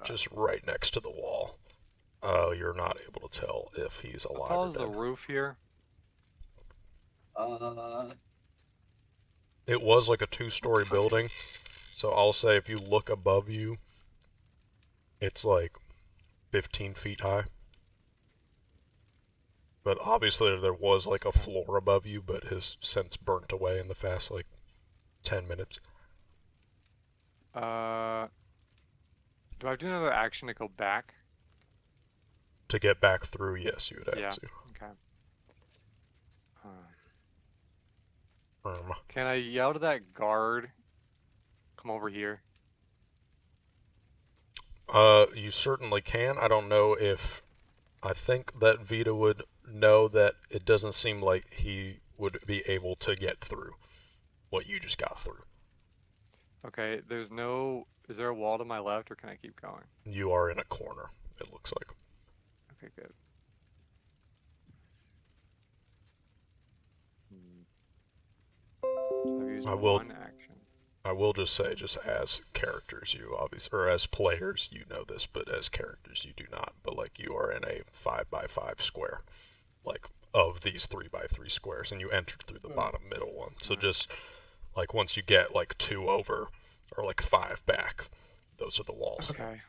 just right next to the wall. You're not able to tell if he's alive.
How tall is the roof here?
It was like a 2-story building, so I'll say if you look above you, it's like 15 feet high. But obviously there was like a floor above you, but has since burnt away in the past like 10 minutes.
Do I have to do another action to go back?
To get back through, yes, you would have to.
Okay. Can I yell to that guard, come over here?
You certainly can. I don't know if... I think that Vita would know that it doesn't seem like he would be able to get through what you just got through.
Okay, there's no Is there a wall to my left, or can I keep going?
You are in a corner, it looks like.
Okay, good. I've used
I will-
one action.
I will just say, just as characters, you obviously, or as players, you know this, but as characters, you do not. But like, you are in a 5x5 square, like of these 3x3 squares, and you entered through the bottom middle one. So just like once you get like 2 over, or like 5 back, those are the walls.
Okay.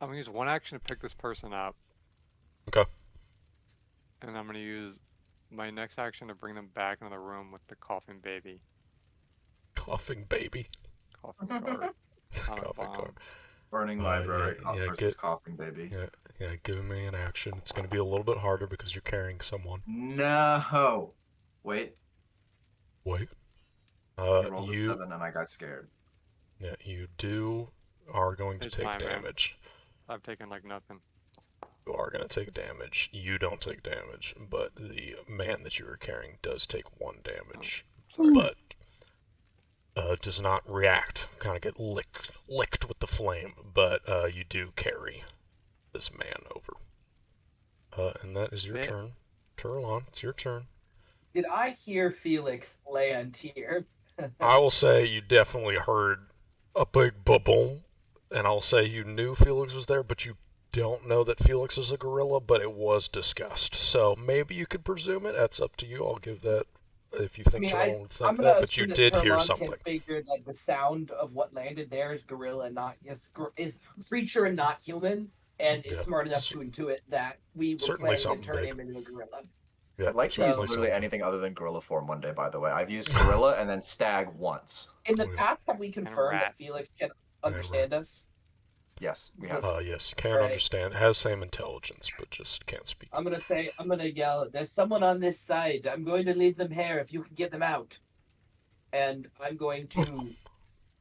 I'm gonna use one action to pick this person up.
Okay.
And I'm gonna use my next action to bring them back into the room with the coughing baby.
Coughing baby.
Coughing guard. Atomic
Coughing
bomb.
guard.
Burning library
yeah,
versus coughing baby.
Yeah, give me an action. It's going to be a little bit harder because you're carrying someone.
No. Wait.
Wait.
I rolled a 7 and I got scared.
Yeah, you are going to
It's
take
fine, man.
damage.
I've taken like nothing.
You are going to take damage. You don't take damage, but the man that you are carrying does take 1 damage.
Sorry.
But does not react. Kind of get licked with the flame, but you do carry this man over. And that is your
That's it.
turn. Turlon, it's your turn.
Did I hear Felix land here?
I will say you definitely heard a big ba-boom, and I'll say you knew Felix was there, but you don't know that Felix is a gorilla, but it was discussed. So maybe you could presume it. That's up to you. I'll give that if you think Turlon would think that, but you did hear something.
Can figure like the sound of what landed there is gorilla, not is creature and not human, and is smart enough to intuit that we were
Certainly
planning to turn
big.
him into a gorilla.
Yeah,
I'd like to use
certainly
literally
something.
anything other than gorilla form one day, by the way. I've used gorilla and then stag once.
In the
Oh, yeah.
past, have we confirmed
rat.
that Felix can understand us?
Yes, we have.
Yes, can't
Right.
understand. Has same intelligence, but just can't speak.
I'm gonna yell, there's someone on this side. I'm going to leave them here if you can get them out. And I'm going to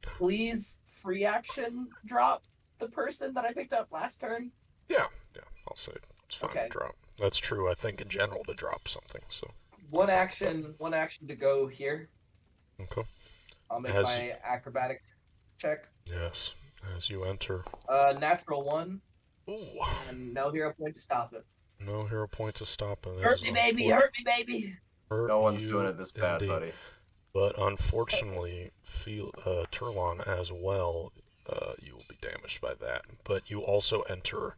please free action drop the person that I picked up last turn.
Yeah, I'll say it's fine
Okay.
to drop. That's true, I think, in general, to drop something, so.
One action to go here.
Okay.
I'll make
Has-
my acrobatic check.
Yes, as you enter.
Natural 1,
Ooh,
and no hero point to stop it.
no hero point to stop it.
Hurt me, baby! Hurt me, baby!
Hurt
No one's
you
doing it this bad,
indeed.
buddy.
But unfortunately, Turlon as well, you will be damaged by that. But you also enter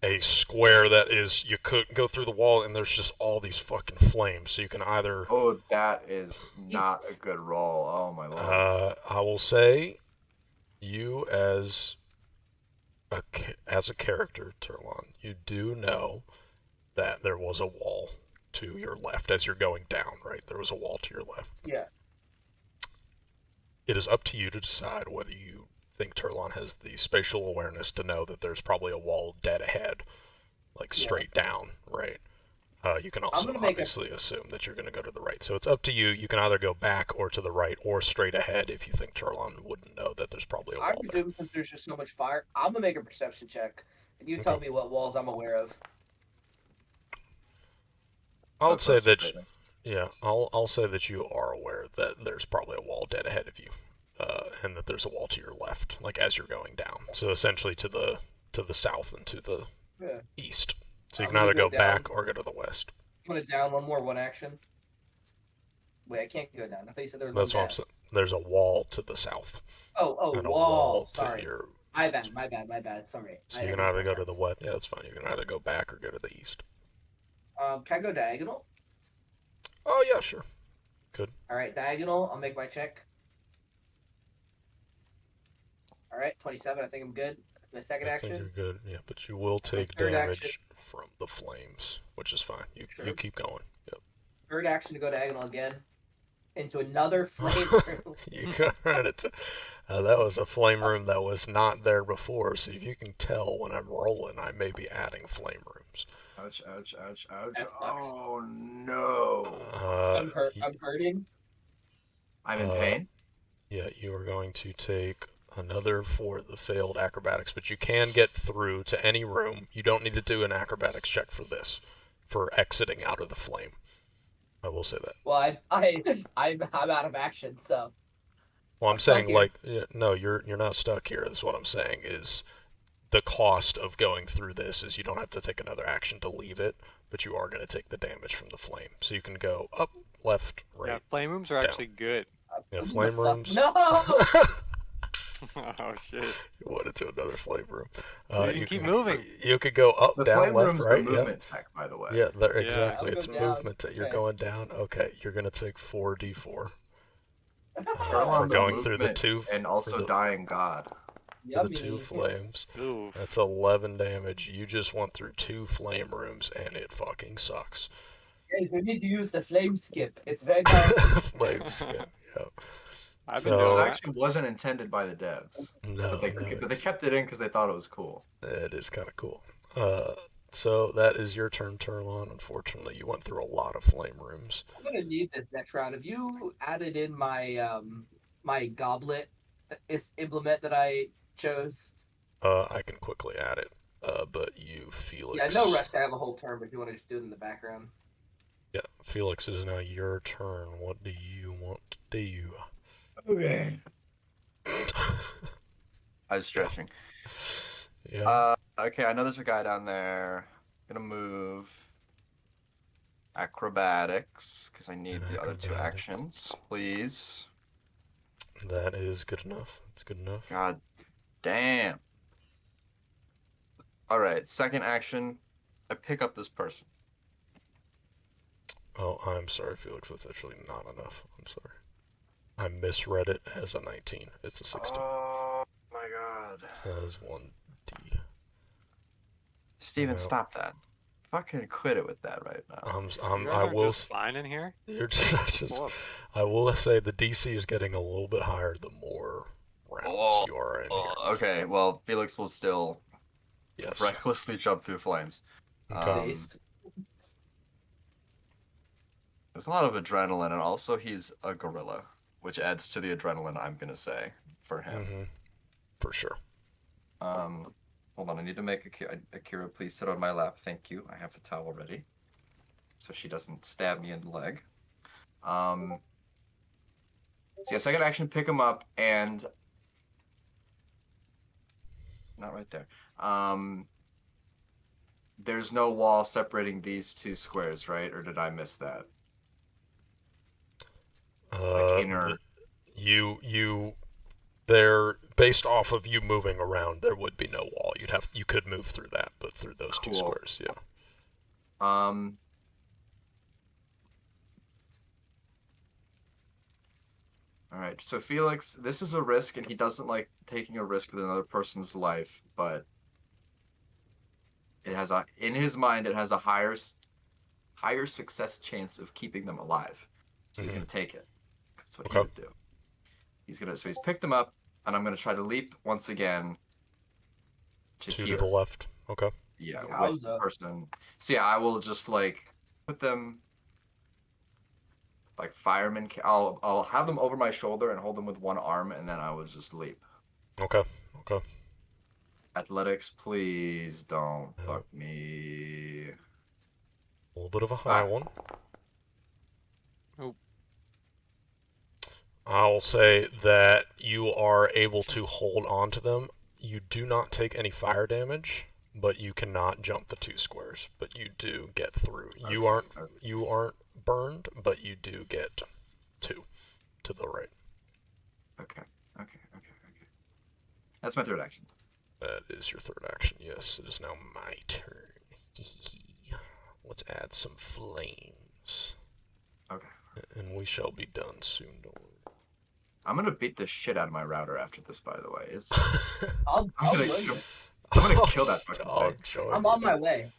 a square that is, you could go through the wall and there's just all these fucking flames. So you can either,
Oh, that is not a good roll. Oh my lord.
I will say, you as a character, Turlon, you do know that there was a wall to your left as you're going down, right? There was a wall to your left.
Yeah.
It is up to you to decide whether you think Turlon has the spatial awareness to know that there's probably a wall dead ahead, like straight down, right? You can also obviously assume that you're going to go to the right. So it's up to you. You can either go back or to the right or straight ahead if you think Turlon wouldn't know that there's probably a
I
wall there.
presume since there's just so much fire, I'm gonna make a perception check, and you tell me what walls I'm aware of.
I would say
close to
that,
greatness.
yeah, I'll say that you are aware that there's probably a wall dead ahead of you, and that there's a wall to your left, like as you're going down. So essentially to the south and to the east. So you
I'm
can either
gonna
go
go down.
back or go to the west.
I'm gonna down one action. Wait, I can't go down. I thought you said there was
That's
one
what I'm
down.
saying. There's a wall to the south.
Oh,
and a
wall.
to
Sorry.
your.
My bad. Sorry.
So you can either go to the west. Yeah, that's fine. You can either go back or go to the east.
Can I go diagonal?
Oh yeah, sure.
All right, diagonal. I'll make my check. All right, 27. I think I'm good. My second
I
action.
think you're good. Yeah, but you will take
third
damage
action.
from the flames, which is fine. You
Sure.
you keep going. Yep.
Third action to go diagonal again into another flame room.
You got it. That was a flame room that was not there before, so if you can tell when I'm rolling, I may be adding flame rooms.
Ouch, ouch, ouch, ouch.
That sucks.
Oh no.
I'm hurting.
I'm in pain.
Yeah, you are going to take another for the failed acrobatics, but you can get through to any room. You don't need to do an acrobatics check for this, for exiting out of the flame. I will say that.
Well, I'm out of action, so.
Well, I'm
I'm stuck
saying
here.
like no, you're not stuck here. That's what I'm saying is the cost of going through this is you don't have to take another action to leave it, but you are going to take the damage from the flame. So you can go up, left,
Yeah,
right,
flame rooms are
down.
actually good.
Yeah,
What the
flame
fuck?
rooms.
No!
Oh shit.
You went into another flame room.
You can keep moving.
You could go up,
The
down,
flame
left,
room's
right.
the movement check, by the way.
Yeah,
Yeah.
exactly.
I'll go
It's
down.
movement that you're
Okay.
going down. Okay, you're gonna take 4d4
Turlon,
for
the
going through the
movement
two
and also dying god.
for the two
Yummy.
flames.
Oof.
That's 11 damage. You just went through 2 flame rooms and it fucking sucks.
Guys, we need to use the flame skip. It's very powerful.
Flame skip. Yeah.
I've been
So-
This
doing that.
actually wasn't intended by the devs,
No,
but they kept it in because they thought it was cool.
it is kind of cool. So that is your turn, Turlon. Unfortunately, you went through a lot of flame rooms.
I'm gonna need this next round. Have you added in my my goblet implement that I chose?
I can quickly add it. But you, Felix.
Yeah, no rush to have a whole turn, but if you want to just do it in the background.
Yeah, Felix, it is now your turn. What do you want to do?
Okay. I was stretching.
Yeah.
Okay, I know there's a guy down there. Gonna move acrobatics because I need the other two
Acrobatics.
actions, please.
That is good enough. That's good enough.
God damn. All right, second action. I pick up this person.
Oh, I'm sorry, Felix. That's actually not enough. I'm sorry. I misread it as a 19. It's a 16.
Oh my god.
So that is 1d.
Steven,
No.
stop that. Fucking quit it with that right now.
You guys
I
aren't
will.
just fine in here?
You're just,
Pull up.
I will say the DC is getting a little bit higher the more rounds you are in here.
Okay, well, Felix will still
Yes.
recklessly jump through flames.
Okay.
Based.
There's a lot of adrenaline, and also he's a gorilla, which adds to the adrenaline, I'm gonna say, for him.
Mm-hmm. For sure.
Hold on, I need to make Akira, please sit on my lap. Thank you. I have the towel ready, so she doesn't stab me in the leg. So yeah, second action, pick him up, and not right there. There's no wall separating these two squares, right? Or did I miss that? Like inner.
They're based off of you moving around. There would be no wall. You could move through that, but through those two
Cool.
squares, yeah.
All right. So Felix, this is a risk, and he doesn't like taking a risk with another person's life, but it has in his mind, it has a higher success chance of keeping them alive. So he's gonna take it. That's what he would do. So he's picked them up, and I'm gonna try to leap once again to
Two
here.
to the left. Okay.
Yeah,
Yowza.
with the person. So yeah, I will just like put them like fireman. I'll have them over my shoulder and hold them with one arm, and then I will just leap.
Okay. Okay.
Athletics, please don't fuck me.
A little bit of a high one.
Oh.
I'll say that you are able to hold on to them. You do not take any fire damage, but you cannot jump the two squares. But you do get through. You aren't burned, but you do get 2 to the right.
Okay. That's my third action.
That is your third action. Yes, it is now my turn. Let's add some flames.
Okay.
And we shall be done soon. Don't worry.
I'm gonna beat the shit out of my router after this. By the way, it's.
I'll
I'm gonna
join
kill,
you.
I'm gonna kill that fucking thing.
I'm on my way.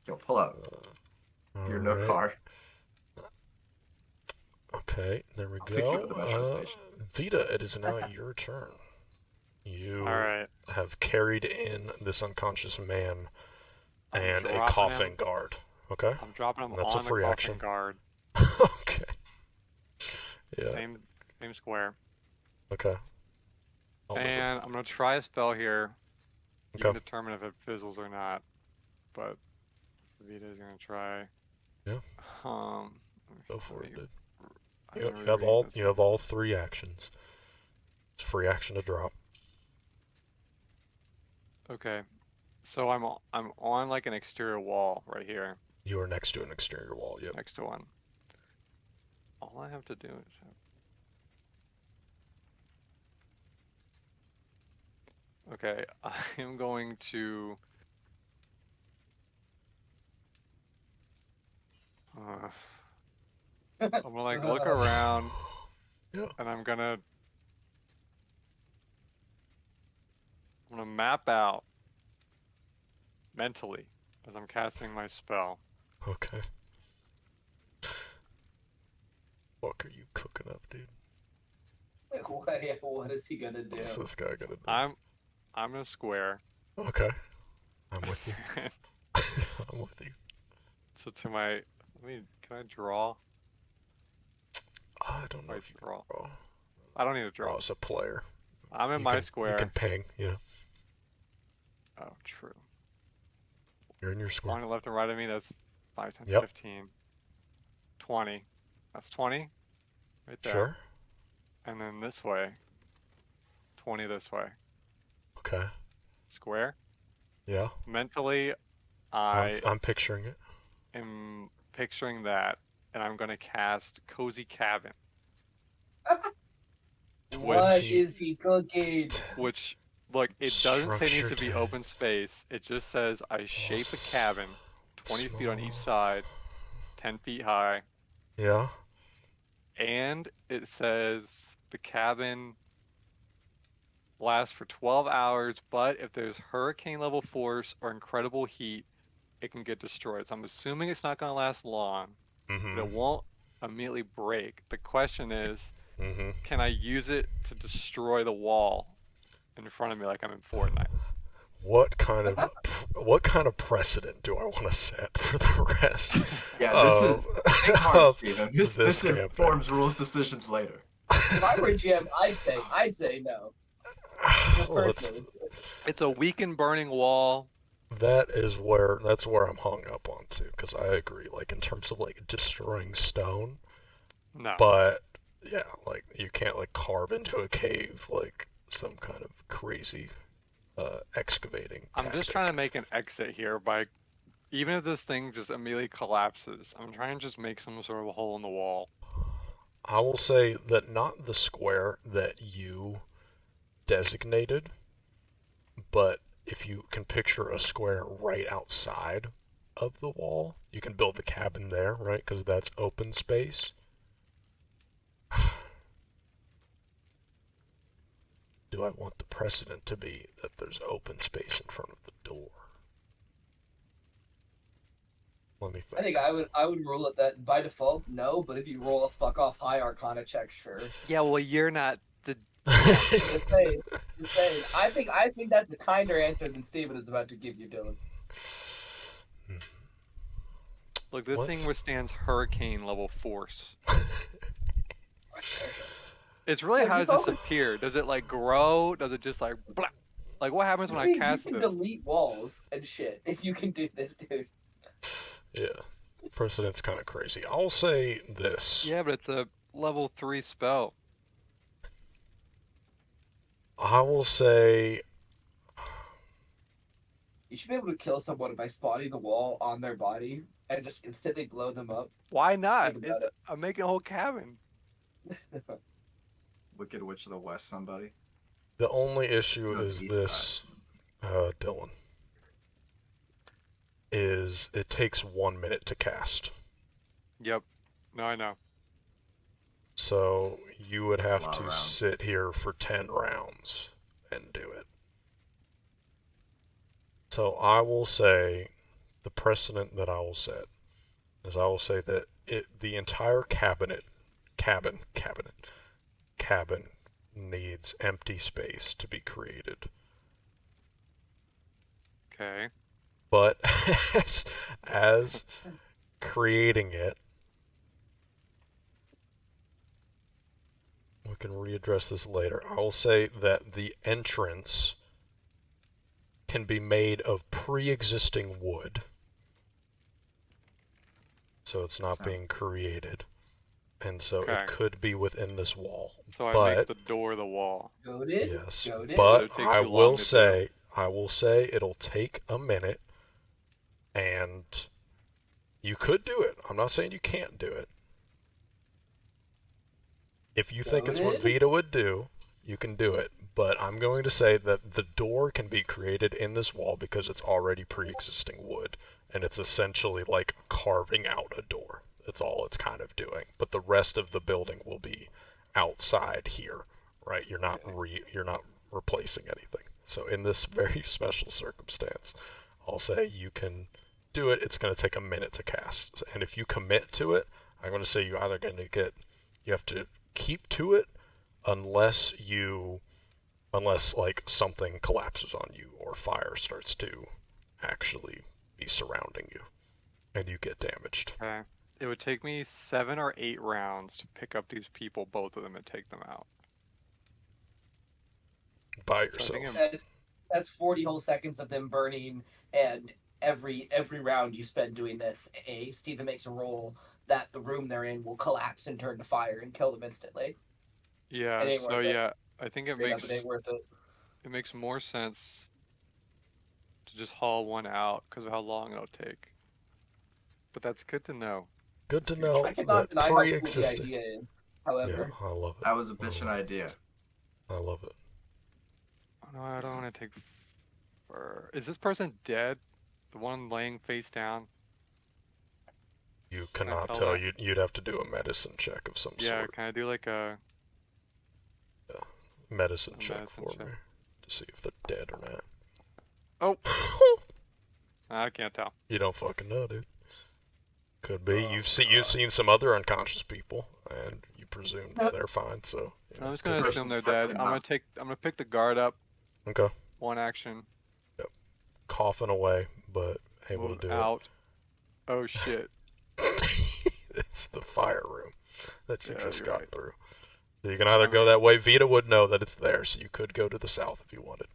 Yo, pull up. You're no
Alright.
car.
Okay, there we
I'll pick you up
go.
at the metro station.
Vita, it is now your turn. You
Alright.
have carried in this unconscious man
I'm
and a
dropping
coughing
him.
guard. Okay?
I'm dropping him
That's a
on the
free
coughing
action.
guard.
Okay. Yeah,
Same square.
okay.
And I'm gonna try a spell here. You
Okay.
can determine if it fizzles or not. But Vita's gonna try.
Yeah.
Let me
Go for it,
see.
dude.
I
You,
didn't
you
really
have
read
all
this.
you have all 3 actions. It's free action to drop.
Okay, so I'm on like an exterior wall right here,
You are next to an exterior wall. Yep.
next to one. All I have to do is okay. I am going to. I'm gonna like look around,
Yeah.
and I'm gonna map out mentally as I'm casting my spell.
Okay. Fuck are you cooking up, dude?
What is he gonna do?
What's this guy gonna do?
I'm in a square.
Okay. I'm with you. I'm with you.
So to my, can I draw?
I don't know
I
if you can
draw.
draw.
I don't need to
Draw
draw.
as a player.
I'm in
You
my
can,
square.
You can ping, yeah.
Oh, true.
You're in your square.
On the left and right of me, that's 5, 10,
Yep.
15, 20. That's 20 right there.
Sure.
And then this way, 20 this way.
Okay.
Square.
Yeah.
Mentally, I
I'm picturing it.
am picturing that, and I'm gonna cast Cozy Cabin.
What is he cooking?
Which, look, it doesn't say it needs to be
Structured.
open space. It just says I shape a cabin, 20 feet on each side, 10 feet high,
Yeah.
and it says the cabin lasts for 12 hours, but if there's hurricane level force or incredible heat, it can get destroyed. So I'm assuming it's not going to last long,
Mm-hmm.
but it won't immediately break. The question is,
Mm-hmm.
can I use it to destroy the wall in front of me like I'm in Fortnite?
What kind of precedent do I want to set for the rest?
Yeah, this is think hard, Steven. This
campaign?
informs rules decisions later.
If I were GM, I'd say no. Just
Well,
personally.
It's a weakened burning wall.
that's where I'm hung up on too, because I agree, like in terms of like destroying stone,
No.
but yeah, like you can't like carve into a cave like some kind of crazy excavating
I'm just
tactic.
trying to make an exit here by, even if this thing just immediately collapses, I'm trying to just make some sort of a hole in the wall.
I will say that not the square that you designated, but if you can picture a square right outside of the wall, you can build a cabin there, right? Because that's open space. Do I want the precedent to be that there's open space in front of the door? Let me think.
I think I would rule it that by default, no, but if you roll a fuck off high arcana check, sure.
Yeah, well, you're not the.
Just saying. I think that's a kinder answer than Steven is about to give you, Dylan.
Look, this thing withstands hurricane level force. It's really, how does this appear? Does it like grow? Does it just like blah? Like what happens when I cast
you can
this?
delete walls and shit if you can do this, dude.
Yeah, precedent's kind of crazy. I'll say this.
Yeah, but it's a level 3 spell.
I will say
You should be able to kill someone by spotting the wall on their body and just instantly blow them up.
Why not?
Think about it.
I'm making a whole cabin.
Wicked Witch of the West, somebody.
the only issue
No,
is
East
this, Dylan, is it takes 1 minute to cast.
Yep. No, I know.
So you would
That's a
have
lot of
to
rounds.
sit here for 10 rounds and do it. So I will say, the precedent that I will set is I will say that the entire cabin needs empty space to be created.
Okay.
But as creating it, we can readdress this later. I will say that the entrance can be made of pre-existing wood, so it's not being created. and so
Okay.
it could be within this wall.
So I
but
make the door the wall.
Goaded.
yes,
Goaded.
but
It take
I
too long
will
to do.
say, it'll take a minute, and you could do it. I'm not saying you can't do it. If you think it's what
Goaded?
Vita would do, you can do it. But I'm going to say that the door can be created in this wall because it's already pre-existing wood, and it's essentially like carving out a door. That's all it's kind of doing. But the rest of the building will be outside here, right? You're not replacing anything. So in this very special circumstance, I'll say you can do it. It's going to take a minute to cast, and if you commit to it, I'm going to say you either going to you have to keep to it unless like something collapses on you or fire starts to actually be surrounding you and you get damaged.
Okay. It would take me 7 or 8 rounds to pick up these people, both of them, and take them out.
By
So I
yourself.
think
That's 40 whole seconds of them burning, and every round you spend doing this, Steven makes a roll that the room they're in will collapse and turn to fire and kill them instantly.
yeah.
It ain't
So
worth it.
yeah, I think it
Straight up,
makes
it ain't worth it.
more sense to just haul one out because of how long it'll take. But that's good to know.
Good to
Future.
know
I cannot
that
deny how cool the
pre-existing.
idea is.
Yeah,
However,
I love it.
That was a bitchin' idea.
I love it.
Oh, no, I don't want to take fur. Is this person dead? The one laying face down?
You
Can I
cannot
tell
tell.
that?
You'd have to do a medicine check of some
Yeah,
sort.
can I do like a
Medicine check
medicine
for
check?
me to see if they're dead or not.
Oh, I can't tell.
You don't fucking know, dude. Could be.
Oh,
You've
God.
seen some other unconscious people, and you presume they're fine. So you know,
I'm just gonna
could be.
assume they're
Person's
dead.
definitely
I'm gonna pick the guard up.
Okay.
One action.
Coughing away, but able
Move
to do
out. Oh shit.
it. It's the fire room that you
Yeah,
just
you're
got
right.
through. So you can either
I
go
mean-
that way. Vita would know that it's there, so you could go to the south if you wanted.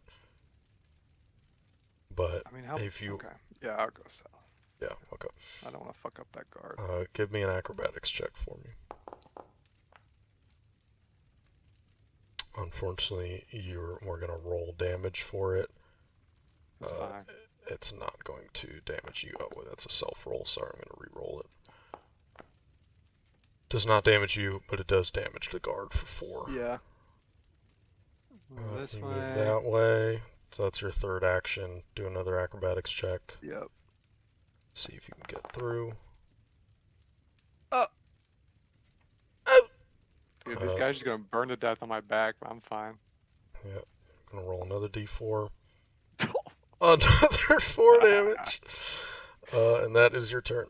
But
I mean, how?
if you,
Okay. Yeah, I'll go south.
yeah, okay.
I don't want to fuck up that guard.
Give me an acrobatics check for me. Unfortunately, we're gonna roll damage for it.
That's fine.
It's not going to damage you. Oh, that's a self roll. Sorry, I'm gonna re-roll it. Does not damage you, but it does damage the guard for 4.
Yeah. Move this
you
way.
move that way. So that's your third action. Do another acrobatics check.
Yep.
See if you can get through.
Dude, this guy's just gonna burn to death on my back, but I'm fine.
Yep. Gonna roll another d4. Another 4 damage. And that is your turn.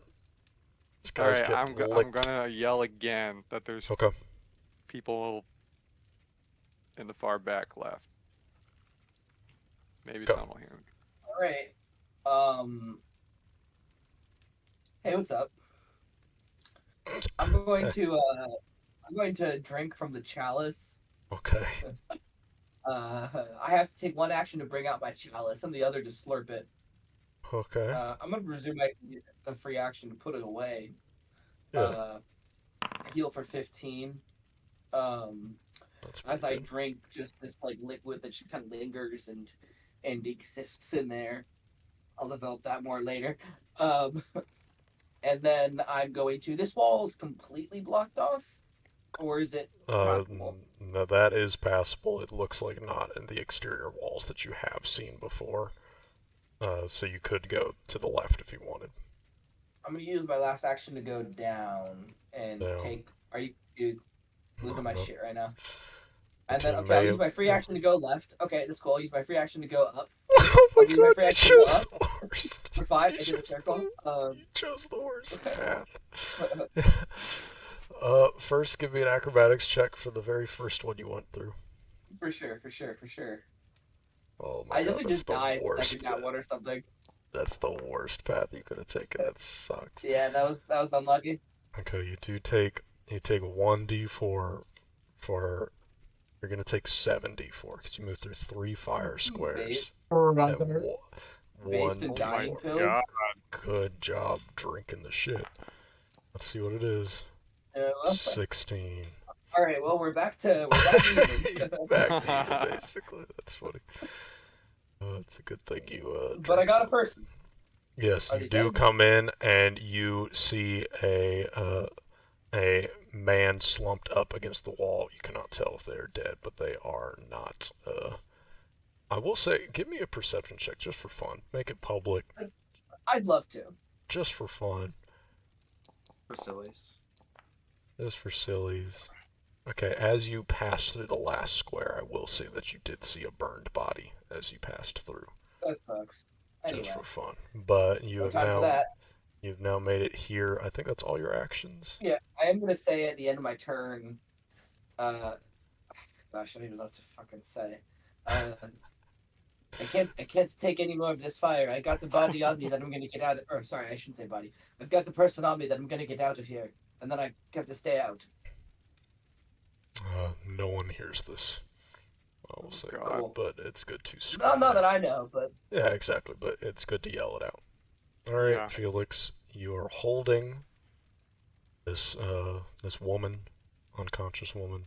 This guy's
Alright, I'm
licked.
gonna yell again that there's
Okay.
people in the far back left. Maybe
Go.
some will hear me.
all right. Hey, what's up? I'm going to drink from the chalice.
Okay.
I have to take one action to bring out my chalice, and the other to slurp it.
Okay.
I'm gonna resume the free action to put it away.
Yeah.
Heal for 15.
That's
As
pretty
I
good.
drink just this like liquid that just kind of lingers and exists in there. I'll develop that more later. And then I'm going to. This wall is completely blocked off, or is it passable?
No, that is passable. It looks like not in the exterior walls that you have seen before. So you could go to the left if you wanted.
I'm gonna use my last action to go down and
Down.
take. Are you losing my
No.
shit right now?
The
And then
team
okay, I'll
may
use
have-
my free action to go left. Okay, that's cool. I'll use my free action to go up
Oh my
I'll use my
god,
free
you
action to go
chose
up
the worst.
for 5.
You
I did a
chose
circle.
You chose the worst
okay.
path. First, give me an acrobatics check for the very first one you went through.
For sure.
Oh my
I
god,
definitely
that's
just
the
died
worst.
second that one or something.
That's the worst path you could have taken. That sucks.
Yeah, that was unlucky.
Okay, you take 1d4 for. You're gonna take 7d4 because you moved through 3 fire squares. And
Based in
one
dying
d4.
pill.
God.
Good job drinking the shit. Let's see what it is.
well,
16.
all right. Well, we're back even.
Back to you, basically. That's funny. It's a good thing you
But I
drank
got a
some.
person.
Yes,
Are
you
they
do
dead?
come in and you see a man slumped up against the wall. You cannot tell if they are dead, but they are not. I will say, give me a perception check just for fun. Make it public,
I'd love to.
just for fun,
For sillies.
just for sillies. Okay, as you pass through the last square, I will say that you did see a burned body as you passed through,
That sucks. Anyway,
just for fun. But you
no
have
time for
now
that.
you've now made it here. I think that's all your actions.
Yeah, I am gonna say at the end of my turn. Gosh, I don't even know what to fucking say. I can't take any more of this fire. I got the body on me that I'm gonna get out of, or sorry, I shouldn't say body. I've got the person on me that I'm gonna get out of here, and then I have to stay out.
No one hears this. I will say that,
Cool.
but it's good to
No,
scream
not
it
that
out.
I know, but
Yeah, exactly, but it's good to yell it out. Alright,
Yeah.
Felix, you are holding this woman, unconscious woman.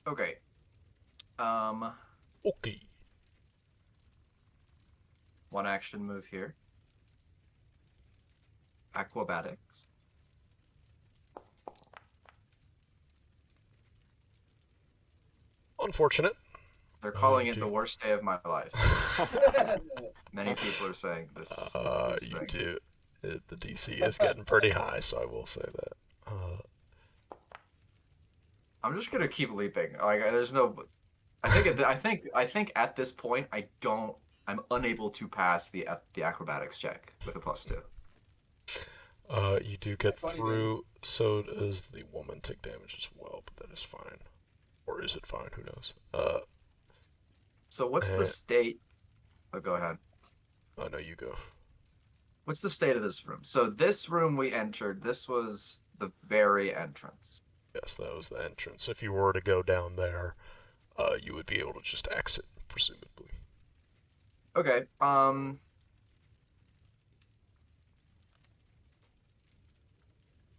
Okay.
Okay.
One action move here. Acrobatics.
Unfortunate.
They're calling
you
it
do.
the worst day of my life. Many people are saying this. These
You
things.
do. The DC is getting pretty high, so I will say that.
I'm just gonna keep leaping. Like, there's no. I think at this point I'm unable to pass the acrobatics check with a +2.
You do get
That's funny,
through, so does the woman take damage as well, but that is fine. Or is it fine? Who knows?
So what's the state? Oh, go ahead.
I know you go.
What's the state of this room? So this room we entered, this was the very entrance.
Yes, that was the entrance. If you were to go down there, you would be able to just exit, presumably.
Okay.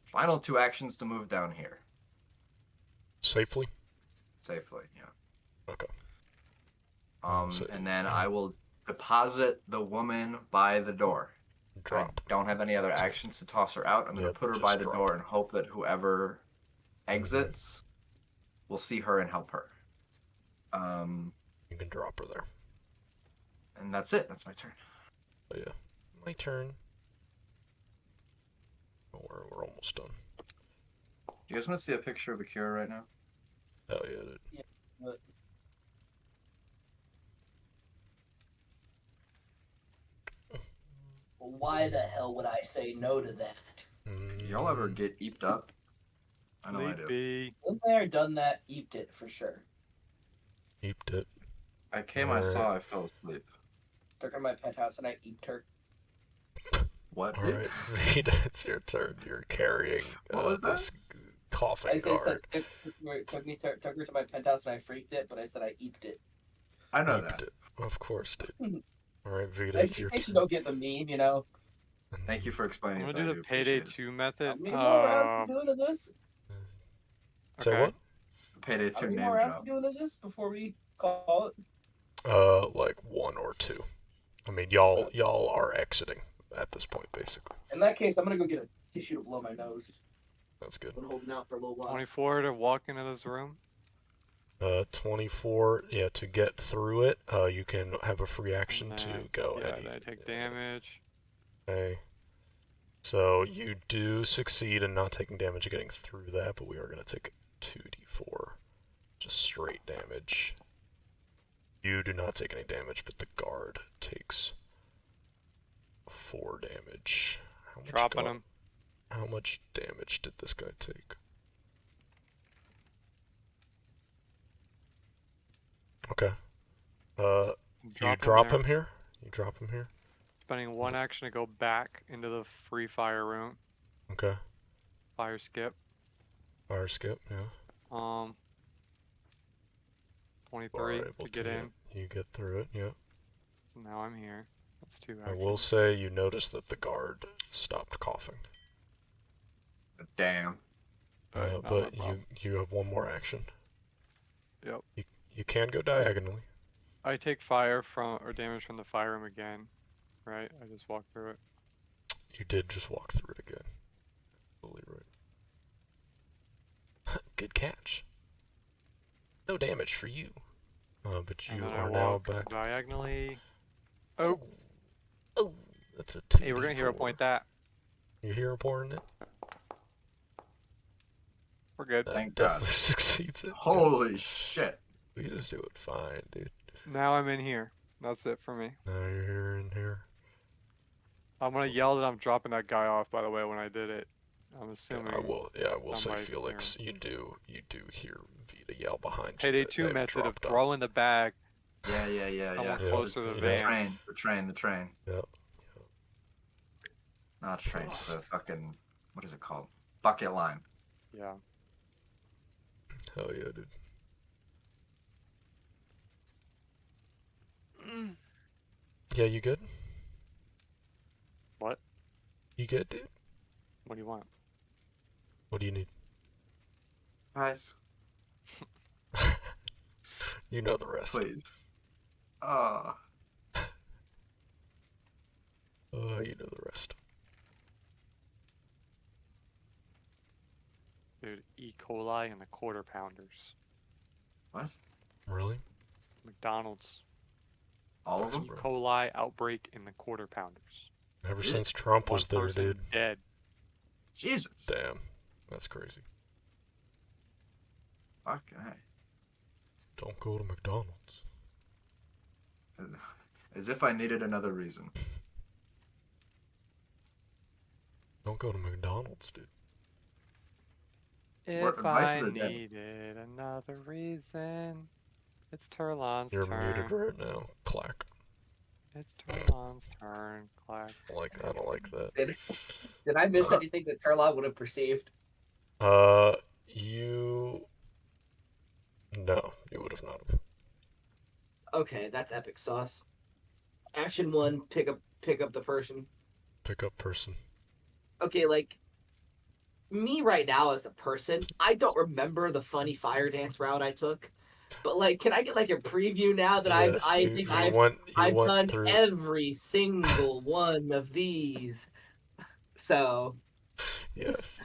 Final 2 actions to move down here
Safely?
safely. Yeah.
Okay. So-
And then I will deposit the woman by the door.
Drop.
I don't have any other actions to toss her out. I'm going to
Yep,
put her
just
by the
drop.
door and hope that whoever exits will see her and help her.
You can drop her there.
And that's it. That's my turn.
So yeah, my turn. Oh, we're almost done.
Do you guys want to see a picture of Akira right now?
Hell yeah, dude.
but why the hell would I say no to that?
Y'all ever get eeped up? I know I do.
Sleepy.
Been there, done that, eeped it for sure.
Eeped it.
I came, I saw, I fell asleep.
Took her to my penthouse and I eeped her.
What?
Alright, Reed, it's your turn. You're carrying
What was that?
this
I
coughing
said
guard.
took her to my penthouse and I freaked it, but I said I eeped it.
I know
Eeped
that.
it. Of course, dude. Alright, Vita,
In
it's your
case you
turn.
don't get the meme, you know.
Thank you for
I'm
explaining
gonna
it.
do
I
the
do
payday
appreciate it.
2 method.
How many more rounds we doing of this?
Say
Okay.
what?
Payday
How
2
many
name
more rounds
drop.
we doing of this before we call it?
Like 1 or 2. I mean, y'all are exiting at this point, basically.
In that case, I'm gonna go get a tissue to blow my nose.
That's good.
Been holding out for a little while.
24 to walk into this room.
24, yeah, to get through it, you can have a free action
And
to
then-
go
Yeah,
any.
then I take damage.
Okay. So you do succeed in not taking damage getting through that, but we are going to take 2d4. Just straight damage. You do not take any damage, but the guard takes 4 damage.
Dropping him.
How much damage did this guy take? Okay. You drop him here? You drop him here?
Spending 1 action to go back into the free fire room.
Okay.
Fire skip.
Fire skip, yeah.
23
Are able
to get in.
You get through it, yeah.
So now I'm here. That's 2
I
actions.
will say you notice that the guard stopped coughing.
Damn.
Alright, not my
But
problem.
you have one more action.
Yep.
You can go diagonally.
I take fire from or damage from the fire room again, right? I just walk through it.
You did just walk through it again. Totally right. Good catch. No damage for you. But you
And then I
are now
walk
back.
diagonally. Oh,
Oh, that's a 2d4.
hey, we're gonna hero point that.
You hero pointing it?
We're good.
That
Thank
definitely
God.
succeeds it.
Holy shit.
We just do it fine, dude.
Now I'm in here. That's it for me.
Now you're here and here.
I'm gonna yell that I'm dropping that guy off, by the way, when I did it. I'm
Yeah,
assuming.
I will say,
somebody
Felix, you do hear Vita yell behind you.
Payday
that
2
they've
method of
dropped off.
throwing the bag.
Yeah.
Someone
Yeah.
close to the
Yeah.
van.
The train.
Yep.
Not train, the fucking, what is it called? Bucket line.
Yeah.
Hell yeah, dude. Yeah, you good?
What?
You good, dude?
What do you want?
What do you need?
Guys,
You know the rest.
please.
You know the rest.
Dude, E. coli and the quarter pounders.
What?
Really?
McDonald's.
All of
E.
them?
coli outbreak in the quarter pounders.
Ever
Dude,
since Trump
One
was there,
person
dude.
dead.
Jesus.
Damn. That's crazy.
Fucking hey.
Don't go to McDonald's.
As if I needed another reason.
Don't go to McDonald's, dude.
Word
If
advice
I
of the day.
needed another reason, it's Turlon's
You're
turn.
muted right now. Clack.
It's Turlon's turn. Clack.
I don't like that.
Did I miss anything that Turlon would have perceived?
You... No, you would have not have.
Okay, that's epic sauce. Action 1, pick up the person.
Pick up person.
Okay, like me right now as a person, I don't remember the funny fire dance route I took. But like, can I get like a preview now that
Yes,
I've
went
done
through...
every single one of these. So
Yes.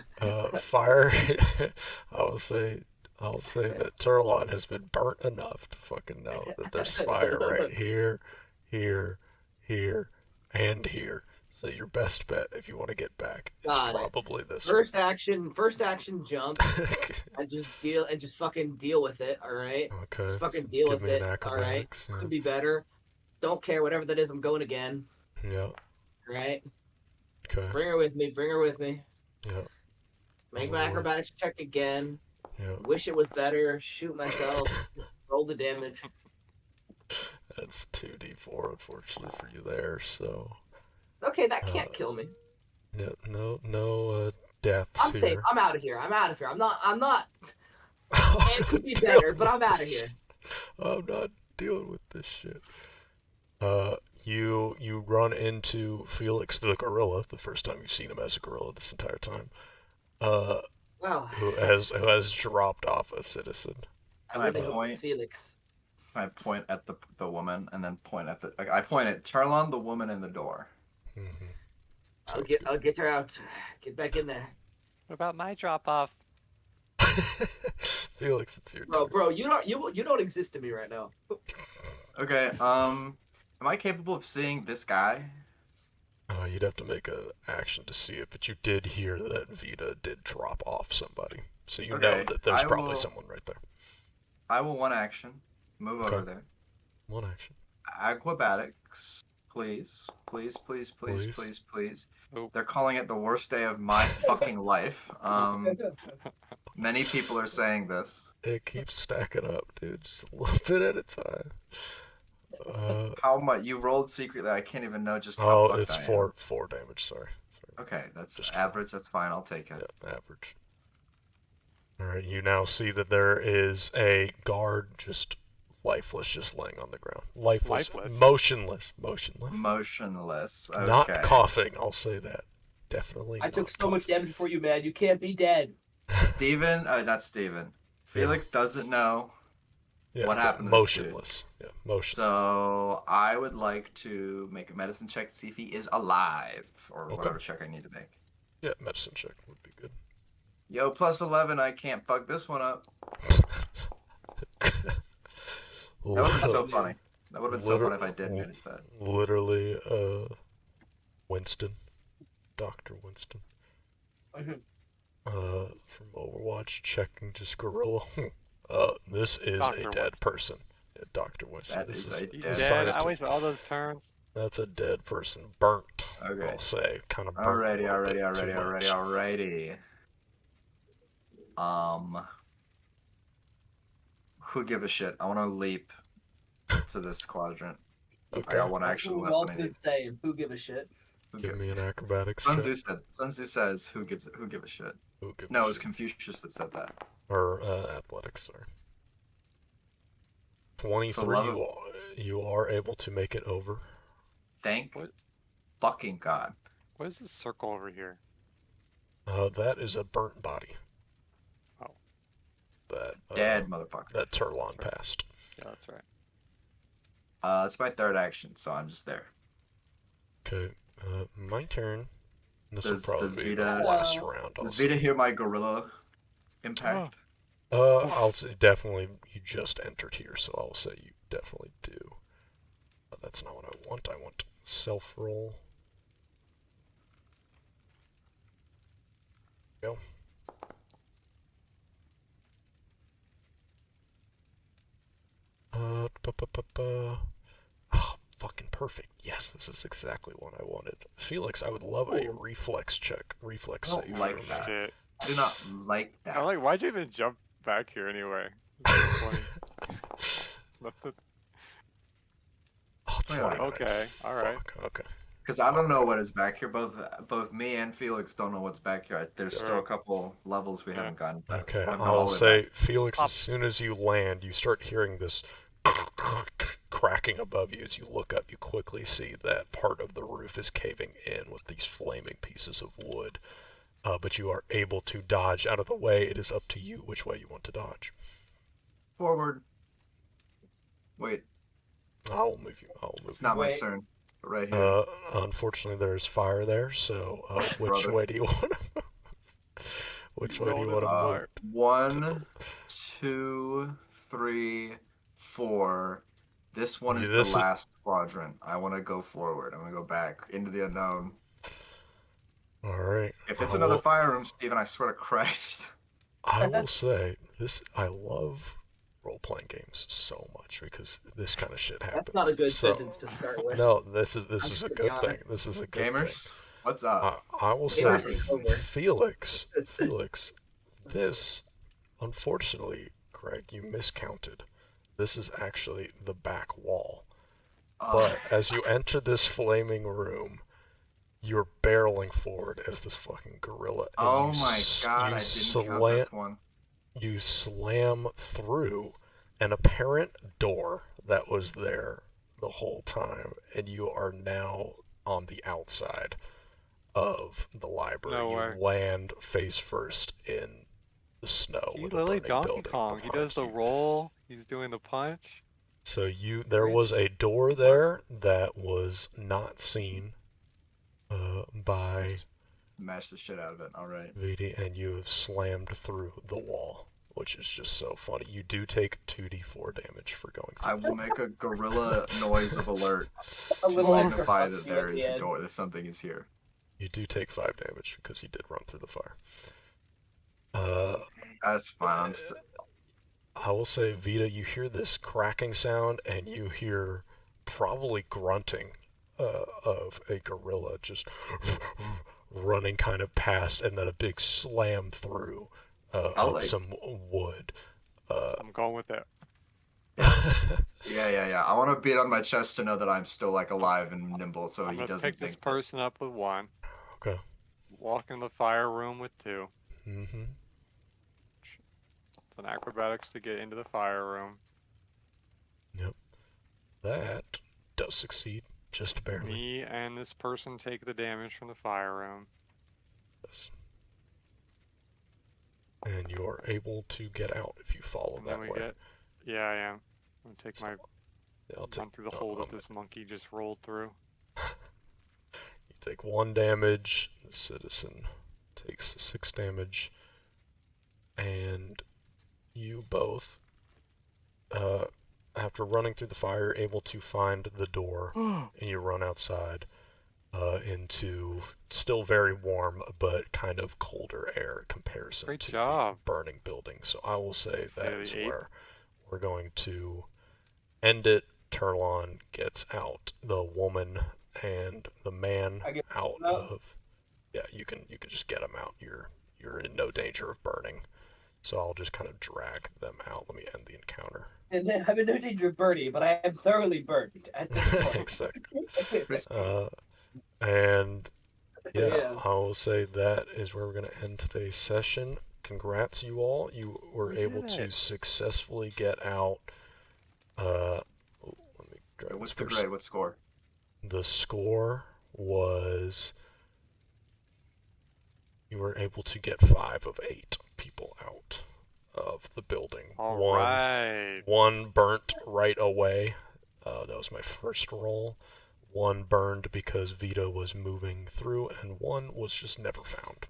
Fire... I'll say that Turlon has been burnt enough to fucking know that there's fire right here, here, and here. So your best bet if you want to get back is
Got it.
probably this
first action jump
one.
and just fucking deal with it, all right?
Okay.
Just fucking deal
Give
with
me
it,
an
all right?
acrobatics.
Could be better. Don't care, whatever that is, I'm going again,
Yeah.
all right?
Okay.
Bring her with me.
Yeah.
Make
Oh,
my
Lord.
acrobatics check again.
Yeah.
Wish it was better. Shoot myself. Roll the damage.
That's 2d4 unfortunately for you there. So
Okay, that can't kill me.
yeah, no deaths
I'm
here.
safe. I'm out of here. I'm not. It could be better, but I'm out of here.
I'm not dealing with this shit. You run into Felix the gorilla, the first time you've seen him as a gorilla this entire time.
Well,
Who has dropped off a citizen.
Can
I
I
really hope
point?
it's Felix.
I point at the woman and then point at I point at Turlon, the woman in the door.
Mm-hmm.
I'll get her out. Get back in there.
What about my drop off?
Felix, it's your turn.
Bro, you don't exist to me right now.
Okay, am I capable of seeing this guy?
You'd have to make an action to see it, but you did hear that Vita did drop off somebody. So you know
Okay,
that there's
I
probably
will-
someone right there.
I will one action. Move
Okay.
over there.
One action.
Acrobatics, please.
Oh.
They're calling it the worst day of my fucking life. Many people are saying this.
It keeps stacking up, dude. Just a little bit at a time.
How much you rolled secretly? I can't even know just how fucked
It's
I am.
four damage. Sorry.
Okay, that's
Just
average. That's fine. I'll take it.
Yeah, average. All right. You now see that there is a guard just lifeless, just laying on the ground. Lifeless.
Lifeless?
Motionless.
Motionless. Okay.
Not coughing. I'll say that. definitely
I
not
took so much
tough.
damage for you, man. You can't be dead.
Steven, not Steven. Felix doesn't know
Yeah,
what
it's
happened to this dude.
motionless. Yeah, motionless.
So I would like to make a medicine check to see if he is alive, or
Okay.
whatever check I need to make.
Yeah, medicine check would be good.
Yo, plus 11, I can't fuck this one up. That would have been so funny. That would have been so funny if I did manage that.
Literally, Winston, Dr. Winston,
Mhm.
from Overwatch, checking just gorilla. This is
Dr.
a dead
Winston.
person. Yeah, Dr. Winston.
That
This
is a
He's
dead
dead. I
scientist.
wasted all those turns.
That's a dead person. Burnt,
Okay.
I'll say. Kind of burnt a little bit too much.
Alrighty. Who give a shit? I want to leap to this quadrant. I
Okay,
got one
That's
action
what we've
left.
all
And I
been
need.
saying. Who give a shit?
Who
give
give
me an acrobatics
Sun
check.
Tzu says, who give a shit?
Who gives
No,
a
it was
shit?
Confucius that said that.
Or athletics, sorry. 23,
love of-
you are able to make it over.
Thank
What?
fucking God.
What is this circle over here?
That is a burnt body.
Oh.
That
Dead motherfucker.
that Turlon
Right.
passed.
Yeah, that's right.
It's my third action, so I'm just there.
Okay, my turn. This
Does
will probably be the
Vita-
last round. I'll
Does
say.
Vita hear my gorilla impact?
I'll say definitely you just entered here, so I'll say you definitely do. But that's not what I want. I want self-roll. Go. Oh, fucking perfect. Yes, this is exactly what I wanted. Felix, I would love a
Cool.
reflex check. Reflex
I don't
save
like
from
that.
me.
Shit.
I do not like that.
I'm like, why'd you even jump back here anyway? It's so funny. Nothing.
Oh, it's
Wait,
29.
Okay, alright.
Fuck, okay.
Because I don't know what is back here. Both me and Felix don't know what's back here. There's still a
Alright.
couple levels we
Yeah.
haven't gotten back.
Okay,
Or not
I'll
all the way
say,
back.
Felix,
Up.
as soon as you land, you start hearing this cracking above you. As you look up, you quickly see that part of the roof is caving in with these flaming pieces of wood. But you are able to dodge out of the way. It is up to you which way you want to dodge.
Forward. Wait,
I'll move you.
it's not my
Wait.
turn. But right here.
Unfortunately, there's fire there. So, which
Brother.
way do you want to? Which way do you
rolled
want to
into
move?
fire.
1, 2, 3, 4. This one is the
This is-
last quadrant. I want to go forward. I'm going to go back into the unknown.
All right.
If it's
I
another
will-
fire room, Steven, I swear to Christ.
I will say this. I love role-playing games so much because this kind of shit happens.
That's not a good
So-
sentence to start with.
No, this is
I'm
a
just
good
gonna be
thing.
honest.
This is a good
Gamers, what's
thing.
up?
I will say,
Gamers is over.
Felix, this, unfortunately, Craig, you miscounted. This is actually the back wall. But as you enter this flaming room, you're barreling forward as this fucking gorilla. And
Oh
you
my
s-
God,
you
I didn't
slam,
count this one.
You slam through an apparent door that was there the whole time, and you are now on the outside of the library.
No
you
way.
land face first in the snow
He
with a
literally
burning
Donkey
building
Kong. He
behind
does the
you.
roll. He's doing the punch.
So there was a door there that was not seen by
Just mash the shit out of it. All right.
Vidi, and you have slammed through the wall, which is just so funny. You do take 2d4 damage for going through.
I will make a gorilla noise of alert
A
to
little extra
signify that
husky
there
at
is
the
a
end.
door, that something is here.
You do take 5 damage because you did run through the fire.
That's fine. I'm st-
I will say, Vita, you hear this cracking sound, and you hear probably grunting of a gorilla just running kind of past, and then a big slam through of some wood.
I'm going with it.
Yeah. I want to beat on my chest to know that I'm still like alive and nimble, so
I'm
he
gonna
doesn't
pick this
think.
person up with 1.
Okay.
Walk in the fire room with 2.
Mm-hmm.
It's an acrobatics to get into the fire room.
Yep. That does succeed, just barely.
Me and this person take the damage from the fire room.
Yes. And you are able to get out if you follow
And
that
then we
way.
get. Yeah, I am. I'm gonna take
So,
my
yeah, I'll
run
take,
through the hole that this monkey just rolled through.
you take 1 damage. The citizen takes 6 damage. And you both, after running through the fire, able to find the door, and you run outside into still very warm but kind of colder air in comparison
Great
to
job.
the burning building. So I will say
Say
that
the
is
ape.
where we're going to end it. Turlon gets out. The woman and the man
I get
out
out.
of. Yeah, you can just get them out. You're in no danger of burning. So I'll just kind of drag them out. Let me end the encounter.
And I'm in no danger of burning, but I am thoroughly burned at this point.
Exactly. And yeah,
Yeah.
I will say that is where we're going to end today's session. Congrats, you all. You were
We
able
did
to
it.
successfully get out. Let me grab
What's
this
the
first.
grade? What score?
The score was you were able to get 5 of 8 people out of the building.
All
one,
right.
one burnt right away. That was my first roll. 1 burned because Vito was moving through, and 1 was just never found.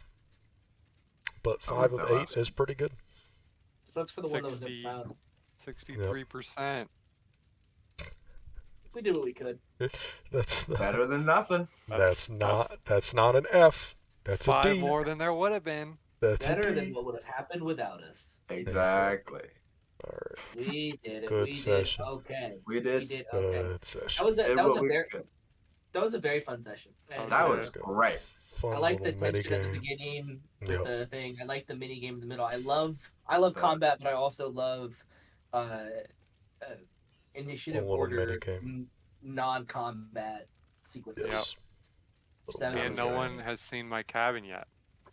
But
I
5
like
of
that
8
last
is pretty good.
Sucks for the one that was never
60,
found.
63%.
We did what we could.
That's
Better than nothing.
that's not an F. That's a
5
D.
more than there would have been.
That's
Better
a
than
D.
what would have happened without us.
Exactly.
All right.
We did it.
Good
we
session.
did okay.
We did.
We did okay.
Good session.
Did what we could.
That was a very fun session. And,
That
Yeah.
was great.
Fun
I like the
little
tension at the
minigame.
beginning with
Yep.
the thing. I like the mini game in the middle. I love
The-
combat, but I also love
A
initiative
little
order
minigame.
non-combat sequences.
Yes.
That was
And
really
no
good.
one has seen my cabin yet.